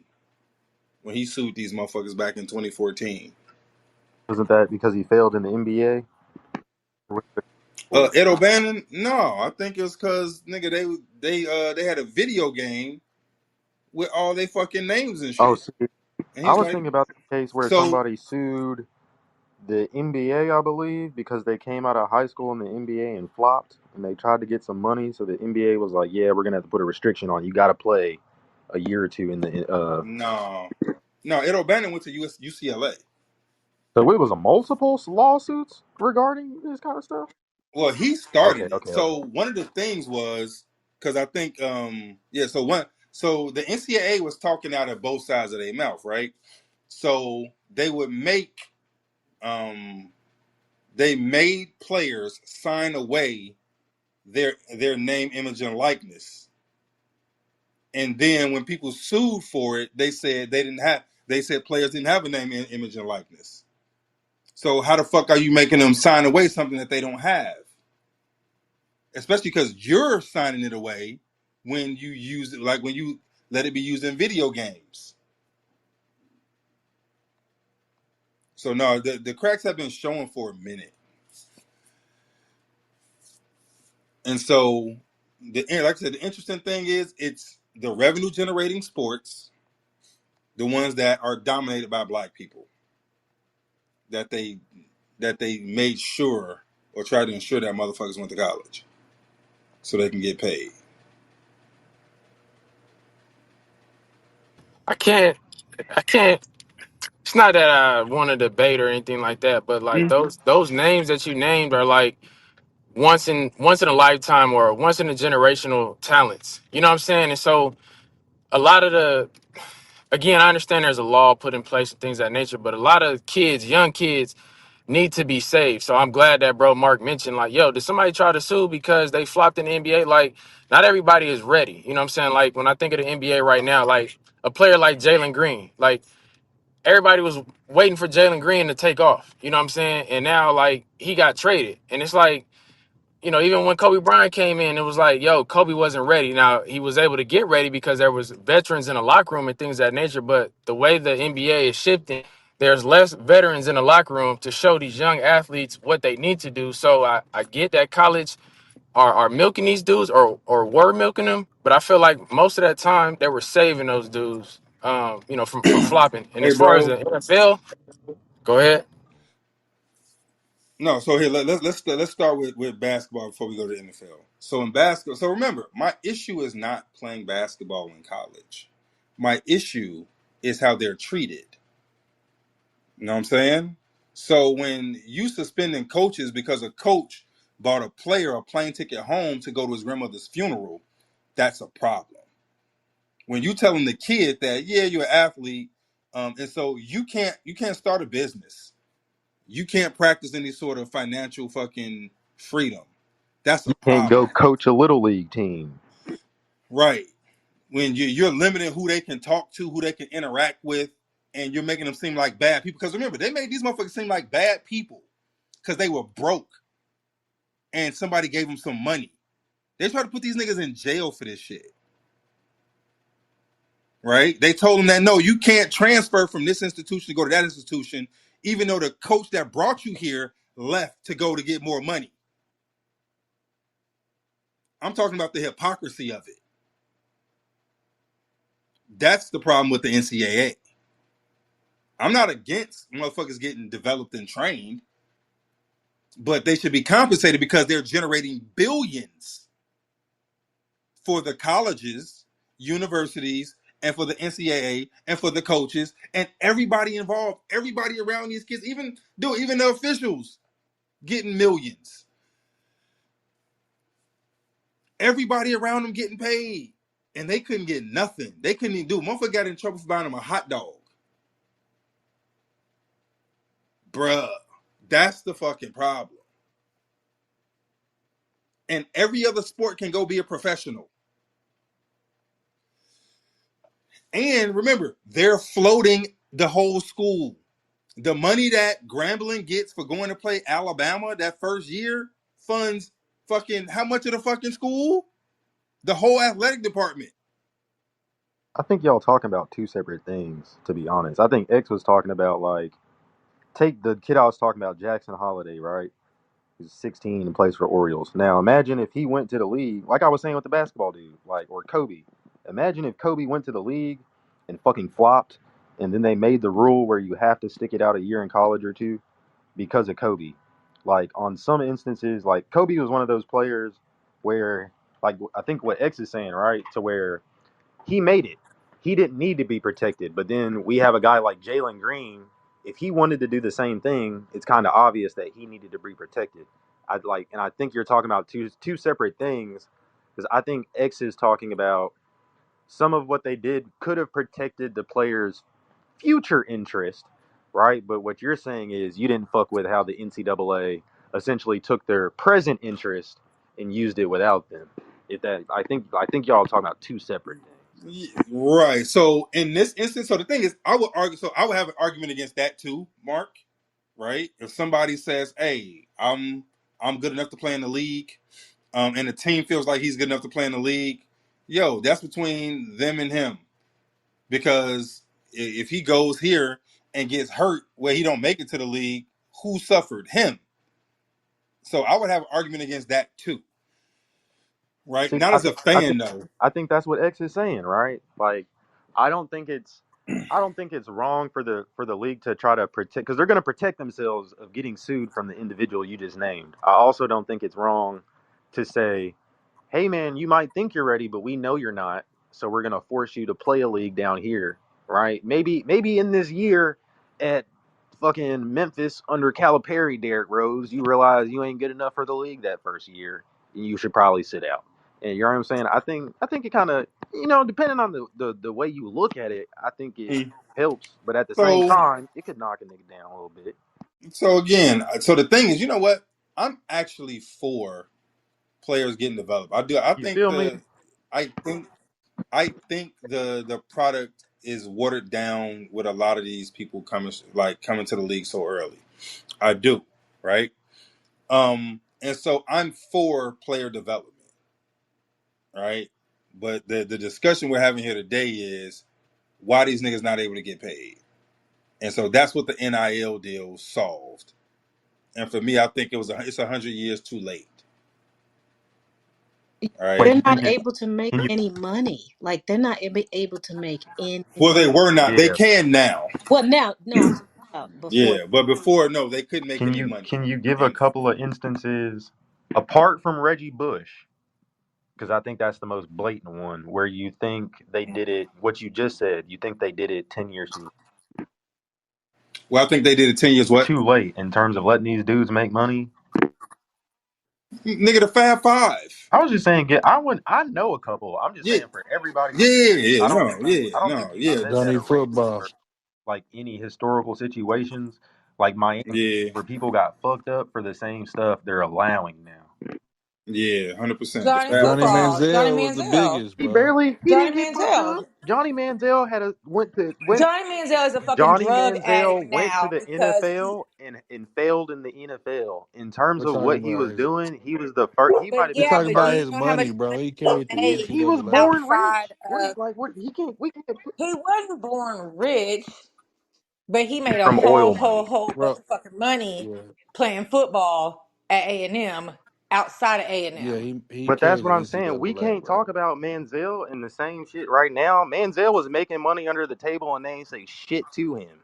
when he sued these motherfuckers back in 2014. Wasn't that because he failed in the NBA? Ed O'Bannon, no, I think it was because nigga they had a video game with all they fucking names and Oh, shit, see, and I he's was like, thinking about the case where so somebody sued the NBA, I believe, because they came out of high school in the NBA and flopped, and they tried to get some money. So the NBA was like, "Yeah, we're gonna have to put a restriction on you. Got to play a year or two in the." No, no. Ed O'Bannon went to UCLA. So it was a multiple lawsuits regarding this kind of stuff. Well, he Okay, started it. okay, okay. So one of the things was because I think yeah. So the NCAA was talking out of both sides of their mouth, right? So they would make um they made players sign away their name, image, and likeness. And then when people sued for it, they said they said players didn't have a name, image, and likeness. So how the fuck are you making them sign away something that they don't have? Especially because you're signing it away when you use it, like when you let it be used in video games. So no, the cracks have been showing for a minute, and so like I said, the interesting thing is it's the revenue generating sports, the ones that are dominated by black people, that they made sure or tried to ensure that motherfuckers went to college so they can get paid. I can't. I can't. It's not that I want to debate or anything like that, but like those names that you named are like once in a lifetime or once in a generational talents. You know what I'm saying? And so a lot of the again, I understand there's a law put in place and things of that nature, but a lot of kids, young kids, need to be saved. So I'm glad that bro Mark mentioned like, yo, did somebody try to sue because they flopped in the NBA? Like, not everybody is ready. You know what I'm saying? Like when I think of the NBA right now, like a player like Jalen Green, like everybody was waiting for Jalen Green to take off. You know what I'm saying? And now like he got traded. And it's like, you know, even when Kobe Bryant came in, it was like, yo, Kobe wasn't ready. Now he was able to get ready because there was veterans in the locker room and things of that nature. But the way the NBA is shifting, there's less veterans in the locker room to show these young athletes what they need to do. So I get that college are milking these dudes or were milking them, but I feel like most of that time they were saving those dudes, you know, from flopping. And Hey, as far as bro. the NFL, go ahead. No, so here let's start with basketball before we go to the NFL. So in basketball, so remember, my issue is not playing basketball in college. My issue is how they're treated. You know what I'm saying? So when you suspending coaches because a coach bought a player a plane ticket home to go to his grandmother's funeral, that's a problem. When you telling the kid that yeah, you're an athlete, and so you can't start a business, you can't practice any sort of financial fucking freedom. That's a You can't problem, go coach a little league team. right? When you're limiting who they can talk to, who they can interact with, and you're making them seem like bad people. Because remember, they made these motherfuckers seem like bad people because they were broke and somebody gave them some money. They tried to put these niggas in jail for this shit, right? They told them that no, you can't transfer from this institution to go to that institution, even though the coach that brought you here left to go to get more money. I'm talking about the hypocrisy of it. That's the problem with the NCAA. I'm not against motherfuckers getting developed and trained, but they should be compensated because they're generating billions for the colleges, universities, and for the NCAA and for the coaches and everybody involved, everybody around these kids, even the officials getting millions. Everybody around them getting paid. And they couldn't get nothing. They couldn't even do it. Motherfucker got in trouble for buying them a hot dog. Bruh. That's the fucking problem. And every other sport can go be a professional. And remember, they're floating the whole school. The money that Grambling gets for going to play Alabama that first year funds fucking how much of the fucking school? The whole athletic department. I think y'all talking about two separate things, to be honest. I think X was talking about like take the kid I was talking about, Jackson Holiday, right? He's 16 and plays for Orioles. Now imagine if he went to the league, like I was saying with the basketball dude, like or Kobe. Imagine if Kobe went to the league and fucking flopped, and then they made the rule where you have to stick it out a year in college or two. because of Kobe. Like on some instances, like Kobe was one of those players where, like I think what X is saying, right, to where he made it. He didn't need to be protected. But then we have a guy like Jalen Green. If he wanted to do the same thing, it's kind of obvious that he needed to be protected. I'd like, and I think you're talking about two separate things, because I think X is talking about some of what they did could have protected the player's future interest, right? But what you're saying is you didn't fuck with how the NCAA essentially took their present interest and used it without them. If that, I think y'all are talking about two separate things. Right. So in this instance, so the thing is, I would argue. So I would have an argument against that too, Mark. Right. If somebody says, "Hey, I'm good enough to play in the league," and the team feels like he's good enough to play in the league, yo, that's between them and him. Because if he goes here and gets hurt where he don't make it to the league, who suffered? Him. So I would have an argument against that too. Right. See, Not I as a think I think fan though. I think that's what X is saying, right? Like, I don't think it's I don't think it's wrong for the league to try to protect because they're going to protect themselves of getting sued from the individual you just named. I also don't think it's wrong to say, hey man, you might think you're ready, but we know you're not. So we're gonna force you to play a league down here, right? Maybe in this year at fucking Memphis under Calipari, Derrick Rose, you realize you ain't good enough for the league that first year, and you should probably sit out. And you know what I'm saying? I think it kind of depending on the way you look at it, I think it helps. But at the same So time, it could knock a nigga down a little bit. So again, so the thing is, you know what? I'm actually for players getting developed. I do. You feel me? I think, I think the product is watered down with a lot of these people coming to the league so early. I do, right? And so I'm for player development, right? But the discussion we're having here today is why these niggas not able to get paid, and so that's what the NIL deal solved. And for me, I think it's 100 years too late. All What right. They're do you not think? able to make Can you? any money. Like they're not able to make any Well, they money. were not. They Yeah. can now. Well, now, no, I'm talking about before. Yeah, but before, no, they couldn't make Can any you money. can you give a And couple of instances apart from Reggie Bush? Because I think that's the most blatant one where you think they did it. What you just said, you think they did it 10 years well, I think they did it 10 years. What? too late in terms of letting these dudes make money. Nigga, the Fab Five. I was just saying, I know a couple. I'm just Yeah, saying for everybody yeah, listening, yeah, no, I yeah, don't think no, you yeah, said that Johnny or raised Football. or like any historical situations like Miami yeah, where people got fucked up for the same stuff they're allowing now. yeah, 100%. The Johnny Fab Johnny Five. Football, Johnny Manziel was the Manziel, biggest, bro. He Johnny didn't get fucked Manziel. up. Johnny Manziel went Johnny Manziel is a fucking Johnny drug Manziel addict went to now the because he. NFL and failed in the NFL. In terms We're of talking what he about was his. doing, he was the first. He might But have We're been yeah, the talking but do about you first. his know how much money, bro. He he carried the He made was NCAA last born year. outside rich. What? of? Like what? We can't put He wasn't born rich, but he made a from oil money. whole bunch Bro, of fucking money yeah, playing football at A&M outside of yeah, A&M. he But that's carried what the I'm saying. We NCAA, can't bro. talk about Manziel and the same shit right now. Manziel was making money under the table and they ain't say shit to him.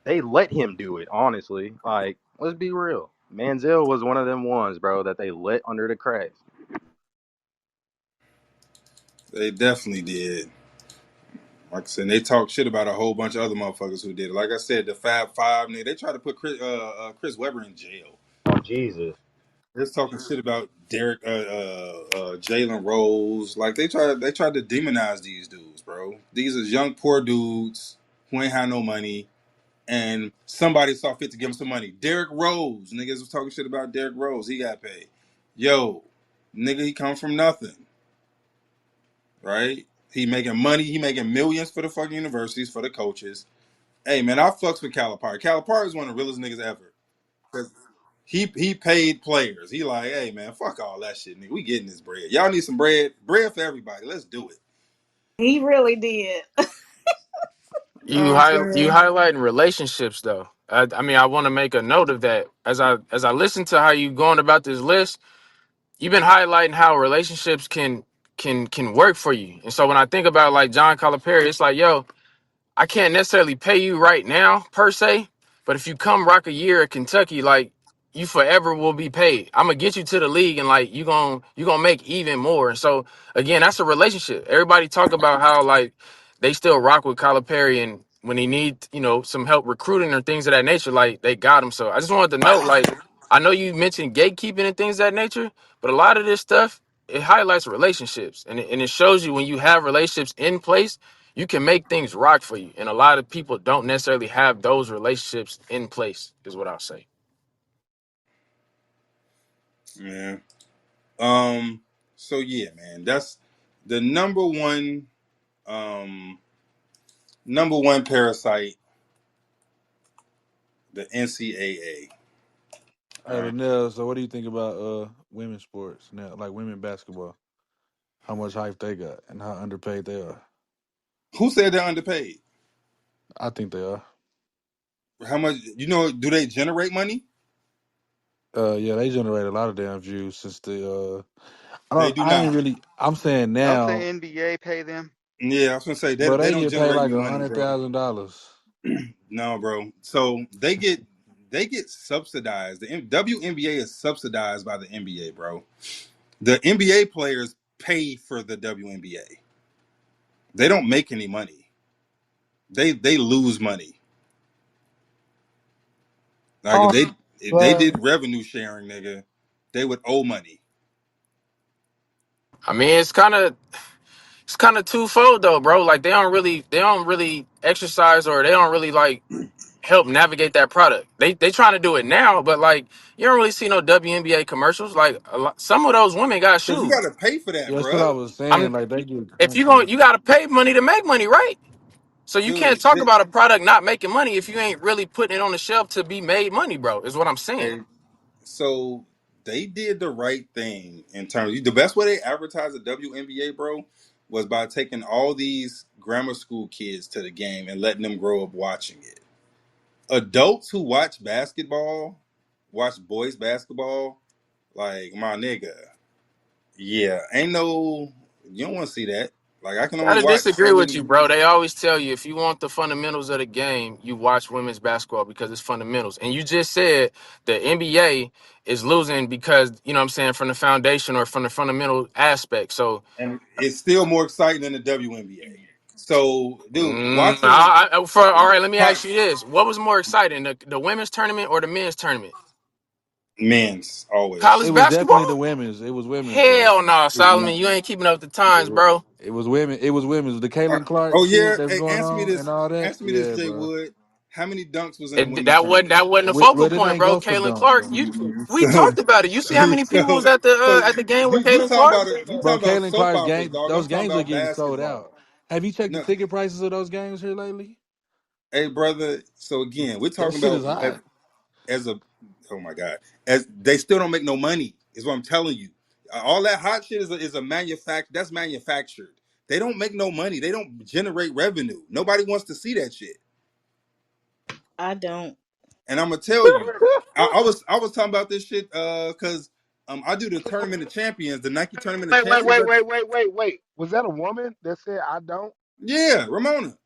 They let him do it, honestly. Like, let's be real. Manziel was one of them ones, bro, that they let under the cracks. They definitely did. Like I said, they talk shit about a whole bunch of other motherfuckers who did it. Like I said, the Fab Five, nigga, they tried to put Chris Webber in jail. Oh Jesus. They're talking shit about Jalen Rose. Like they tried to demonize these dudes, bro. These are young poor dudes who ain't had no money, and somebody saw fit to give him some money. Derrick Rose, niggas was talking shit about Derrick Rose. He got paid. Yo, nigga, he come from nothing, right? He making money. He making millions for the fucking universities for the coaches. Hey man, I fucks with Calipari. Calipari is one of the realest niggas ever. 'Cause he paid players. He like, hey man, fuck all that shit, nigga. We getting this bread. Y'all need some bread. Bread for everybody. Let's do it. He really did. You know what I'm You saying? highlighting relationships though. I mean, I want to make a note of that as I listen to how you going about this list. You've been highlighting how relationships can work for you. And so when I think about like John Calipari, it's like, yo, I can't necessarily pay you right now per se, But if you come rock a year at Kentucky, like you forever will be paid. I'm gonna get you to the league and like you gonna make even more. And so again, that's a relationship. Everybody talk about how like they still rock with Calipari and when he need, some help recruiting or things of that nature, like they got him. So I just wanted to note, like, I know you mentioned gatekeeping and things of that nature, but a lot of this stuff, it highlights relationships and it shows you when you have relationships in place, you can make things rock for you. And a lot of people don't necessarily have those relationships in place, is what I'll say. Yeah. So yeah, man, that's the number one parasite, the NCAA. All Hey, right. Linnell, so what do you think about women's sports now, like women basketball? How much hype they got and how underpaid they are? Who said they're underpaid? I think they are. How much? Do they generate money? Yeah, they generate a lot of damn views since the They do I ain't not. really I'm saying Don't the now, NBA pay them? Yeah, I was gonna say bro, they they don't get paid generate like no money, bro. $100,000. No, bro. So they get subsidized. The WNBA is subsidized by the NBA, bro. The NBA players pay for the WNBA. They don't make any money. They lose money. Like Oh, if they well, did revenue sharing, nigga, they would owe money. I mean, it's kind of twofold though, bro. Like they don't really exercise or they don't really like help navigate that product. They trying to do it now, but like you don't really see no WNBA commercials. Like some of those women got Cause you shoes. gotta pay for that, Yeah, that's what I bro. was saying. I'm Like they get if you content. going you got to pay money to make money, right? So you can't Dude, talk about a product not making money if you ain't really putting it on the shelf to be made money, bro. Is what I'm saying. hey, so they did the right thing in terms. The best way they advertised the WNBA, bro, was by taking all these grammar school kids to the game and letting them grow up watching it. Adults who watch basketball, watch boys basketball, like my nigga, yeah, ain't no. You don't want to see that. Like I can only I watch disagree so with many. you, bro. They always tell you if you want the fundamentals of the game, you watch women's basketball because it's fundamentals. And you just said the NBA is losing because, what I'm saying, from the foundation or from the fundamental aspect. So, And it's still more exciting than the WNBA. So, dude, mm, watching all right, let me co- ask you this. What was more exciting, the women's tournament or the men's tournament? men's It College always. was definitely the basketball? women's. It was women's, bro. Hell no, It's Solomon. men. You ain't keeping up with the times, bro. It was women. It was women's. The Uh, Caitlin Clark oh shit yeah, that's hey, going on and all that. answer me this, Yeah, Jay bro. Wood. How many dunks was in the women's That wasn't tournament? that wasn't the focal Well, it point, ain't bro. go for Kaylin dunks, Clark, bro. we talked about it. You see how many people was at the game with You Kaylin talking Clark? about it? You Bro, talking about Caitlin soap Clark's operas, game. dog? I'm Those talking games are about getting sold out. basketball. Have you checked the No, ticket prices of those games here lately? hey brother. So again, we're That talking shit about is hot. as a. Oh my god, as they still don't make no money. Is what I'm telling you. All that hot shit is a manufact. That's manufactured. They don't make no money. They don't generate revenue. Nobody wants to see that shit. I don't. And I'm gonna tell you, I was talking about this shit because I do the tournament of champions, the Nike tournament of wait, wait, champions. wait, wait, wait, wait, wait. Was that a woman that said I don't? Yeah, Ramona.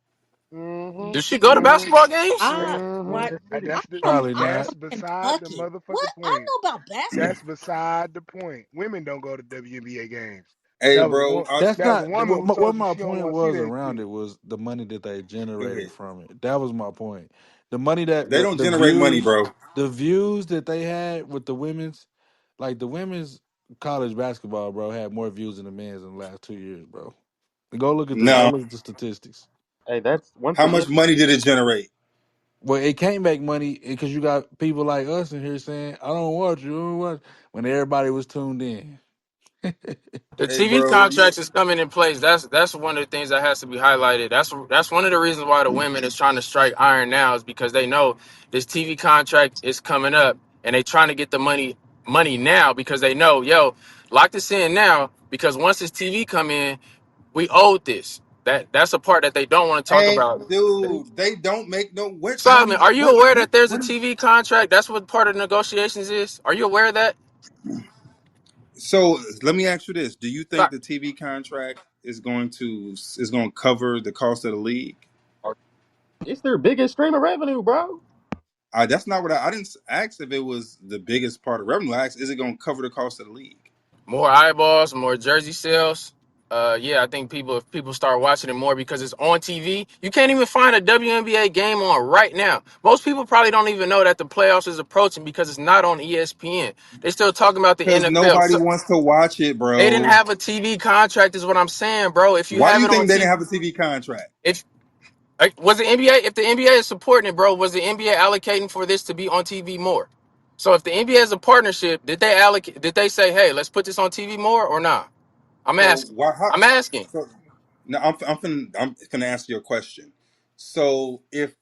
Does she Mm-hmm. go to Mm-hmm. basketball games? I what That's the I'm Probably I'm not. that's from beside the Kentucky. What motherfucking I don't point. know about basketball. That's beside the point. Women don't go to WNBA games. Hey, That was a bro. woman. That's That was a not woman who what told you my she don't point want to see was that around shit. it was the money that they Go generated ahead. from it. That was my point. The money that They don't generate money, views, bro. the views that they had with the women's, like the women's college basketball, bro, had more views than the men's in the last 2 years, bro. Go No. look at the statistics. Hey, that's one How thing. much money did it generate? Well, it can't make money because you got people like us in here saying, "I don't watch you," I don't watch," when everybody was tuned in. The Hey, TV bro. contracts is coming in place. That's one of the things that has to be highlighted. That's one of the reasons why the women is trying to strike iron now is because they know this TV contract is coming up and they trying to get the money now because they know, yo, lock this in now because once this TV come in, we owed this. That's a part that they don't want to talk Hey, about. dude, they don't make no. What? How Simon, many? are you What? aware What? that there's a What is? TV contract? That's what part of the negotiations is. Are you aware of that? So let me ask you this: do you think the TV contract is going to cover the cost of the league? It's their biggest stream of revenue, bro. That's not what I didn't ask if it was the biggest part of revenue. I asked, is it going to cover the cost of the league? More eyeballs, more jersey sales. Yeah, I think people if people start watching it more because it's on TV. You can't even find a WNBA game on right now. Most people probably don't even know that the playoffs is approaching because it's not on ESPN. They still talking about the Because NFL. nobody So wants to watch it, they didn't bro. have a TV contract, is what I'm saying, bro. If you Why do have you it on think they didn't TV, have a TV contract? if was the NBA, if the NBA is supporting it, bro, was the NBA allocating for this to be on TV more? So if the NBA is a partnership, did they allocate? Did they say, hey, let's put this on TV more or not? I'm So asking. why? How, I'm asking. so now I'm finna answer your question. So if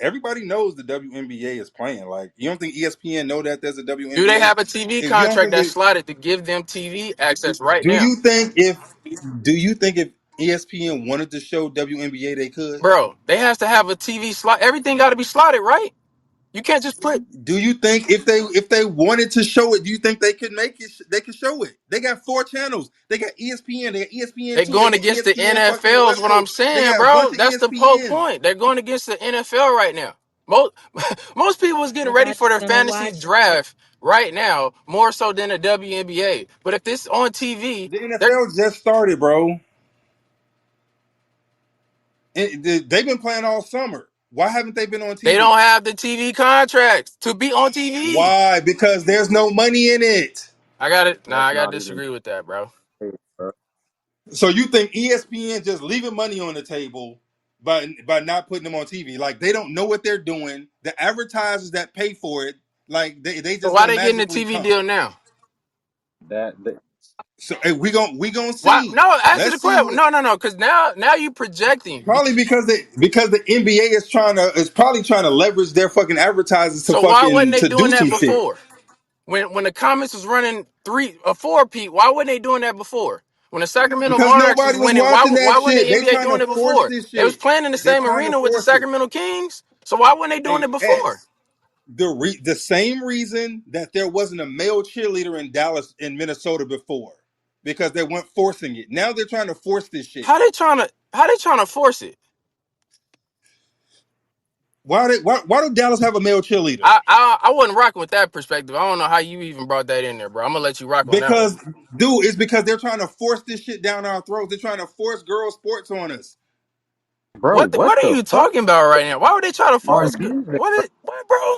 everybody knows the WNBA is playing, like you don't think ESPN know that there's a Do they WNBA? have a TV If you don't contract think that's it, slotted to give them TV access right do now? you think if do you think if ESPN wanted to show WNBA they could? Bro, they have to have a TV slot. Everything got to be slotted, right? You can't just put. Do you think if they wanted to show it, do you think they could make it? They could show it. They got 4 channels. They got ESPN. They got ESPN They two. They going got against the ESPN fucking NFL is West what I'm Coast. They saying, got a bunch bro. of That's the whole ESPN. point. They're going against the NFL right now. Most most people is getting ready Nobody's for their gonna fantasy watch it. draft right now, more so than the WNBA. But if this on TV, The they're NFL just started, bro. They've been playing all summer. Why haven't they been on they TV? don't have the TV contracts to be on TV. Why? Because there's no money in it. I got it. Nah, That's I got to not even disagree with that, bro. true, bro. So you think ESPN just leaving money on the table by not putting them on TV? Like they don't know what they're doing. The advertisers that pay for it, like they So just why gonna they getting a magically TV come. deal now? That So hey, we gonna Why? see. No, answer the Let's see question. what. No. Because now you projecting. Probably because the NBA is probably trying to leverage their fucking advertisers to So why wasn't fucking they to doing do that some shit. before? When the Comets was running 3 or 4 peat, why wasn't they doing that before? When the Sacramento Because Monarchs was nobody was winning, watching that why wasn't shit. the They NBA trying doing to it force before? this They was shit. playing in the They're same trying to arena with the force it. Sacramento Kings. So why weren't they doing Hey, it before? X. The same reason that there wasn't a male cheerleader in Dallas in Minnesota before, because they weren't forcing it. Now they're trying to force this shit. How they trying to force it? Why do Dallas have a male cheerleader? I wasn't rocking with that perspective. I don't know how you even brought that in there, bro. I'm gonna let you rock on that one. Because dude, it's because they're trying to force this shit down our throats. They're trying to force girls sports on us. bro, What what are the you fuck talking about right now? Why would they try to are force? these? What, bro?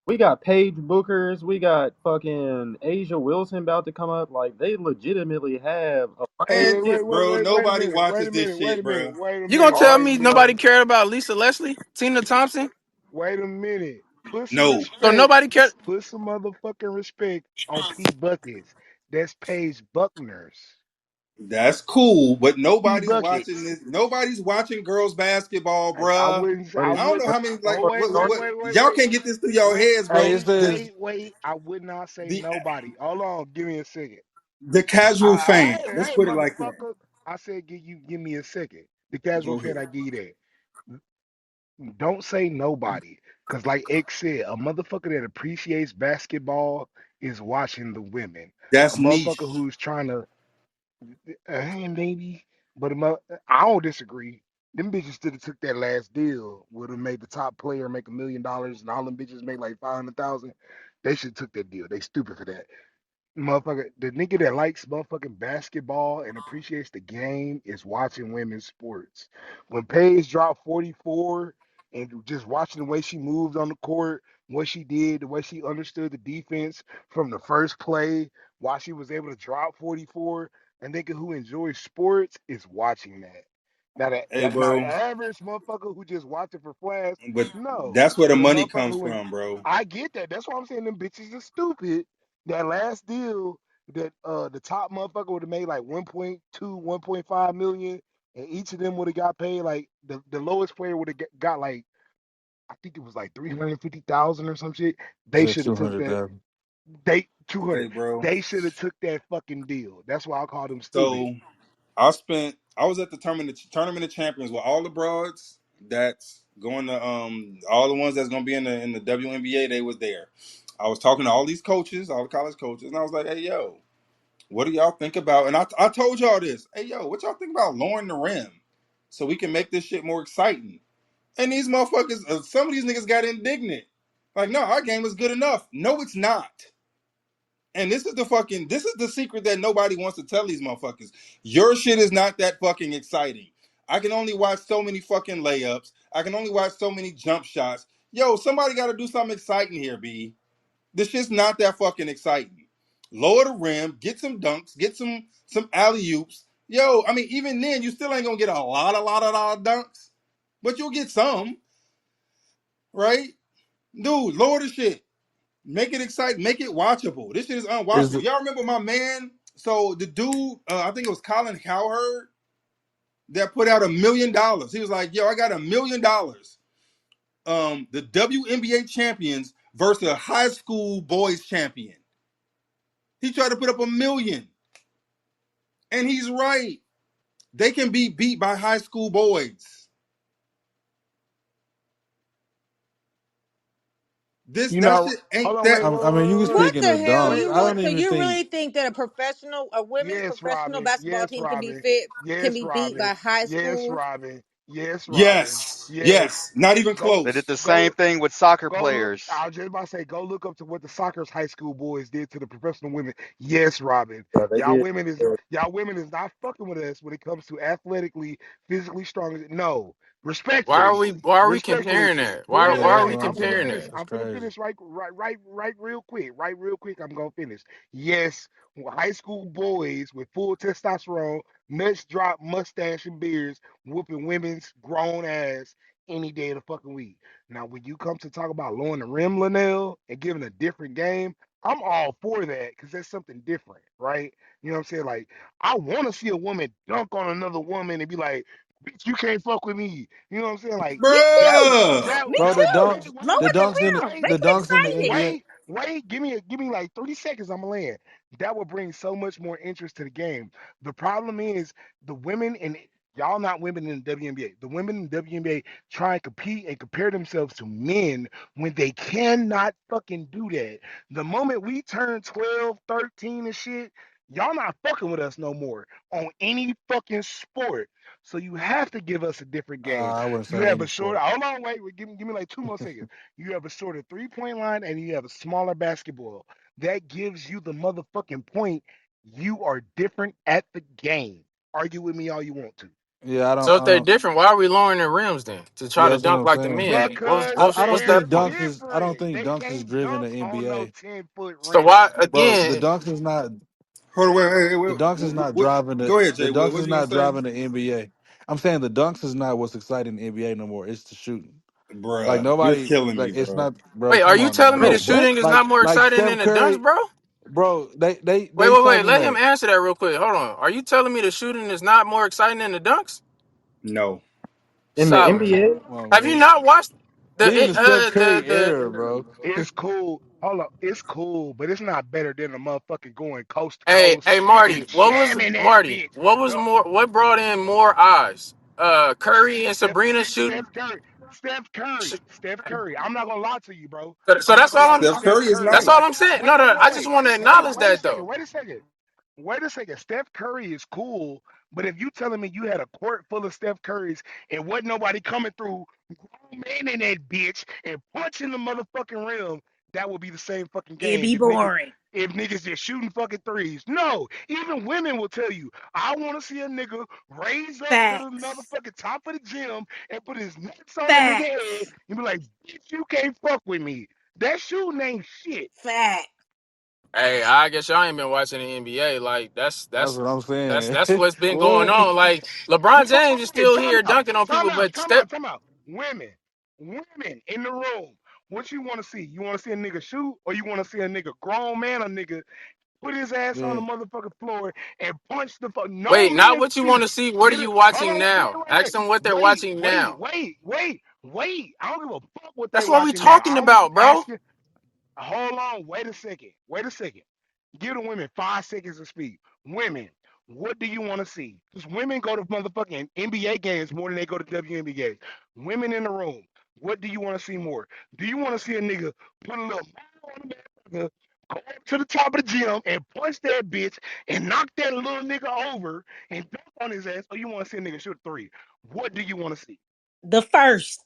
We got Paige Bookers, we got fucking Asia Wilson about to come up. Like they legitimately have a bunch Hey, of And shit. bro, wait a nobody minute, wait watches a this minute, wait shit, a minute, bro. wait a You gonna minute, tell All wait a me minute, nobody cared about Lisa Leslie, Tina Thompson? wait a minute. Put some No, So respect. nobody cared. Put some motherfucking respect on P Buckets. That's Paige Buckner's. that's cool, but P nobody's watching Buckets. this. Nobody's watching girls basketball, I bruh. wouldn't. but I it's I don't would. know how many Oh like wait, wait, what wait, wait, y'all wait, can't get this through your heads, Hey, bro. it's the wait. I would not say The nobody. Hold on. Give me a second. the casual fan. Let's Hey, put it like that. motherfucker. I said, give me a second. The casual Go fan, ahead. I give you that. Don't say nobody. Because, like X said, a motherfucker that appreciates basketball is watching the women. A That's motherfucker niche. who's trying to, hey, maybe, but I don't disagree. Them bitches should have took that last deal. Would have made the top player make $1 million, and all them bitches make like 500,000. They should have took that deal. They stupid for that. Motherfucker, the nigga that likes motherfucking basketball and appreciates the game is watching women's sports. When Paige dropped 44 and just watching the way she moved on the court, what she did, the way she understood the defense from the first play, why she was able to drop 44, and nigga who enjoys sports is watching that. Hey, Now the bro. average motherfucker who just watch it for flash, But no. that's where the But a money motherfucker comes who from, bro. I get that. That's why I'm saying them bitches are stupid. That last deal that the top motherfucker would have made like 1.2, 1.5 million, and each of them would have got paid like the lowest player would have got like I think it was like 350,000 or some shit. They said should have took that. 200,000. They 200. Okay, bro. They should have took that fucking deal. That's why I call them stupid. So I was at the tournament of champions with all the broads that's going to all the ones that's gonna be in the WNBA. They was there. I was talking to all these coaches, all the college coaches, and I was like, hey yo, what do y'all think about? And I told y'all this. Hey yo, what y'all think about lowering the rim so we can make this shit more exciting? And these motherfuckers, some of these niggas got indignant. Like, no, our game is good enough. No, it's not. And this is the secret that nobody wants to tell these motherfuckers. Your shit is not that fucking exciting. I can only watch so many fucking layups. I can only watch so many jump shots. Yo, somebody got to do something exciting here, B. This shit's not that fucking exciting. Lower the rim, get some dunks, get some alley oops. Yo, I mean, even then, you still ain't gonna get a lot of dunks, but you'll get some, right? Dude, lower the shit. Make it exciting. Make it watchable. This shit is Is unwatchable. Y'all remember my man? So the dude, I think it was Colin Cowherd, that put out $1 million. He was like, "Yo, I got $1 million. The WNBA champions versus a high school boys champion." He tried to put up 1 million, and he's right. They can be beat by high school boys. You That know, shit hold ain't on, that. wait, wait, I mean, you were wait, wait, What speaking the of hell? dunks. wait, You I wait. don't want so even you think really think that a women's Yes, professional Robin. basketball Yes, team can be Robin. fit can Yes, be beat by Robin. high Yes, school? Robin. Yes, Robin. Yes, Yes. yes, not even Go, They did close. the same go, thing with soccer go look. players. I was just about to say, go look up to what the soccer's high school boys did to the professional women. Yes, Robin. Yeah, they did. Y'all women is not fucking with us when it comes to athletically, physically strong. No, Why are we respectfully, why are we respectfully. comparing that? Wait, Why wait, why wait, are Yeah, we wait. I'm no, finna comparing finish. that? that's I'm finna crazy. finish right real quick. Right real quick. I'm gonna finish. Yes, high school boys with full testosterone, nuts drop, mustache and beards, whooping women's grown ass any day of the fucking week. Now, when you come to talk about lowering the rim, Linnell, and giving a different game, I'm all for that because that's something different, right? You know what I'm saying? Like, I want to see a woman dunk on another woman and be like, "Bitch, you can't fuck with me." You know what I'm saying? Like Me too. Bruh. that. Me Bro, That too. wait, wait, Lower the wait, dunks in the the, rim. wait, Make the it dunks in the exciting. NBA. wait. Give me like 30 seconds. I'm gonna land. That would bring so much more interest to the game. The problem is the women and y'all not women in the WNBA. The women in the WNBA try and compete and compare themselves to men when they cannot fucking do that. The moment we turn 12, 13 and shit, y'all not fucking with us no more on any fucking sport. So you have to give us a different game. I wouldn't You say have any a short. sport. Hold on, wait. Give me like 2 more seconds. You have a shorter 3 point line and you have a smaller basketball. That gives you the motherfucking point. You are different at the game. Argue with me all you want to. Yeah, So if I they're don't. different, why are we lowering their rims then? To try Yeah, to that's what dunk I'm like the saying. men. Because I they're What's don't that think point? dunks is. I don't different. think They dunks is can't driven dunk the on no NBA. 10-foot So why rim. Bro, the again? dunks is not. Hold on, The dunks is not what, driving go ahead, the Jay Will. dunks What is you gonna not say? driving the NBA. I'm saying the dunks is not what's exciting in the NBA no more. It's the shooting. Like Bruh, you're nobody killing me, like it's bro. not, bro. Wait, are Come you on telling now, me the Bro, like what? shooting is not more like exciting Steph than the dunks, Curry, bro? bro. Wait, They wait, wait. talking Let him that. answer that real quick. Hold on. Are you telling me the shooting is not more exciting than the dunks? No. In the Solid. NBA, Come on, Have you man. not watched We in the the Steph Curry the? era, bro. It's cool. Hold up. It's cool, but it's not better than a motherfucker going coast to Hey, coast hey, Marty. and What was jamming that Marty? bitch. What was The more? What brought in more eyes? Curry and Steph, Sabrina shooting. Steph Curry. Steph Curry. So, Steph Curry. I'm not gonna lie to you, bro. so I'm not that's gonna all lie to I'm. you. Steph Steph Curry is Curry. That's nice. all I'm saying. Wait, No, wait, no. wait, I just wait. want to Wait, acknowledge wait a that second. though. Wait a second. Wait a second. Steph Curry is cool, but if you telling me you had a court full of Steph Currys and wasn't nobody coming through, grown man in that bitch and punching the motherfucking rim, that would be the same fucking It'd game be boring. if niggas just shooting fucking threes. No, even women will tell you, I want to see a nigga raise up to the Facts. motherfucking top of the gym and put his nuts on a nigga head Facts. and be like, bitch, you can't fuck with me. That shooting ain't shit. Facts. Hey, I guess y'all ain't been watching the NBA. Like That's what I'm saying. that's what's been going What? on. Like LeBron James is Wait, still here dunking on people, but Steph. time out. Women in the room. What you want to see? You want to see a nigga shoot, or you want to see a nigga grown man, a nigga put his ass on the Yeah. motherfucking floor and punch the fuck? No Wait, not man, what you want listen. to see. What are Get it? you Hold watching on, now? Ask them what they're watching now. wait. I don't give a fuck what they That's what we watching now. talking I'm about, bro. asking. Hold on, wait a second. Wait a second. Give the women 5 seconds to speak. Women, what do you want to see? Because women go to motherfucking NBA games more than they go to WNBA games. Women in the room, what do you want to see more? Do you want to see a nigga put a little ball on the motherfucker, go up to the top of the gym and punch that bitch and knock that little nigga over and dunk on his ass, or you want to see a nigga shoot three? What do you want to see? The first.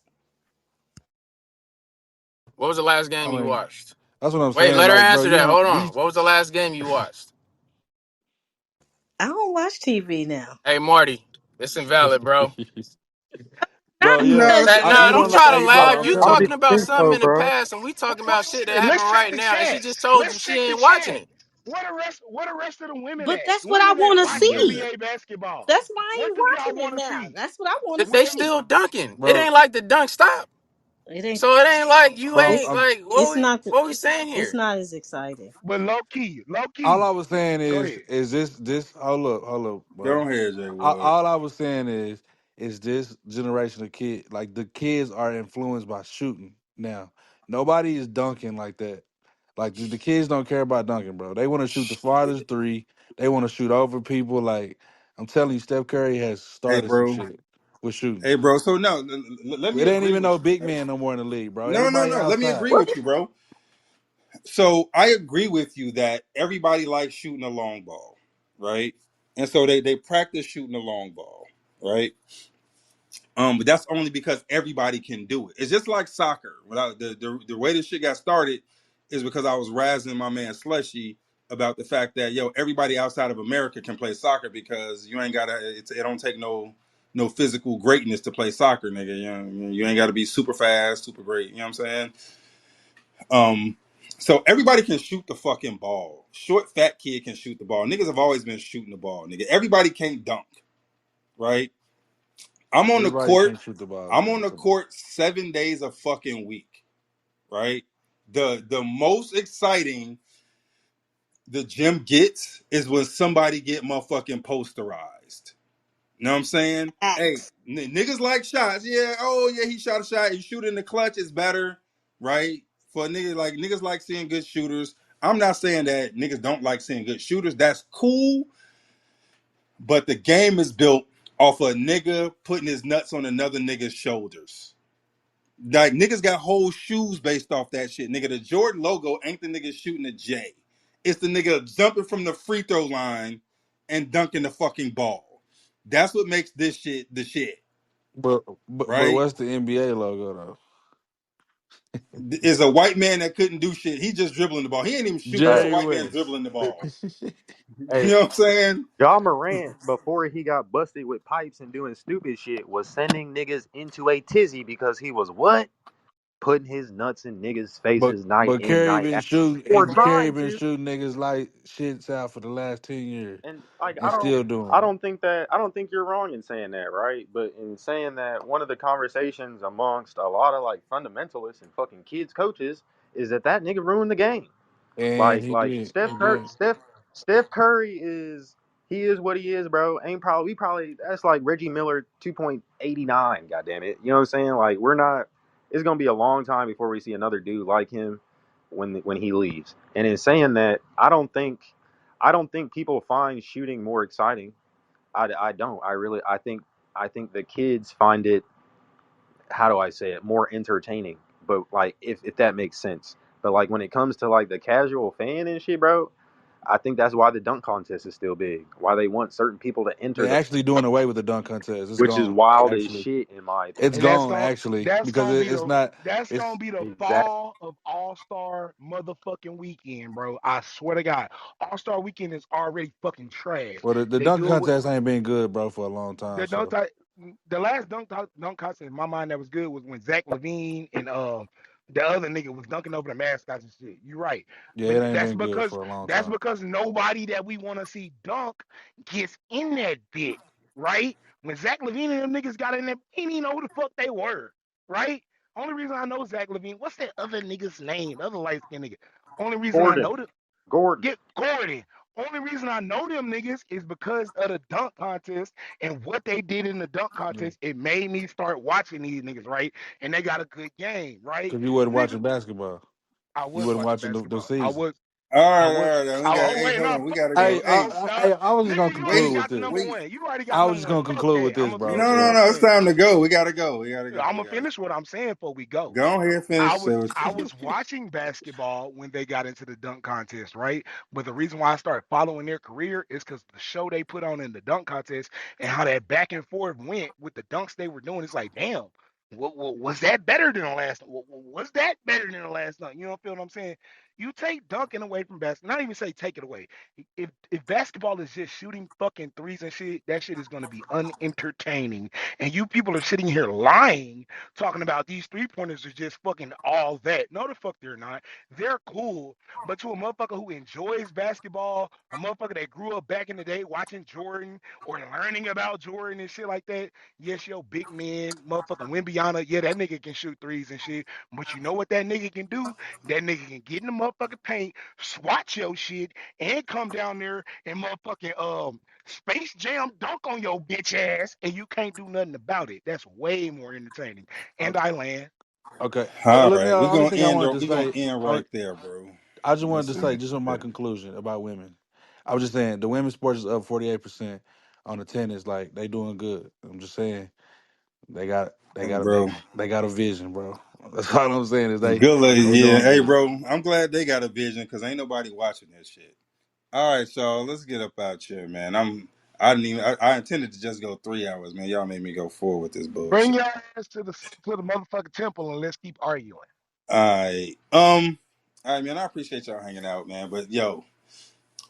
What was the last I game you mean, watched? that's what I'm Wait, saying. let her Like, bro, answer you that. don't Hold on. these. What was the last game you watched? I don't watch TV now. Hey, Marty, it's invalid, bro. Not Bro, yeah, because No, That, of I nah, you don't don't TV. like. try to Hey, lie. bro, I'm You I telling don't you, talking even about think something so, in the bro. past, and we talking about shit that Hey, happening let's check right the now, and she chat. just told you Let's she check the ain't watching chat. it. Where the rest of the women But at? that's what I Women that want to watch see. yeah. NBA basketball. That's why I What ain't do y'all watching it want to now. see? That's what I want to They see. still dunking. It bro. ain't like the dunk stop. It ain't. So it ain't like you Bro, ain't It's like it's not. what we saying It's here? not as exciting. But low all key. I was saying Go is ahead. this. Hold up, bro. Go ahead, Jay Wood. All I was saying is this generation of kid, like the kids are influenced by shooting now. Nobody is dunking like that. Like the kids don't care about dunking, bro. They want to shoot the farthest three. They want to shoot over people. Like I'm telling you, Steph Curry has Hey, started some bro. shit with shooting. Hey, bro. So no, let me It ain't agree even with no you, big right? man no more in the league, bro. No, no, Everybody no. Let me outside. agree with you, bro. So I agree with you that everybody likes shooting a long ball, right? And so they practice shooting a long ball, right? But that's only because everybody can do it. It's just like soccer. Without the way this shit got started is because I was razzing my man Slushy about the fact that everybody outside of America can play soccer because you ain't gotta it don't take no physical greatness to play soccer, nigga. You ain't gotta be super fast, super great. You know what I'm saying? Um, so everybody can shoot the fucking ball. Short, fat kid can shoot the ball. Niggas have always been shooting the ball, nigga. Everybody can't dunk, right? I'm on the Everybody court. can't shoot the ball, I'm on man. the Come on. court 7 days a fucking week, right? The most exciting the gym gets is when somebody get motherfucking posterized. You know what I'm saying? Hey, Facts. niggas like shots. Yeah. Oh yeah, he shot a shot. You shoot in the clutch is better, right? For niggas like seeing good shooters. I'm not saying that niggas don't like seeing good shooters. That's cool, but the game is built off a nigga putting his nuts on another nigga's shoulders. Like niggas got whole shoes based off that shit. Nigga, the Jordan logo ain't the nigga shooting a J. It's the nigga jumping from the free throw line and dunking the fucking ball. That's what makes this shit the shit, But right? what's the NBA logo though? Is a white man that couldn't do shit. He just dribbling the ball. He ain't even shooting. It's Hey, a Jerry white man West. dribbling the ball. You hey, know what I'm saying? John Morant, before he got busted with pipes and doing stupid shit, was sending niggas into a tizzy because he was what? Putting his nuts in niggas' But faces night but in, Kerry night been out. shooting. Or Kerry trying been to. shooting niggas like shits out for the last 10 years, And like and still doing I it. don't think that I don't think you're wrong in saying that, right? But in saying that one of the conversations amongst a lot of like fundamentalists and fucking kids coaches is that that nigga ruined the game. And Like he did. Steph Curry is he is what he is, bro. Ain't probably we probably that's like Reggie Miller 2.89, goddamn it. You know what I'm saying? Like we're not it's gonna be a long time before we see another dude like him when he leaves. And in saying that, I don't think people find shooting more exciting. I don't. I think the kids find it how do I say it more entertaining. But like if that makes sense. But like when it comes to like the casual fan and shit, bro, I think that's why the dunk contest is still big. Why they want certain people to enter They're the actually doing away with the dunk contest. It's which is gone. wild as Actually, shit in my it's And opinion. gone. Actually, that's because gonna be it's the not. that's gonna It's be the Exactly. fall of All Star motherfucking weekend, bro. I swear to God, All Star weekend is already fucking trash. well, the They dunk do it with contest ain't been good, bro, for a long time. the dunk. So The last dunk contest in my mind that was good was when Zach Levine and the other nigga was dunking over the mascots and shit. You're right, yeah, but it ain't been good for a long that's time. because nobody that we want to see dunk gets in that bit, right? When Zach Levine and them niggas got in there, he didn't even know who the fuck they were, right? Only reason I know Zach Levine, what's that other nigga's name? The other light skinned nigga. Only reason I Gordon. know the Gordon. get Gordon. Only reason I know them niggas is because of the dunk contest and what they did in the dunk Yeah, contest. It made me start watching these niggas, right? And they got a good game, right? because you wasn't Nigga, watching basketball. I You was wasn't watching watching the basketball. season. All I right, was. all right. We got. Oh Hey, wait, hold no, on. We fuck gotta that go. Hey, Hey, shit, dog. I was just gonna Nigga, you already conclude wait, with got the this. number wait. one. You already got I the was number just one. gonna Fuck conclude with that. I'm this, gonna bro. finish No, what no, I'm no. It's saying. time to go. We gotta go. We gotta go. I'm We gonna gotta finish what I'm saying before we go. go ahead. I Finish. was So I was watching basketball when they got into the dunk contest, right? But the reason why I started following their career is because the show they put on in the dunk contest and how that back and forth went with the dunks they were doing. It's like, damn, Was that better than the last? Was that better than the last night? You know, feel what I'm saying? You take dunking away from basketball. Not even say take it away. If basketball is just shooting fucking threes and shit, that shit is gonna be unentertaining. And you people are sitting here lying, talking about these 3 pointers are just fucking all that. No, the fuck they're not. They're cool, but to a motherfucker who enjoys basketball, a motherfucker that grew up back in the day watching Jordan or learning about Jordan and shit like that. Yes, yo, big man, motherfucking Wimbiana. Yeah, that nigga can shoot threes and shit. But you know what that nigga can do? That nigga can get in the motherfucking paint, swat your shit, and come down there and motherfucking Space Jam dunk on your bitch ass, and you can't do nothing about it. That's way more entertaining. And I land. Okay. All Let me. right, we're Only gonna thing I end. wanted to We're gonna say. end Only, right there, bro. I just wanted to Let's say, end just on my right conclusion about women. I was just saying the women's sports is up 48% on the tennis. Like they doing good. I'm just saying they got they there, got bro. they got a vision, bro. That's all I'm saying is Good luck. they Yeah, doing hey, good. bro. I'm glad they got a vision because ain't nobody watching this shit. All right, y'all. Let's get up out here, man. I didn't even. I intended to just go 3 hours, man. Y'all made me go 4 with this Bring bullshit. your ass to the motherfucking temple and let's keep arguing. All right. All right, man. I appreciate y'all hanging out, man. But yo,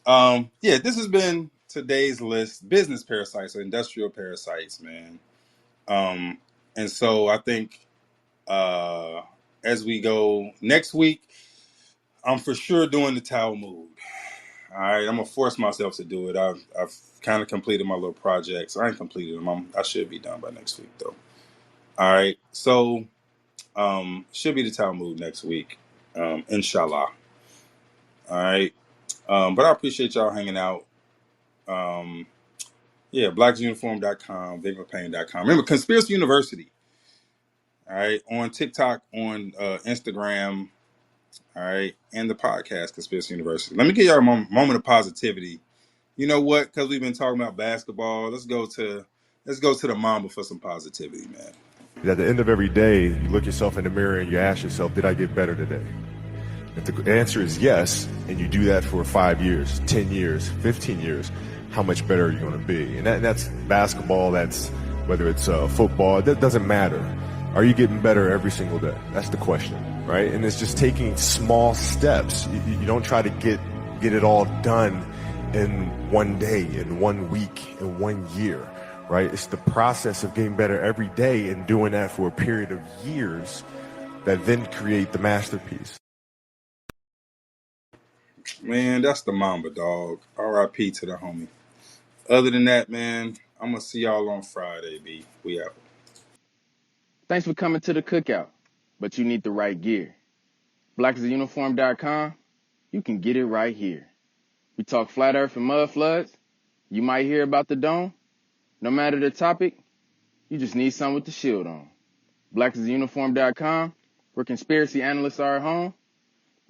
yeah, this has been today's list: business parasites or industrial parasites, man. Um, and so I think as we go next week, I'm for sure doing the Talmud. All right, I'm gonna force myself to do it. I've kind of completed my little projects. I ain't completed them. I should be done by next week though. All right, so should be the Talmud next week, inshallah. All right, but I appreciate y'all hanging out. Um, yeah, blacksuniform.com, vigorpain.com. Remember, Conspiracy University. All right, on TikTok, on Instagram. All right, and the podcast Conspiracy University. Let me give y'all a moment of positivity. You know what? Because we've been talking about basketball, let's go to the Mamba for some positivity, man. At the end of every day, you look yourself in the mirror and you ask yourself, did I get better today? If the answer is yes, and you do that for 5 years, 10 years, 15 years, how much better are you going to be? And that's basketball, that's whether it's football, that doesn't matter. Are you getting better every single day? That's the question, right? And it's just taking small steps. You don't try to get it all done in one day, in 1 week, in 1 year, right? It's the process of getting better every day and doing that for a period of years that then create the masterpiece. Man, that's the Mamba, dog. R.I.P. to the homie. Other than that, man, I'm gonna see y'all on Friday, B. We out. Thanks for coming to the cookout, but you need the right gear. Blackisuniform.com, you can get it right here. We talk flat earth and mud floods. You might hear about the dome. No matter the topic, you just need something with the shield on. Blackisuniform.com, where conspiracy analysts are at home.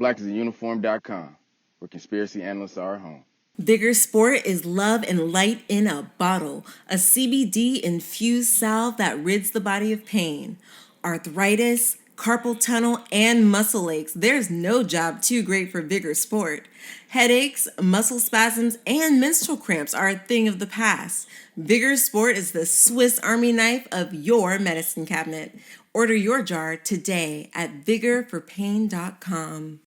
Blackisuniform.com, where conspiracy analysts are at home. Vigor Sport is love and light in a bottle, a CBD infused salve that rids the body of pain, arthritis, carpal tunnel, and muscle aches. There's no job too great for Vigor Sport. Headaches, muscle spasms, and menstrual cramps are a thing of the past. Vigor Sport is the Swiss Army knife of your medicine cabinet. Order your jar today at vigorforpain.com.